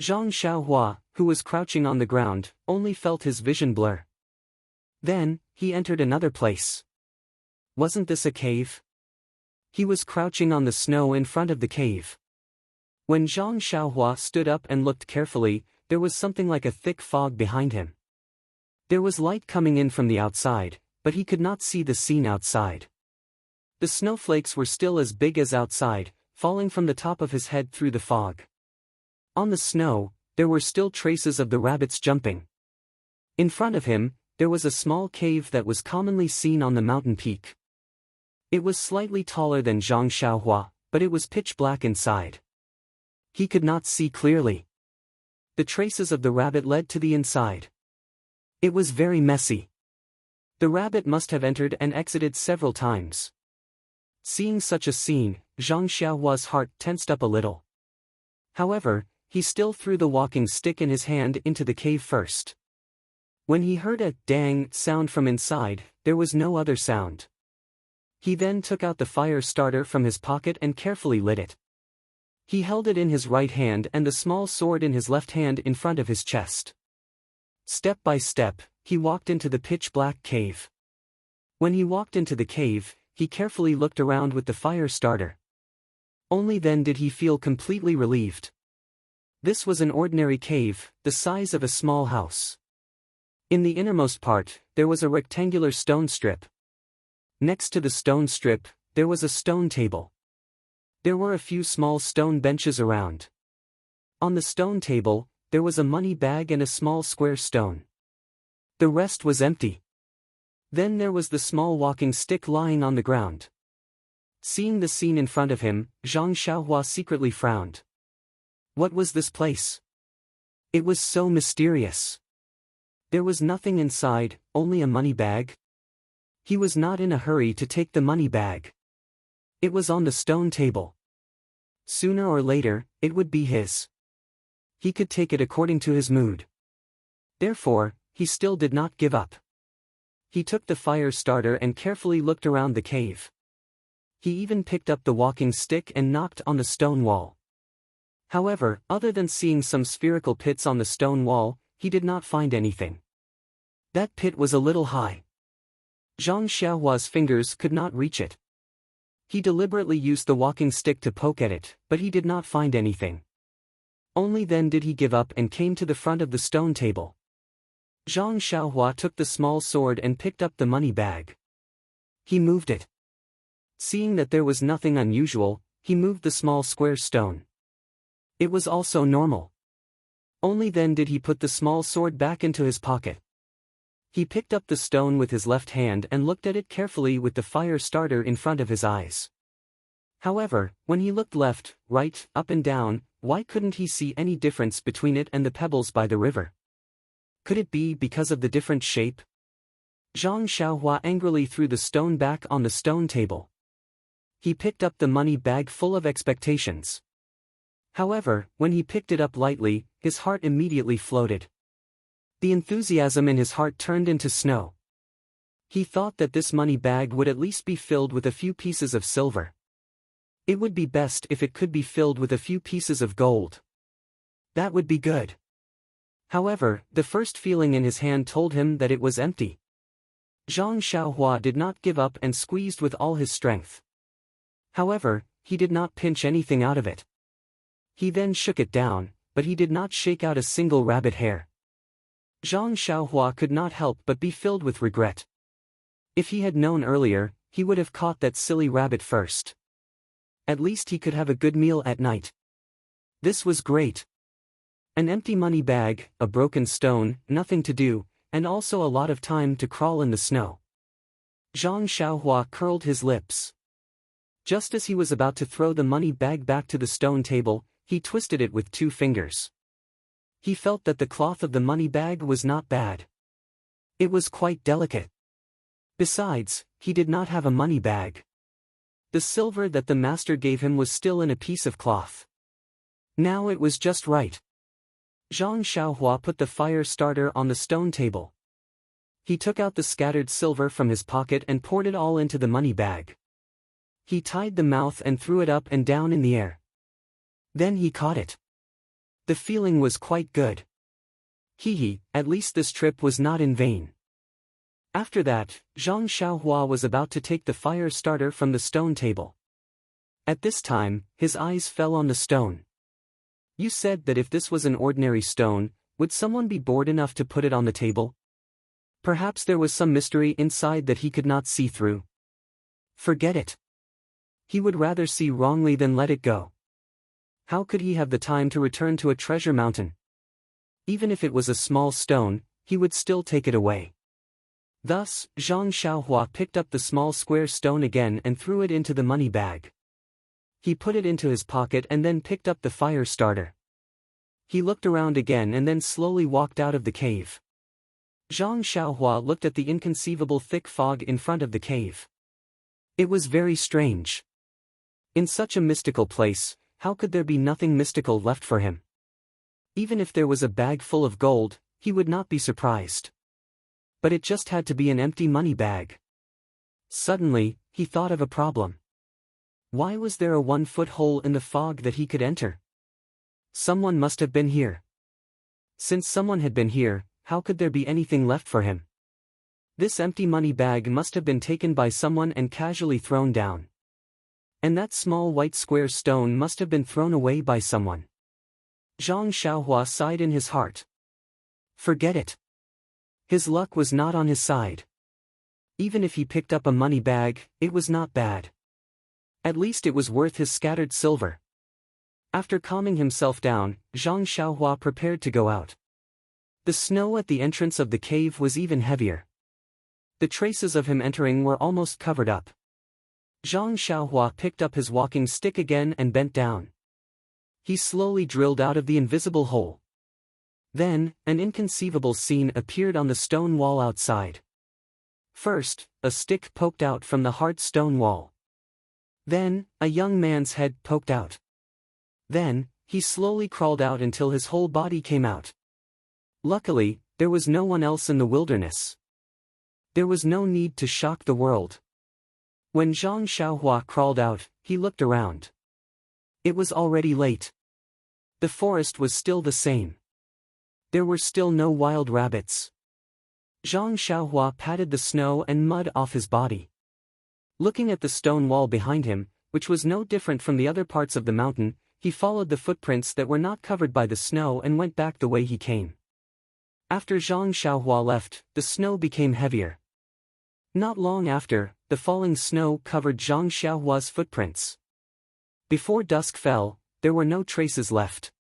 Zhang Xiaohua, who was crouching on the ground, only felt his vision blur. Then, he entered another place. Wasn't this a cave? He was crouching on the snow in front of the cave. When Zhang Xiaohua stood up and looked carefully, there was something like a thick fog behind him. There was light coming in from the outside, but he could not see the scene outside. The snowflakes were still as big as outside, falling from the top of his head through the fog. On the snow, there were still traces of the rabbits jumping. In front of him, there was a small cave that was commonly seen on the mountain peak. It was slightly taller than Zhang Xiaohua, but it was pitch black inside. He could not see clearly. The traces of the rabbit led to the inside. It was very messy. The rabbit must have entered and exited several times. Seeing such a scene, Zhang Xiaohua's heart tensed up a little. However, he still threw the walking stick in his hand into the cave first. When he heard a dang sound from inside, there was no other sound. He then took out the fire starter from his pocket and carefully lit it. He held it in his right hand and the small sword in his left hand in front of his chest. Step by step, he walked into the pitch-black cave. When he walked into the cave, he carefully looked around with the fire starter. Only then did he feel completely relieved. This was an ordinary cave, the size of a small house. In the innermost part, there was a rectangular stone strip. Next to the stone strip, there was a stone table. There were a few small stone benches around. On the stone table, there was a money bag and a small square stone. The rest was empty. Then there was the small walking stick lying on the ground. Seeing the scene in front of him, Zhang Xiaohua secretly frowned. What was this place? It was so mysterious. There was nothing inside, only a money bag. He was not in a hurry to take the money bag. It was on the stone table. Sooner or later, it would be his. He could take it according to his mood. Therefore, he still did not give up. He took the fire starter and carefully looked around the cave. He even picked up the walking stick and knocked on the stone wall. However, other than seeing some spherical pits on the stone wall, he did not find anything. That pit was a little high. Zhang Xiaohua's fingers could not reach it. He deliberately used the walking stick to poke at it, but he did not find anything. Only then did he give up and came to the front of the stone table. Zhang Xiaohua took the small sword and picked up the money bag. He moved it. Seeing that there was nothing unusual, he moved the small square stone. It was also normal. Only then did he put the small sword back into his pocket. He picked up the stone with his left hand and looked at it carefully with the fire starter in front of his eyes. However, when he looked left, right, up and down, why couldn't he see any difference between it and the pebbles by the river? Could it be because of the different shape? Zhang Xiaohua angrily threw the stone back on the stone table. He picked up the money bag full of expectations. However, when he picked it up lightly, his heart immediately floated. The enthusiasm in his heart turned into snow. He thought that this money bag would at least be filled with a few pieces of silver. It would be best if it could be filled with a few pieces of gold. That would be good. However, the first feeling in his hand told him that it was empty. Zhang Xiaohua did not give up and squeezed with all his strength. However, he did not pinch anything out of it. He then shook it down, but he did not shake out a single rabbit hair. Zhang Xiaohua could not help but be filled with regret. If he had known earlier, he would have caught that silly rabbit first. At least he could have a good meal at night. This was great. An empty money bag, a broken stone, nothing to do, and also a lot of time to crawl in the snow. Zhang Xiaohua curled his lips. Just as he was about to throw the money bag back to the stone table, he twisted it with 2 fingers. He felt that the cloth of the money bag was not bad. It was quite delicate. Besides, he did not have a money bag. The silver that the master gave him was still in a piece of cloth. Now it was just right. Zhang Xiaohua put the fire starter on the stone table. He took out the scattered silver from his pocket and poured it all into the money bag. He tied the mouth and threw it up and down in the air. Then he caught it. The feeling was quite good. Hee, at least this trip was not in vain. After that, Zhang Xiaohua was about to take the fire starter from the stone table. At this time, his eyes fell on the stone. You said that if this was an ordinary stone, would someone be bored enough to put it on the table? Perhaps there was some mystery inside that he could not see through. Forget it. He would rather see wrongly than let it go. How could he have the time to return to a treasure mountain? Even if it was a small stone, he would still take it away. Thus, Zhang Xiaohua picked up the small square stone again and threw it into the money bag. He put it into his pocket and then picked up the fire starter. He looked around again and then slowly walked out of the cave. Zhang Xiaohua looked at the inconceivable thick fog in front of the cave. It was very strange. In such a mystical place, how could there be nothing mystical left for him? Even if there was a bag full of gold, he would not be surprised. But it just had to be an empty money bag. Suddenly, he thought of a problem. Why was there a 1-foot hole in the fog that he could enter? Someone must have been here. Since someone had been here, how could there be anything left for him? This empty money bag must have been taken by someone and casually thrown down. And that small white square stone must have been thrown away by someone. Zhang Xiaohua sighed in his heart. Forget it. His luck was not on his side. Even if he picked up a money bag, it was not bad. At least it was worth his scattered silver. After calming himself down, Zhang Xiaohua prepared to go out. The snow at the entrance of the cave was even heavier. The traces of him entering were almost covered up. Zhang Xiaohua picked up his walking stick again and bent down. He slowly drilled out of the invisible hole. Then, an inconceivable scene appeared on the stone wall outside. First, a stick poked out from the hard stone wall. Then, a young man's head poked out. Then, he slowly crawled out until his whole body came out. Luckily, there was no one else in the wilderness. There was no need to shock the world. When Zhang Xiaohua crawled out, he looked around. It was already late. The forest was still the same. There were still no wild rabbits. Zhang Xiaohua patted the snow and mud off his body. Looking at the stone wall behind him, which was no different from the other parts of the mountain, he followed the footprints that were not covered by the snow and went back the way he came. After Zhang Xiaohua left, the snow became heavier. Not long after, the falling snow covered Zhang Xiaohua's footprints. Before dusk fell, there were no traces left.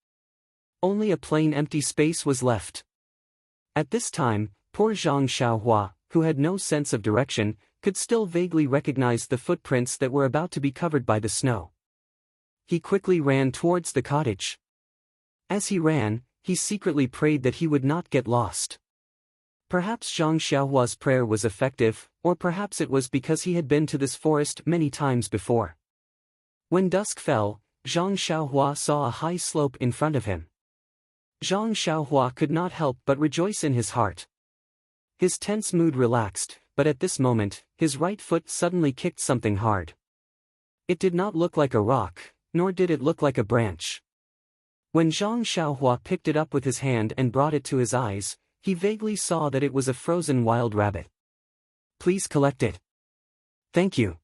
Only a plain empty space was left. At this time, poor Zhang Xiaohua, who had no sense of direction, could still vaguely recognize the footprints that were about to be covered by the snow. He quickly ran towards the cottage. As he ran, he secretly prayed that he would not get lost. Perhaps Zhang Xiaohua's prayer was effective, or perhaps it was because he had been to this forest many times before. When dusk fell, Zhang Xiaohua saw a high slope in front of him. Zhang Xiaohua could not help but rejoice in his heart. His tense mood relaxed, but at this moment, his right foot suddenly kicked something hard. It did not look like a rock, nor did it look like a branch. When Zhang Xiaohua picked it up with his hand and brought it to his eyes, he vaguely saw that it was a frozen wild rabbit. Please collect it. Thank you.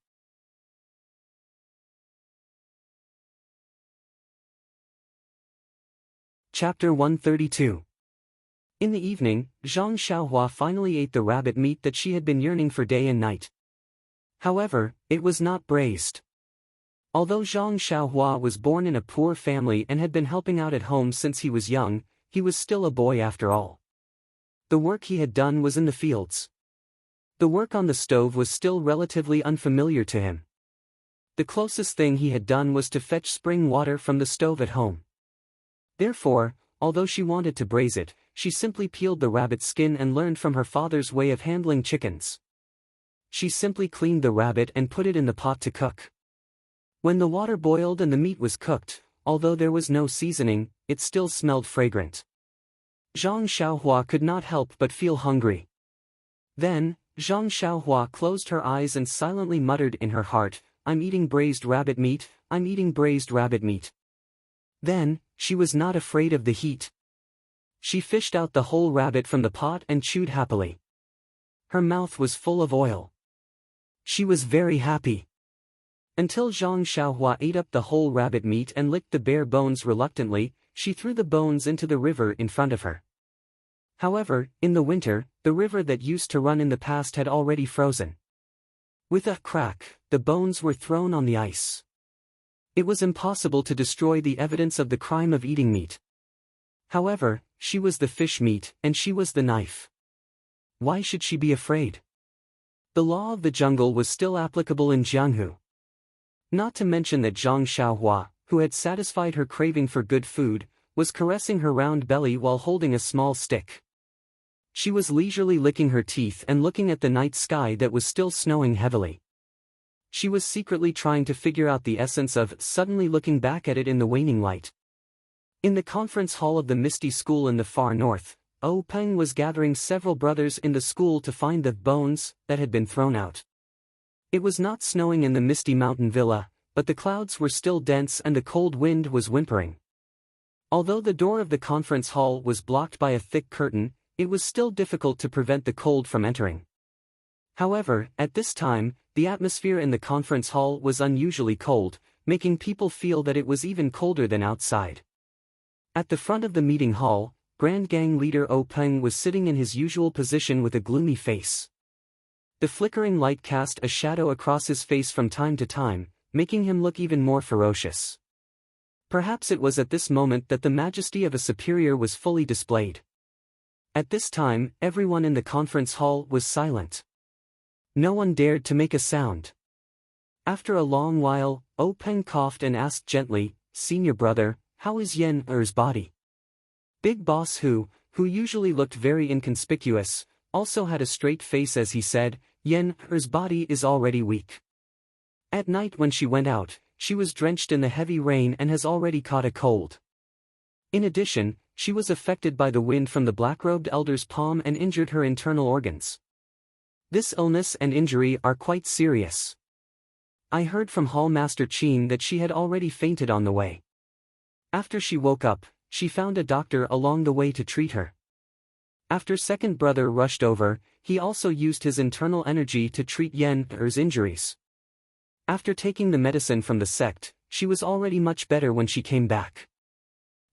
Chapter 132. In the evening, Zhang Xiaohua finally ate the rabbit meat that she had been yearning for day and night. However, it was not braised. Although Zhang Xiaohua was born in a poor family and had been helping out at home since he was young, he was still a boy after all. The work he had done was in the fields. The work on the stove was still relatively unfamiliar to him. The closest thing he had done was to fetch spring water from the stove at home. Therefore, although she wanted to braise it, she simply peeled the rabbit's skin and learned from her father's way of handling chickens. She simply cleaned the rabbit and put it in the pot to cook. When the water boiled and the meat was cooked, although there was no seasoning, it still smelled fragrant. Zhang Xiaohua could not help but feel hungry. Then, Zhang Xiaohua closed her eyes and silently muttered in her heart, "I'm eating braised rabbit meat, I'm eating braised rabbit meat." Then, she was not afraid of the heat. She fished out the whole rabbit from the pot and chewed happily. Her mouth was full of oil. She was very happy. Until Zhang Xiaohua ate up the whole rabbit meat and licked the bare bones reluctantly, she threw the bones into the river in front of her. However, in the winter, the river that used to run in the past had already frozen. With a crack, the bones were thrown on the ice. It was impossible to destroy the evidence of the crime of eating meat. However, she was the fish meat, and she was the knife. Why should she be afraid? The law of the jungle was still applicable in Jianghu. Not to mention that Zhang Xiaohua, who had satisfied her craving for good food, was caressing her round belly while holding a small stick. She was leisurely licking her teeth and looking at the night sky that was still snowing heavily. She was secretly trying to figure out the essence of suddenly looking back at it in the waning light. In the conference hall of the Misty School in the far north, Peng was gathering several brothers in the school to find the bones that had been thrown out. It was not snowing in the Misty Mountain Villa, but the clouds were still dense and the cold wind was whimpering. Although the door of the conference hall was blocked by a thick curtain, it was still difficult to prevent the cold from entering. However, at this time, the atmosphere in the conference hall was unusually cold, making people feel that it was even colder than outside. At the front of the meeting hall, Grand Gang leader Peng was sitting in his usual position with a gloomy face. The flickering light cast a shadow across his face from time to time, making him look even more ferocious. Perhaps it was at this moment that the majesty of a superior was fully displayed. At this time, everyone in the conference hall was silent. No one dared to make a sound. After a long while, Peng coughed and asked gently, "Senior brother, how is Yen Er's body?" Big Boss who usually looked very inconspicuous, also had a straight face as he said, "Yen Er's body is already weak. At night when she went out, she was drenched in the heavy rain and has already caught a cold. In addition, she was affected by the wind from the black-robed elder's palm and injured her internal organs. This illness and injury are quite serious. I heard from Hall Master Qin that she had already fainted on the way. After she woke up, she found a doctor along the way to treat her. After second brother rushed over, he also used his internal energy to treat Yen Er's injuries. After taking the medicine from the sect, she was already much better when she came back.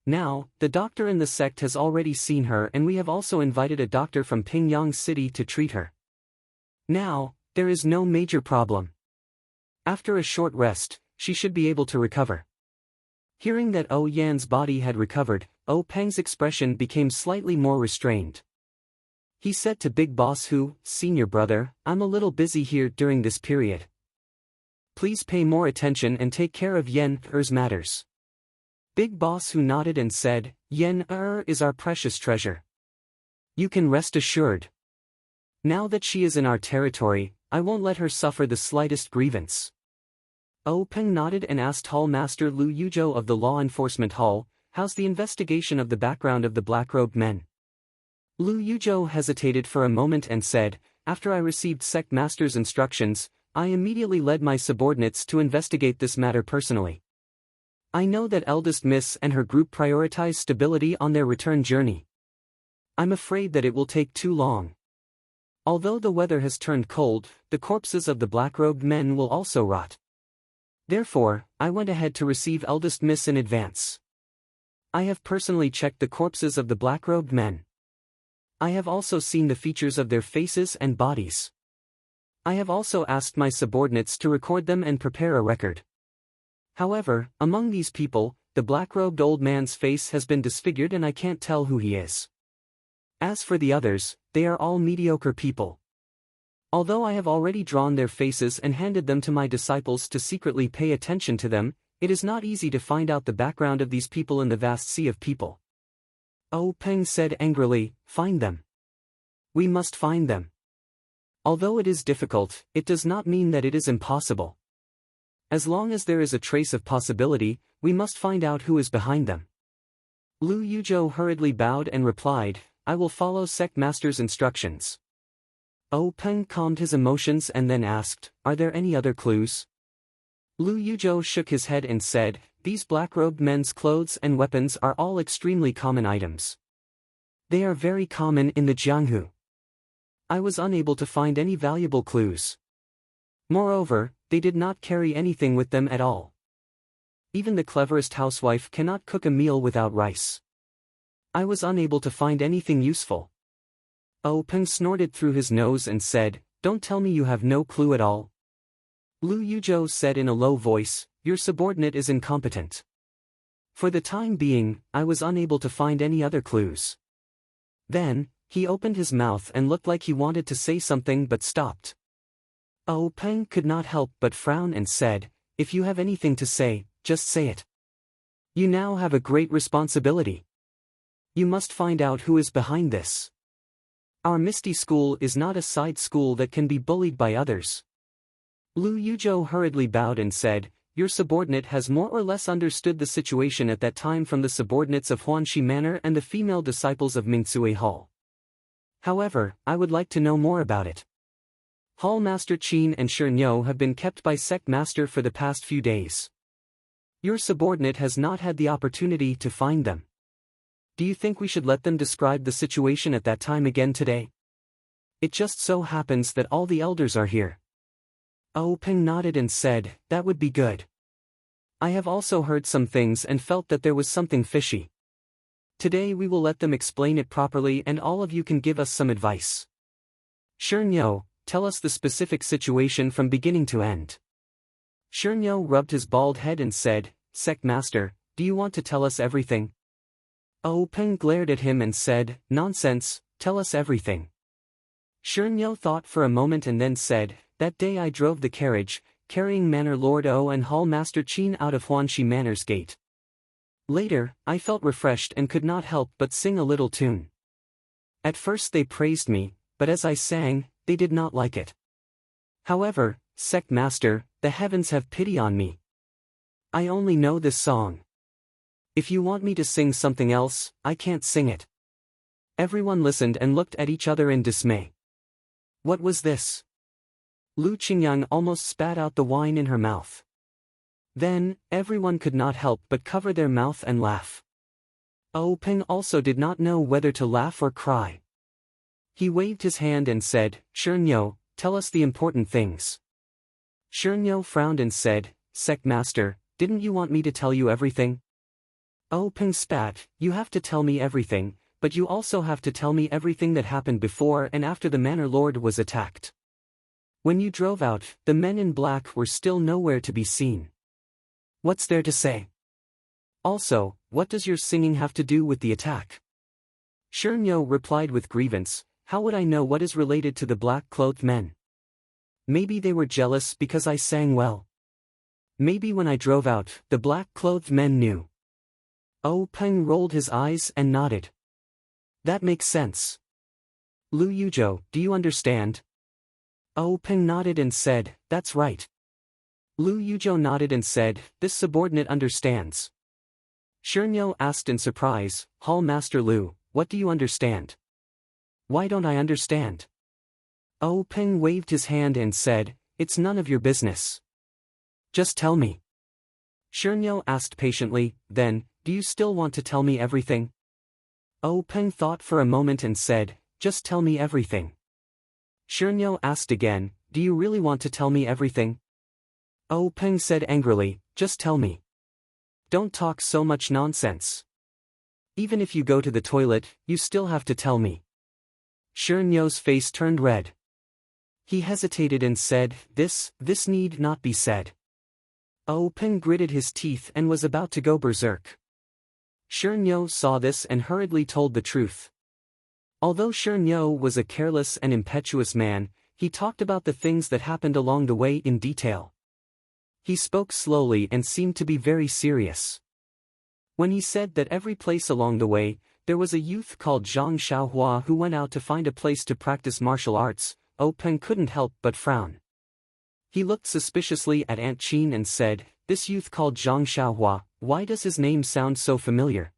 Now, the doctor in the sect has already seen her and we have also invited a doctor from Pingyang City to treat her. Now, there is no major problem. After a short rest, she should be able to recover." Hearing that Yan's body had recovered, Peng's expression became slightly more restrained. He said to Big Boss "Senior brother, I'm a little busy here during this period. Please pay more attention and take care of Yen Er's matters." Big Boss nodded and said, "Yen Er is our precious treasure. You can rest assured. Now that she is in our territory, I won't let her suffer the slightest grievance." Peng nodded and asked Hall Master Lu Yuzhou of the Law Enforcement Hall, "How's the investigation of the background of the black-robed men?" Lu Yuzhou hesitated for a moment and said, "After I received Sect Master's instructions, I immediately led my subordinates to investigate this matter personally. I know that Eldest Miss and her group prioritize stability on their return journey. I'm afraid that it will take too long. Although the weather has turned cold, the corpses of the black-robed men will also rot. Therefore, I went ahead to receive Eldest Miss in advance. I have personally checked the corpses of the black-robed men. I have also seen the features of their faces and bodies. I have also asked my subordinates to record them and prepare a record. However, among these people, the black-robed old man's face has been disfigured and I can't tell who he is. As for the others, they are all mediocre people. Although I have already drawn their faces and handed them to my disciples to secretly pay attention to them, it is not easy to find out the background of these people in the vast sea of people." Peng said angrily, "Find them. We must find them. Although it is difficult, it does not mean that it is impossible. As long as there is a trace of possibility, we must find out who is behind them." Lu Yuzhou hurriedly bowed and replied, "I will follow Sect Master's instructions." Peng calmed his emotions and then asked, "Are there any other clues?" Lu Yuzhou shook his head and said, "These black-robed men's clothes and weapons are all extremely common items. They are very common in the Jianghu. I was unable to find any valuable clues." Moreover, they did not carry anything with them at all. Even the cleverest housewife cannot cook a meal without rice. I was unable to find anything useful. Oh Peng snorted through his nose and said, "Don't tell me you have no clue at all." Lu Yuzhou said in a low voice, "Your subordinate is incompetent." For the time being, I was unable to find any other clues. Then, he opened his mouth and looked like he wanted to say something but stopped. Oh Peng could not help but frown and said, "If you have anything to say, just say it. You now have a great responsibility. You must find out who is behind this. Our Misty School is not a side school that can be bullied by others." Lu Yuzhou hurriedly bowed and said, "Your subordinate has more or less understood the situation at that time from the subordinates of Huanxi Manor and the female disciples of Mingcue Hall. However, I would like to know more about it. Hall Master Qin and Shernyo have been kept by Sect Master for the past few days. Your subordinate has not had the opportunity to find them. Do you think we should let them describe the situation at that time again today? It just so happens that all the elders are here." Oh Peng nodded and said, "That would be good. I have also heard some things and felt that there was something fishy. Today we will let them explain it properly and all of you can give us some advice. Shernyo, tell us the specific situation from beginning to end." Shernyo rubbed his bald head and said, "Sect Master, do you want to tell us everything?" Oh Peng glared at him and said, "Nonsense, tell us everything." Shernyo thought for a moment and then said, "That day I drove the carriage, carrying Manor Lord O and Hall Master Qin out of Huanxi Manor's gate. Later, I felt refreshed and could not help but sing a little tune. At first they praised me, but as I sang, they did not like it. However, Sect Master, the heavens have pity on me. I only know this song. If you want me to sing something else, I can't sing it." Everyone listened and looked at each other in dismay. What was this? Lu Qingyang almost spat out the wine in her mouth. Then, everyone could not help but cover their mouth and laugh. Oh Peng also did not know whether to laugh or cry. He waved his hand and said, "Shernyo, tell us the important things." Shernyo frowned and said, "Sect Master, didn't you want me to tell you everything?" Oh Peng spat, "You have to tell me everything, but you also have to tell me everything that happened before and after the Manor Lord was attacked. When you drove out, the men in black were still nowhere to be seen. What's there to say? Also, what does your singing have to do with the attack?" Shernyo replied with grievance, "How would I know what is related to the black-clothed men? Maybe they were jealous because I sang well. Maybe when I drove out, the black-clothed men knew." Oh Peng rolled his eyes and nodded. "That makes sense. Lu Yuzhou, do you understand?" Oh Peng nodded and said, "That's right." Lu Yuzhou nodded and said, "This subordinate understands." Shernyo asked in surprise, "Hall Master Lu, what do you understand?" "Why don't I understand?" Oh Peng waved his hand and said, "It's none of your business. Just tell me." Shernyo asked patiently, "Then, do you still want to tell me everything?" Oh Peng thought for a moment and said, "Just tell me everything." Shernyo asked again, "Do you really want to tell me everything?" Oh Peng said angrily, "Just tell me. Don't talk so much nonsense. Even if you go to the toilet, you still have to tell me." Shernyo's face turned red. He hesitated and said, This need not be said." Oh Peng gritted his teeth and was about to go berserk. Shernyo saw this and hurriedly told the truth. Although Shernyo was a careless and impetuous man, he talked about the things that happened along the way in detail. He spoke slowly and seemed to be very serious. When he said that every place along the way, there was a youth called Zhang Xiaohua who went out to find a place to practice martial arts, Oh Peng couldn't help but frown. He looked suspiciously at Aunt Qin and said, "This youth called Zhang Xiaohua, why does his name sound so familiar?"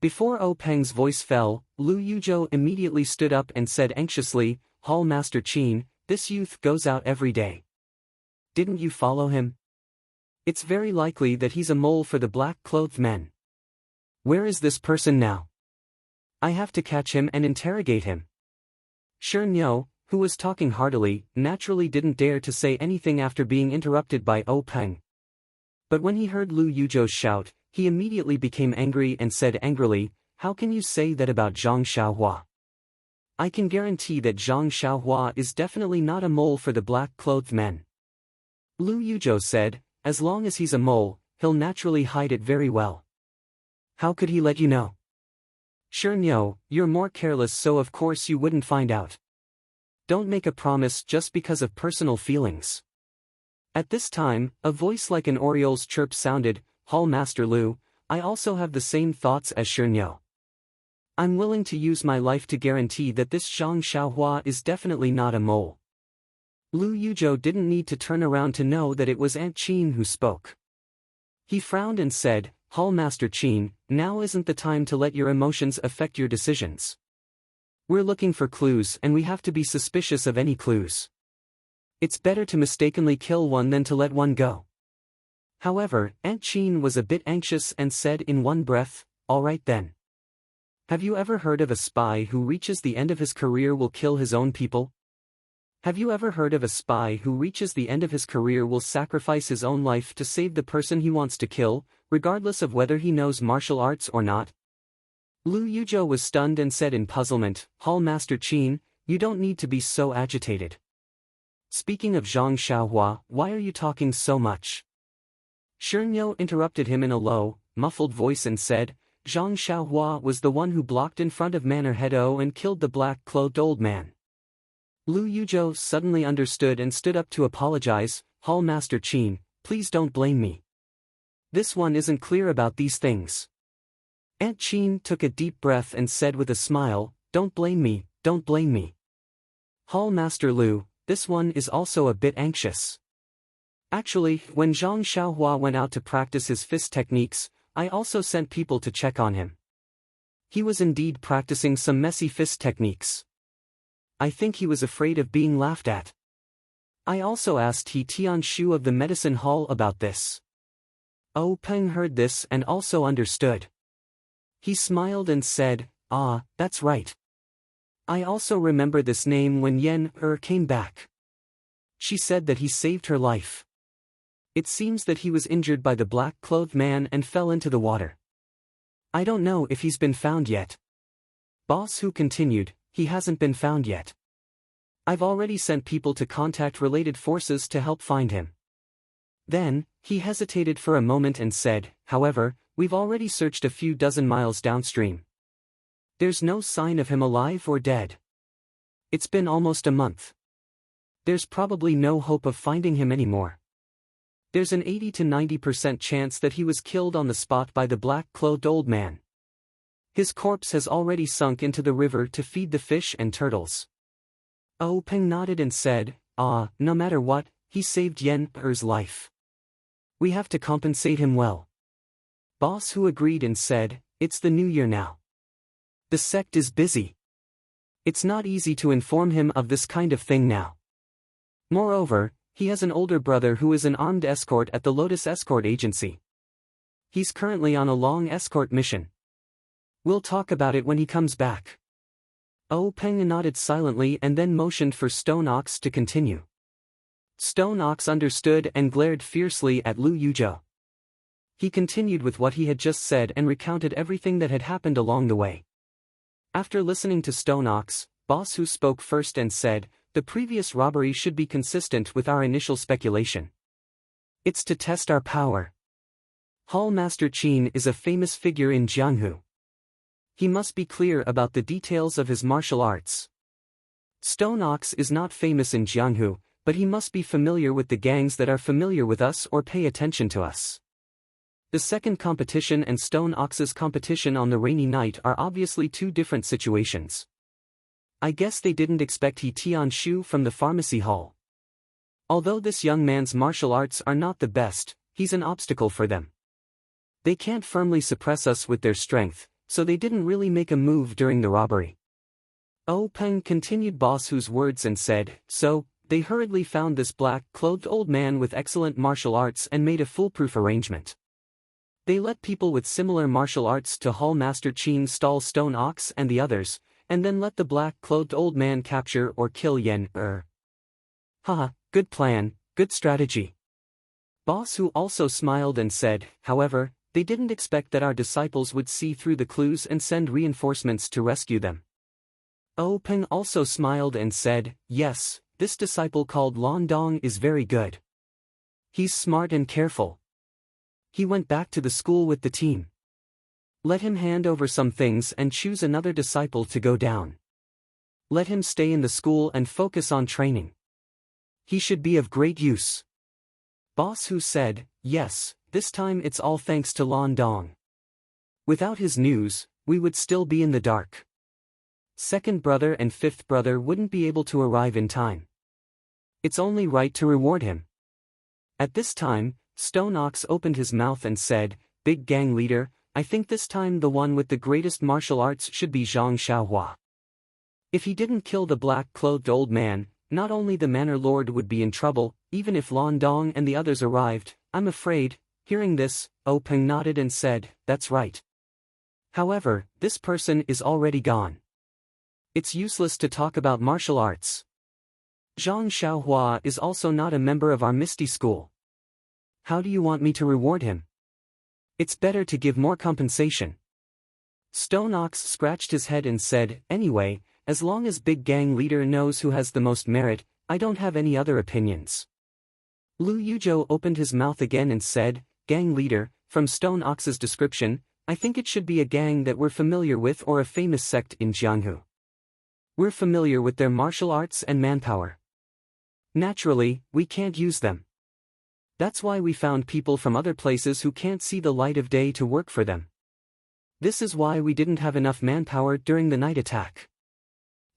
Before Oh Peng's voice fell, Lu Yuzhou immediately stood up and said anxiously, "Hall Master Qin, this youth goes out every day. Didn't you follow him? It's very likely that he's a mole for the black-clothed men. Where is this person now? I have to catch him and interrogate him." Shernyo, who was talking heartily, naturally didn't dare to say anything after being interrupted by Peng. But when he heard Lu Yuzhou's shout, he immediately became angry and said angrily, "How can you say that about Zhang Xiaohua? I can guarantee that Zhang Xiaohua is definitely not a mole for the black-clothed men." Lu Yuzhou said, "As long as he's a mole, he'll naturally hide it very well. How could he let you know? Sure no, you're more careless, so of course you wouldn't find out. Don't make a promise just because of personal feelings." At this time, a voice like an oriole's chirp sounded, "Hall Master Lu, I also have the same thoughts as Shernyo. I'm willing to use my life to guarantee that this Zhang Xiaohua is definitely not a mole." Lu Yuzhou didn't need to turn around to know that it was Aunt Qin who spoke. He frowned and said, "Hall Master Qin, now isn't the time to let your emotions affect your decisions. We're looking for clues and we have to be suspicious of any clues. It's better to mistakenly kill one than to let one go." However, Aunt Qin was a bit anxious and said in one breath, "All right then. Have you ever heard of a spy who reaches the end of his career will kill his own people? Have you ever heard of a spy who reaches the end of his career will sacrifice his own life to save the person he wants to kill, regardless of whether he knows martial arts or not?" Lu Yuzhou was stunned and said in puzzlement, "Hall Master Qin, you don't need to be so agitated. Speaking of Zhang Xiaohua, why are you talking so much?" Shernyo interrupted him in a low, muffled voice and said, "Zhang Xiaohua was the one who blocked in front of Manor Head O and killed the black-clothed old man." Lu Yuzhou suddenly understood and stood up to apologize, "Hall Master Qin, please don't blame me. This one isn't clear about these things." Aunt Qin took a deep breath and said with a smile, "Don't blame me, don't blame me. Hall Master Lu, this one is also a bit anxious. Actually, when Zhang Xiaohua went out to practice his fist techniques, I also sent people to check on him. He was indeed practicing some messy fist techniques. I think he was afraid of being laughed at. I also asked He Tianshu of the medicine hall about this." Peng heard this and also understood. He smiled and said, "Ah, that's right. I also remember this name when Yen came back. She said that he saved her life. It seems that he was injured by the black-clothed man and fell into the water. I don't know if he's been found yet." Boss Hu continued, "He hasn't been found yet. I've already sent people to contact related forces to help find him." Then, he hesitated for a moment and said, "However, we've already searched a few dozen miles downstream. There's no sign of him alive or dead. It's been almost a month. There's probably no hope of finding him anymore. There's an 80 to 90% chance that he was killed on the spot by the black-clothed old man. His corpse has already sunk into the river to feed the fish and turtles." Peng nodded and said, No matter what, he saved Yen Er's life. We have to compensate him well." Boss Hu agreed and said, "It's the new year now. The sect is busy. It's not easy to inform him of this kind of thing now. Moreover, he has an older brother who is an armed escort at the Lotus Escort Agency. He's currently on a long escort mission. We'll talk about it when he comes back." Peng nodded silently and then motioned for Stone Ox to continue. Stone Ox understood and glared fiercely at Lu Yuzhou. He continued with what he had just said and recounted everything that had happened along the way. After listening to Stone Ox, Boss Hu spoke first and said, "The previous robbery should be consistent with our initial speculation. It's to test our power. Hall Master Qin is a famous figure in Jianghu. He must be clear about the details of his martial arts. Stone Ox is not famous in Jianghu, but he must be familiar with the gangs that are familiar with us or pay attention to us. The second competition and Stone Ox's competition on the rainy night are obviously two different situations. I guess they didn't expect He Tianshu from the pharmacy hall. Although this young man's martial arts are not the best, he's an obstacle for them. They can't firmly suppress us with their strength, so they didn't really make a move during the robbery." Peng continued Boss Hu's words and said, "So, they hurriedly found this black-clothed old man with excellent martial arts and made a foolproof arrangement. They let people with similar martial arts to Hall Master Qin stall Stone Ox and the others, and then let the black-clothed old man capture or kill Yen. Haha, good plan, good strategy. Boss Hu also smiled and said, however, they didn't expect that our disciples would see through the clues and send reinforcements to rescue them. Peng also smiled and said, yes, this disciple called Lan Dong is very good. He's smart and careful. He went back to the school with the team. Let him hand over some things and choose another disciple to go down. Let him stay in the school and focus on training. He should be of great use. Boss Hu said, yes, this time it's all thanks to Lan Dong. Without his news, we would still be in the dark. Second brother and fifth brother wouldn't be able to arrive in time. It's only right to reward him. At this time, Stone Ox opened his mouth and said, Big gang leader, I think this time the one with the greatest martial arts should be Zhang Xiaohua. If he didn't kill the black-clothed old man, not only the manor lord would be in trouble, even if Lan Dong and the others arrived, I'm afraid. Hearing this, Peng nodded and said, that's right. However, this person is already gone. It's useless to talk about martial arts. Zhang Xiaohua is also not a member of our Misty School. How do you want me to reward him? It's better to give more compensation. Stone Ox scratched his head and said, anyway, as long as Big Gang Leader knows who has the most merit, I don't have any other opinions. Lu Yuzhou opened his mouth again and said, Gang Leader, from Stone Ox's description, I think it should be a gang that we're familiar with or a famous sect in Jianghu. We're familiar with their martial arts and manpower. Naturally, we can't use them. That's why we found people from other places who can't see the light of day to work for them. This is why we didn't have enough manpower during the night attack.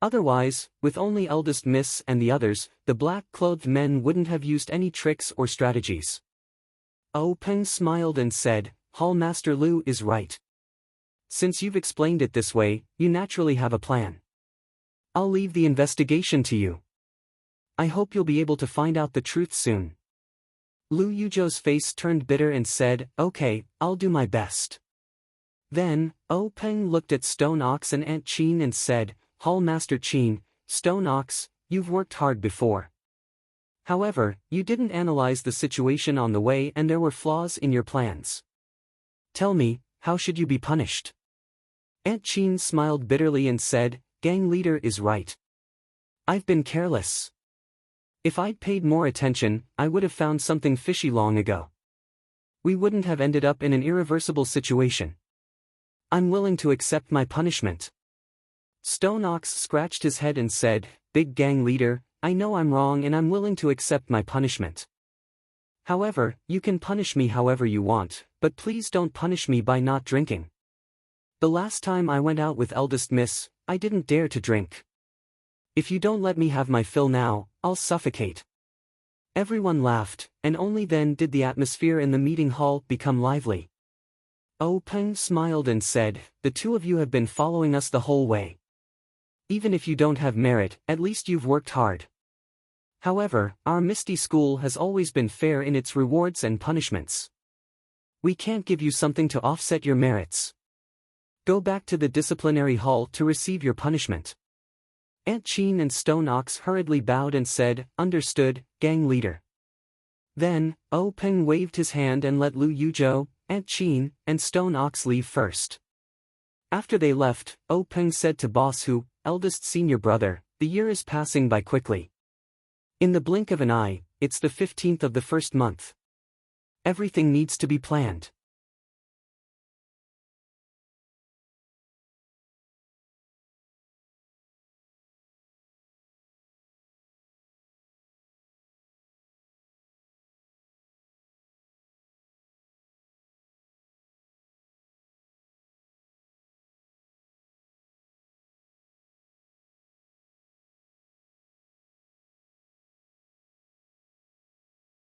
Otherwise, with only Eldest Miss and the others, the black-clothed men wouldn't have used any tricks or strategies. Peng smiled and said, Hall Master Lu is right. Since you've explained it this way, you naturally have a plan. I'll leave the investigation to you. I hope you'll be able to find out the truth soon. Lu Yuzhou's face turned bitter and said, okay, I'll do my best. Then, Peng looked at Stone Ox and Aunt Qin and said, Hall Master Qin, Stone Ox, you've worked hard before. However, you didn't analyze the situation on the way and there were flaws in your plans. Tell me, how should you be punished? Aunt Qin smiled bitterly and said, Gang leader is right. I've been careless. If I'd paid more attention, I would have found something fishy long ago. We wouldn't have ended up in an irreversible situation. I'm willing to accept my punishment. Stone Ox scratched his head and said, Big gang leader, I know I'm wrong and I'm willing to accept my punishment. However, you can punish me however you want, but please don't punish me by not drinking. The last time I went out with Eldest Miss, I didn't dare to drink. If you don't let me have my fill now, I'll suffocate. Everyone laughed, and only then did the atmosphere in the meeting hall become lively. Peng smiled and said, the two of you have been following us the whole way. Even if you don't have merit, at least you've worked hard. However, our Misty School has always been fair in its rewards and punishments. We can't give you something to offset your merits. Go back to the disciplinary hall to receive your punishment. Aunt Qin and Stone Ox hurriedly bowed and said, understood, gang leader. Then, Peng waved his hand and let Lu Yuzhou, Aunt Qin, and Stone Ox leave first. After they left, Peng said to Boss Hu, eldest senior brother, the year is passing by quickly. In the blink of an eye, it's the 15th of the first month. Everything needs to be planned.